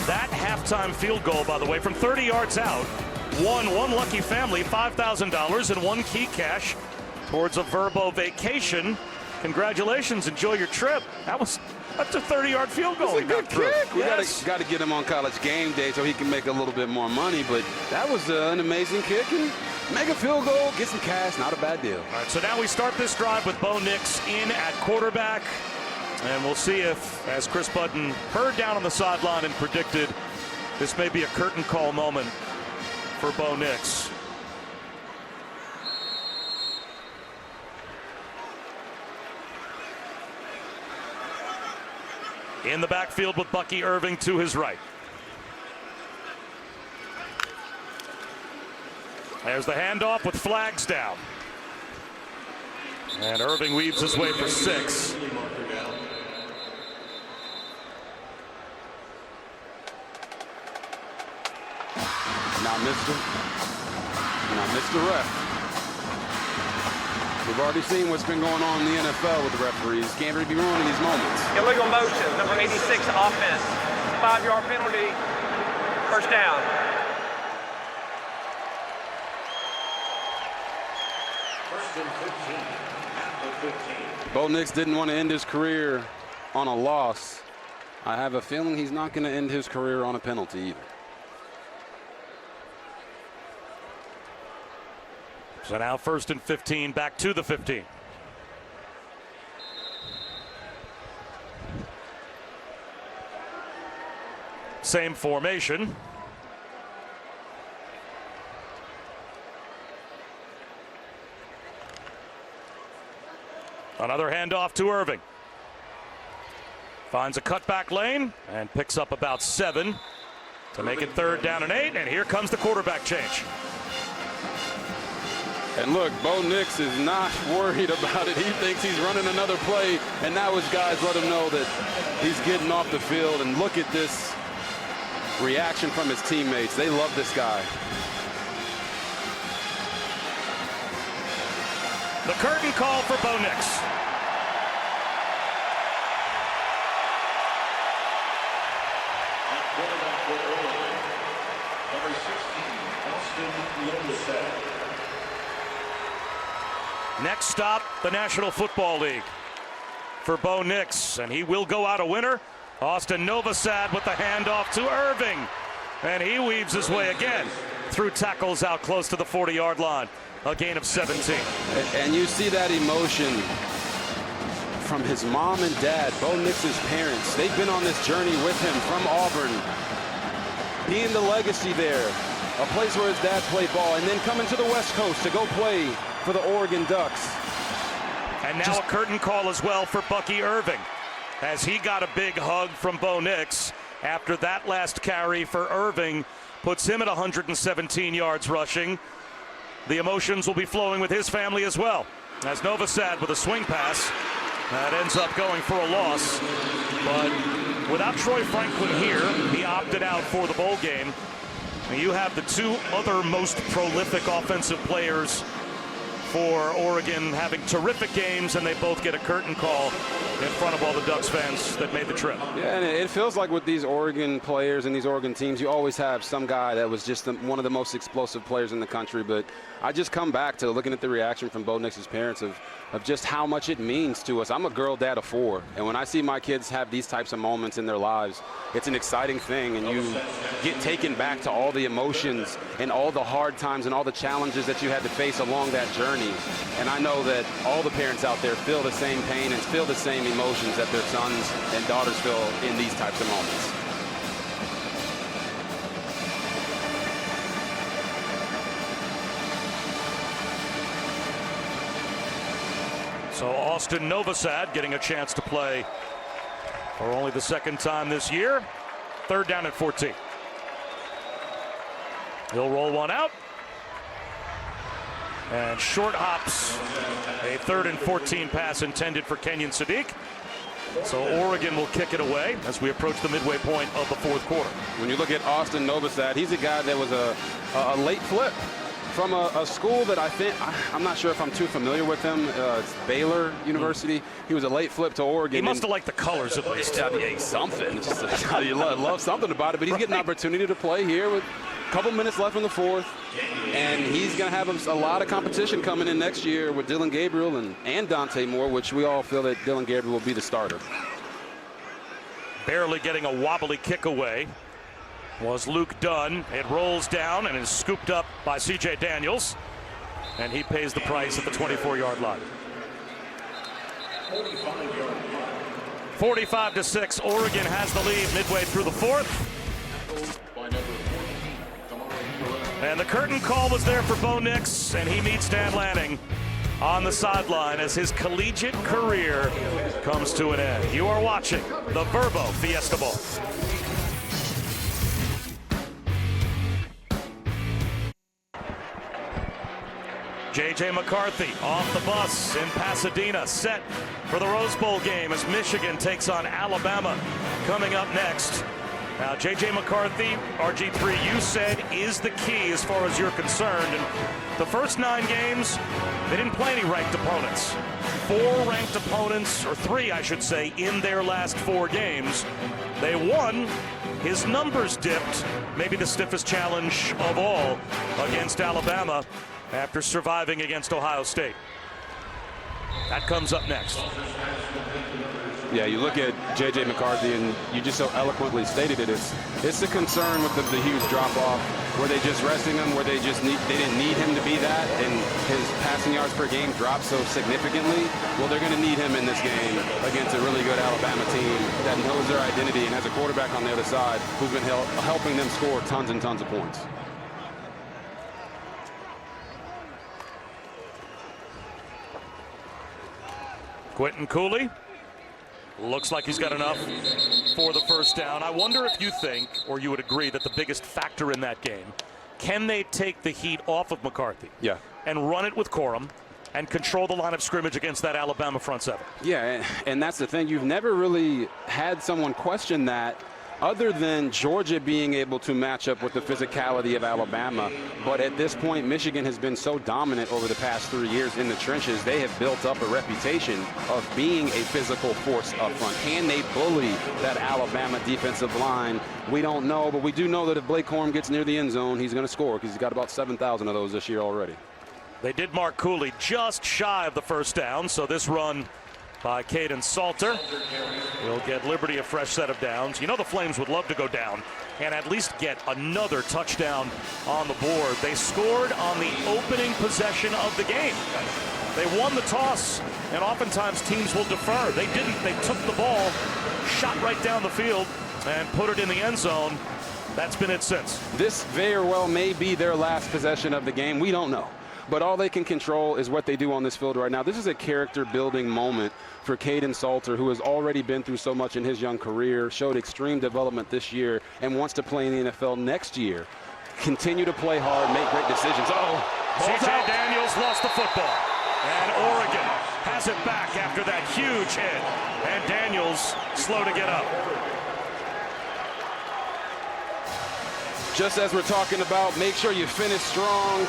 That halftime field goal, by the way, from 30 yards out, won one lucky family $5,000 and one key cash towards a Vrbo vacation. Congratulations, enjoy your trip. That's a 30-yard field goal. That's a good kick. We got to get him on College game day so he can make a little bit more money. But that was an amazing kick. And make a field goal, get some cash, not a bad deal. All right, so now we start this drive with Bo Nix in at quarterback. And we'll see if, as Chris Button heard down on the sideline and predicted, this may be a curtain call moment for Bo Nix. In the backfield with Bucky Irving to his right. There's the handoff with flags down. And Irving weaves his way for 6. Now, Mr. Ref. We've already seen what's been going on in the NFL with the referees. Can't really be ruining these moments. Illegal motion, number 86 offense. 5-yard penalty, first down. Bo Nix didn't want to end his career on a loss. I have a feeling he's not going to end his career on a penalty either. So now 1st and 15, back to the 15. Same formation. Another handoff to Irving. Finds a cutback lane and picks up about 7 to make it 3rd down and 8. And here comes the quarterback change. And look, Bo Nix is not worried about it. He thinks he's running another play, and now his guys let him know that he's getting off the field. And look at this reaction from his teammates. They love this guy. The curtain call for Bo Nix. Next stop, the National Football League for Bo Nix, and he will go out a winner. Austin Novosad with the handoff to Irving, and he weaves his way again through tackles out close to the 40-yard line. A gain of 17. And you see that emotion from his mom and dad, Bo Nix's parents. They've been on this journey with him from Auburn, being the legacy there, a place where his dad played ball, and then coming to the West Coast to go play for the Oregon Ducks. And now a curtain call as well for Bucky Irving, as he got a big hug from Bo Nix after that last carry for Irving puts him at 117 yards rushing. The emotions will be flowing with his family as well, as Novosad with a swing pass that ends up going for a loss. But without Troy Franklin here, he opted out for the bowl game. And you have the two other most prolific offensive players for Oregon having terrific games, and they both get a curtain call in front of all the Ducks fans that made the trip. Yeah, and it feels like with these Oregon players and these Oregon teams, you always have some guy that was just one of the most explosive players in the country. But I just come back to looking at the reaction from Bo Nix's parents of just how much it means to us. I'm a girl dad of 4, and when I see my kids have these types of moments in their lives, it's an exciting thing, and you get taken back to all the emotions and all the hard times and all the challenges that you had to face along that journey. And I know that all the parents out there feel the same pain and feel the same emotions that their sons and daughters feel in these types of moments. So Austin Novosad getting a chance to play for only the second time this year. 3rd down and 14. He'll roll one out. And short hops. A 3rd and 14 pass intended for Kenyon Sadiq. So Oregon will kick it away as we approach the midway point of the 4th quarter. When you look at Austin Novosad, he's a guy that was a late flip from a school that I'm not sure if I'm too familiar with him. It's Baylor University. He was a late flip to Oregon. He must have liked the colors at least. Yeah, something. You love something about it. But he's getting an opportunity to play here with a couple minutes left in the 4th. And he's going to have a lot of competition coming in next year with Dylan Gabriel and Dante Moore, which we all feel that Dylan Gabriel will be the starter. Barely getting a wobbly kick away was Luke Dunn. It rolls down and is scooped up by C.J. Daniels, and he pays the price at the 24-yard line. 45-6, Oregon has the lead midway through the 4th. And the curtain call was there for Bo Nix, and he meets Dan Lanning on the sideline as his collegiate career comes to an end. You are watching the Vrbo Fiesta Bowl. J.J. McCarthy off the bus in Pasadena, set for the Rose Bowl game as Michigan takes on Alabama coming up next. Now, J.J. McCarthy, RG3, you said is the key as far as you're concerned. And the first 9 games, they didn't play any ranked opponents. 4 ranked opponents, or 3, I should say, in their last 4 games. They won. His numbers dipped, maybe the stiffest challenge of all against Alabama after surviving against Ohio State. That comes up next. Yeah, you look at J.J. McCarthy, and you just so eloquently stated it. It's a concern with the huge drop-off. Were they just resting him? Were they didn't need him to be that, and his passing yards per game dropped so significantly? Well, they're going to need him in this game against a really good Alabama team that knows their identity and has a quarterback on the other side who's been helping them score tons and tons of points. Quentin Cooley looks like he's got enough for the first down. I wonder if you think, or you would agree, that the biggest factor in that game, can they take the heat off of McCarthy? Yeah. And run it with Corum and control the line of scrimmage against that Alabama front 7? Yeah, and that's the thing. You've never really had someone question that other than Georgia being able to match up with the physicality of Alabama. But at this point, Michigan has been so dominant over the past 3 years in the trenches. They have built up a reputation of being a physical force up front. Can they bully that Alabama defensive line? We don't know, but we do know that if Blake Corum gets near the end zone, he's going to score because he's got about 7,000 of those this year already. They did mark Cooley just shy of the first down, so this run by Caden Salter will get Liberty a fresh set of downs. You know the Flames would love to go down and at least get another touchdown on the board. They scored on the opening possession of the game. They won the toss, and oftentimes teams will defer. They didn't. They took the ball, shot right down the field, and put it in the end zone. That's been it since. This very well may be their last possession of the game. We don't know. But all they can control is what they do on this field right now. This is a character-building moment for Caden Salter, who has already been through so much in his young career, showed extreme development this year, and wants to play in the NFL next year. Continue to play hard, make great decisions. C.J. Daniels lost the football, and Oregon has it back after that huge hit, and Daniels slow to get up. Just as we're talking about, make sure you finish strong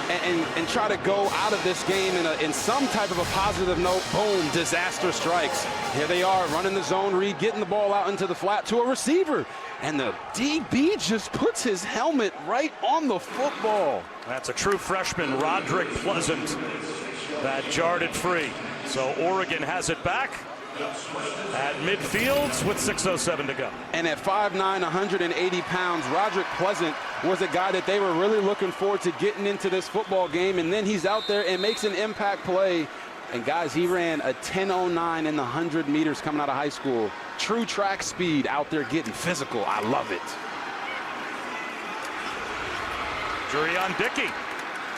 and try to go out of this game in some type of a positive note. Boom, disaster strikes. Here they are running the zone read, getting the ball out into the flat to a receiver. And the DB just puts his helmet right on the football. That's a true freshman, Roderick Pleasant, that jarred it free. So Oregon has it back at midfield with 6:07 to go. And at 5'9", 180 pounds, Roderick Pleasant was a guy that they were really looking forward to getting into this football game. And then he's out there and makes an impact play. And guys, he ran a 10:09 in the 100 meters coming out of high school. True track speed out there getting physical. I love it. Jurion Dickey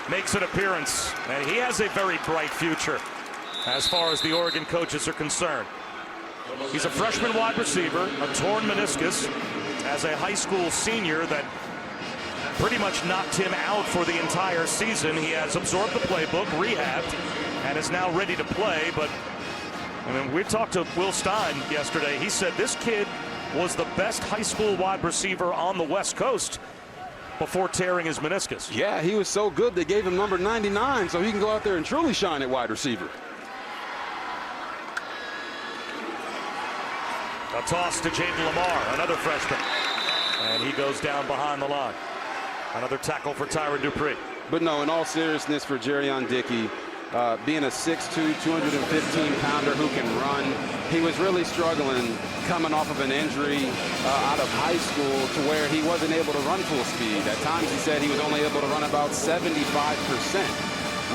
makes an appearance, and he has a very bright future as far as the Oregon coaches are concerned. He's a freshman wide receiver, a torn meniscus, as a high school senior that pretty much knocked him out for the entire season. He has absorbed the playbook, rehabbed, and is now ready to play. But I mean, we talked to Will Stein yesterday. He said this kid was the best high school wide receiver on the West Coast before tearing his meniscus. Yeah, he was so good they gave him number 99 so he can go out there and truly shine at wide receiver. A toss to Jaden Lamar, another freshman. And he goes down behind the line. Another tackle for Tyron Dupree. But no, in all seriousness for Jurion Dickey, being a 6'2", 215-pounder who can run, he was really struggling coming off of an injury out of high school to where he wasn't able to run full speed. At times he said he was only able to run about 75%.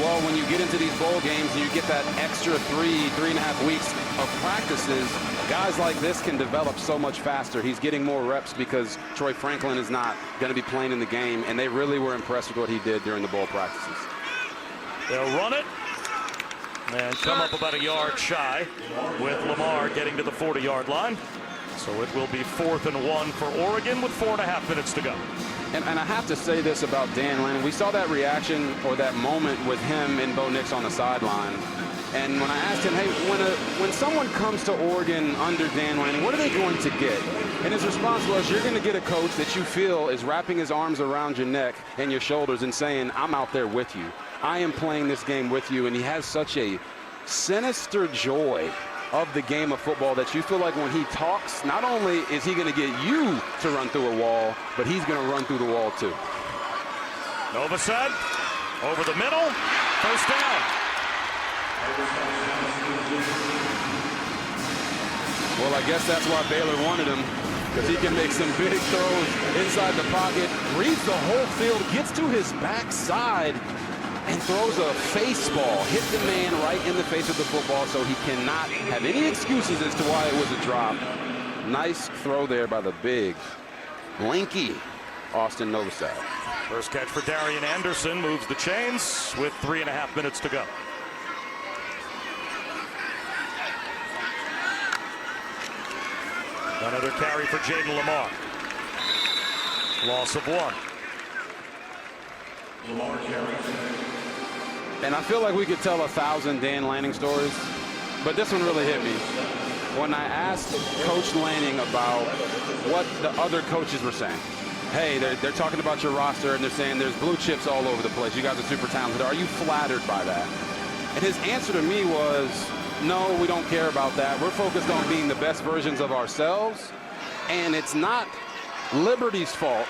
Well, when you get into these bowl games and you get that extra 3.5 weeks of practices, guys like this can develop so much faster. He's getting more reps because Troy Franklin is not going to be playing in the game, and they really were impressed with what he did during the bowl practices. They'll run it and come up about a yard shy with Lamar getting to the 40-yard line. So it will be 4th and 1 for Oregon with 4.5 minutes to go. And I have to say this about Dan Lanning. We saw that reaction or that moment with him and Bo Nix on the sideline. And when I asked him, hey, when someone comes to Oregon under Dan Lanning, what are they going to get? And his response was, you're going to get a coach that you feel is wrapping his arms around your neck and your shoulders and saying, I'm out there with you. I am playing this game with you. And he has such a sinister joy of the game of football that you feel like when he talks, not only is he going to get you to run through a wall, but he's going to run through the wall too. Novosad over the middle, first down. Well, I guess that's why Baylor wanted him, because he can make some big throws inside the pocket, reads the whole field, gets to his backside, and throws a face ball, hit the man right in the face of the football, so he cannot have any excuses as to why it was a drop. Nice throw there by the big, lanky Austin Novosad. First catch for Darian Anderson, moves the chains with 3.5 minutes to go. Another carry for Jaden Lamar. Loss of 1. And I feel like we could tell 1,000 Dan Lanning stories. but this one really hit me. When I asked Coach Lanning about what the other coaches were saying. Hey, they're talking about your roster, and they're saying there's blue chips all over the place. You guys are super talented. Are you flattered by that? And his answer to me was, no, we don't care about that. We're focused on being the best versions of ourselves, and it's not Liberty's fault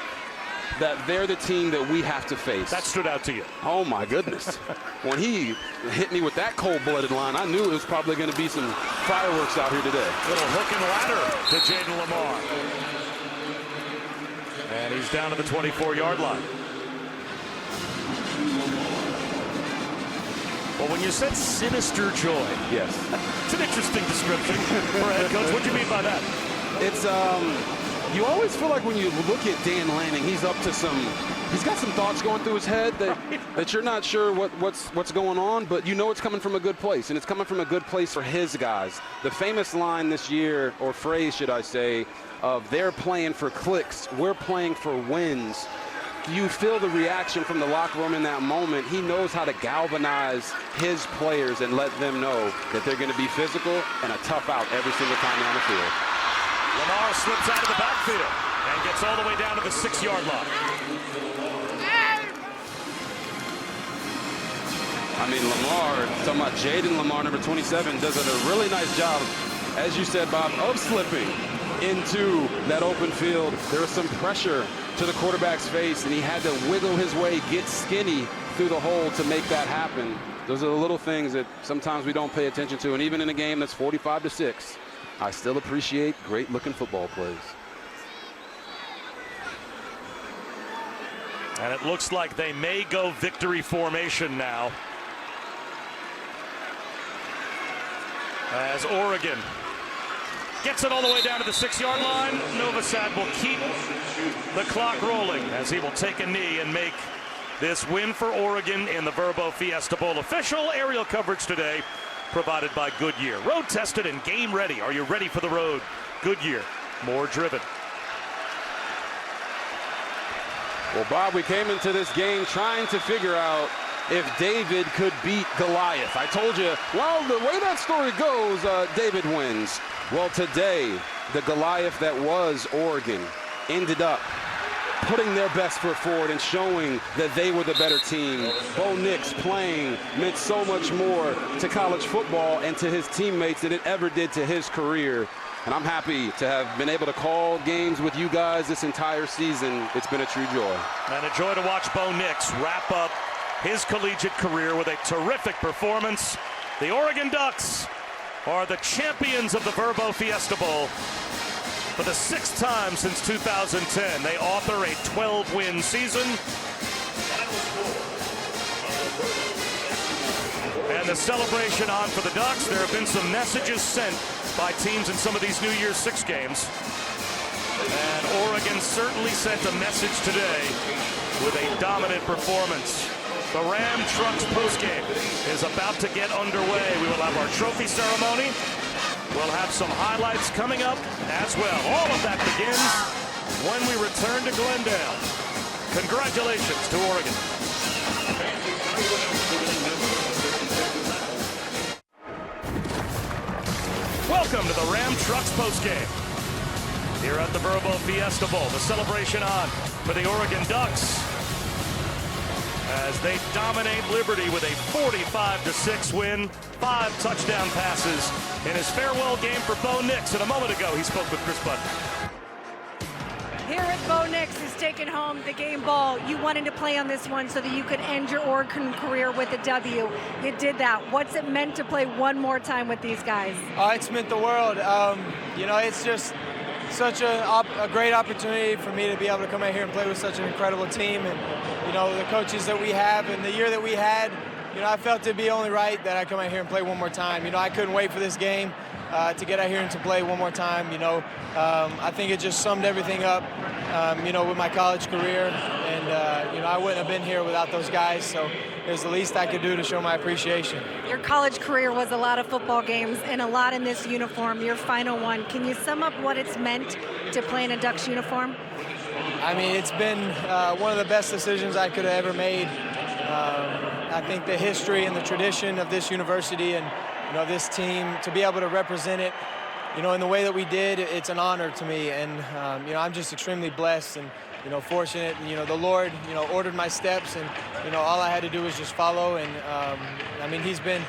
that they're the team that we have to face. That stood out to you. Oh, my goodness. When he hit me with that cold-blooded line, I knew it was probably going to be some fireworks out here today. Little hook and ladder to Jaden Lamar. And he's down to the 24-yard line. Well, when you said sinister joy. Yes. It's an interesting description for a head coach. What do you mean by that? It's, you always feel like when you look at Dan Lanning, he's got some thoughts going through his head that you're not sure what's going on, but you know it's coming from a good place, and it's coming from a good place for his guys. The famous line this year, or phrase should I say, of they're playing for clicks, we're playing for wins. You feel the reaction from the locker room in that moment. He knows how to galvanize his players and let them know that they're going to be physical and a tough out every single time down the field. Lamar slips out of the backfield and gets all the way down to the 6-yard line. I mean, Lamar, talking about Jaden Lamar, number 27, does a really nice job, as you said, Bob, of slipping into that open field. There was some pressure to the quarterback's face, and he had to wiggle his way, get skinny through the hole to make that happen. Those are the little things that sometimes we don't pay attention to, and even in a game that's 45-6, I still appreciate great-looking football plays. And it looks like they may go victory formation now, as Oregon gets it all the way down to the 6-yard line. Novosad will keep the clock rolling as he will take a knee and make this win for Oregon in the Vrbo Fiesta Bowl. Official aerial coverage today provided by Goodyear. Road tested and game ready. Are you ready for the road? Goodyear, more driven. Well, Bob, we came into this game trying to figure out if David could beat Goliath. I told you, well, the way that story goes, David wins. Well, today, the Goliath that was Oregon ended up putting their best foot forward and showing that they were the better team. Bo Nix playing meant so much more to college football and to his teammates than it ever did to his career. And I'm happy to have been able to call games with you guys this entire season. It's been a true joy. And a joy to watch Bo Nix wrap up his collegiate career with a terrific performance. The Oregon Ducks are the champions of the Vrbo Fiesta Bowl. For the 6th time since 2010, they author a 12-win season. And the celebration on for the Ducks. There have been some messages sent by teams in some of these New Year's Six games. And Oregon certainly sent a message today with a dominant performance. The Ram Trucks postgame is about to get underway. We will have our trophy ceremony. We'll have some highlights coming up as well. All of that begins when we return to Glendale. Congratulations to Oregon. Welcome to the Ram Trucks postgame here at the Vrbo Fiesta Bowl. The celebration on for the Oregon Ducks as they dominate Liberty with a 45-6 win, 5 touchdown passes in his farewell game for Bo Nix. And a moment ago, he spoke with Chris Button. Here at Bo Nix is taking home the game ball. You wanted to play on this one so that you could end your Oregon career with a W. You did that. What's it meant to play one more time with these guys? Oh, it's meant the world. You know, it's just such a great opportunity for me to be able to come out here and play with such an incredible team. And, you know, the coaches that we have and the year that we had, you know, I felt it'd be only right that I come out here and play one more time. You know, I couldn't wait for this game to get out here and to play one more time. You know, I think it just summed everything up, you know, with my college career. And, you know, I wouldn't have been here without those guys. So it was the least I could do to show my appreciation. Your college career was a lot of football games and a lot in this uniform, your final one. Can you sum up what it's meant to play in a Ducks uniform? I mean, it's been one of the best decisions I could have ever made. I think the history and the tradition of this university and this team, to be able to represent it, in the way that we did, it's an honor to me. And I'm just extremely blessed and fortunate. The Lord ordered my steps, and all I had to do was just follow. And He's been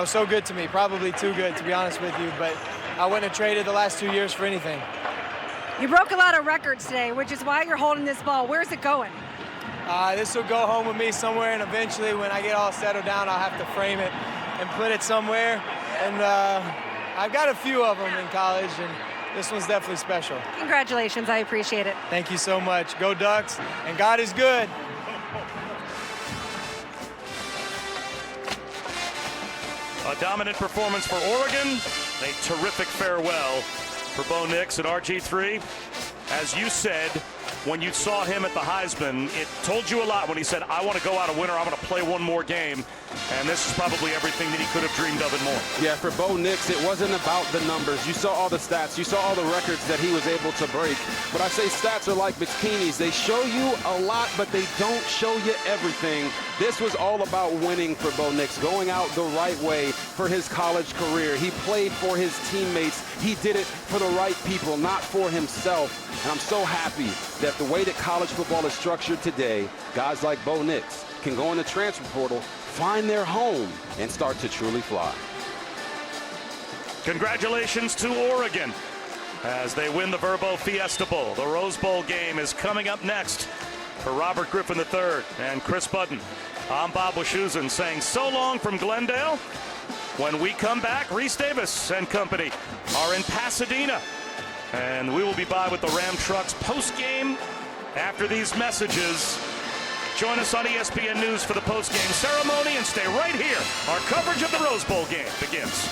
so good to me, probably too good to be honest with you. But I wouldn't have traded the last 2 years for anything. You broke a lot of records today, which is why you're holding this ball. Where's it going? This will go home with me somewhere, and eventually when I get all settled down, I'll have to frame it and put it somewhere. And I've got a few of them in college, and this one's definitely special. Congratulations, I appreciate it. Thank you so much. Go Ducks, and God is good. A dominant performance for Oregon. A terrific farewell for Bo Nix at RG3. As you said, when you saw him at the Heisman, it told you a lot when he said, I want to go out a winner, I want to play one more game. And this is probably everything that he could have dreamed of and more. Yeah, for Bo Nix, it wasn't about the numbers. You saw all the stats. You saw all the records that he was able to break. But I say stats are like bikinis. They show you a lot, but they don't show you everything. This was all about winning for Bo Nix, going out the right way for his college career. He played for his teammates. He did it for the right people, not for himself. And I'm so happy that the way that college football is structured today, guys like Bo Nix can go in the transfer portal, find their home, and start to truly fly. Congratulations to Oregon as they win the Vrbo Fiesta Bowl. The Rose Bowl game is coming up next for Robert Griffin III and Chris Budden. I'm Bob Wischusen saying so long from Glendale. When we come back, Reese Davis and company are in Pasadena. And we will be by with the Ram Trucks post-game after these messages. Join us on ESPN News for the post-game ceremony and stay right here. Our coverage of the Rose Bowl game begins.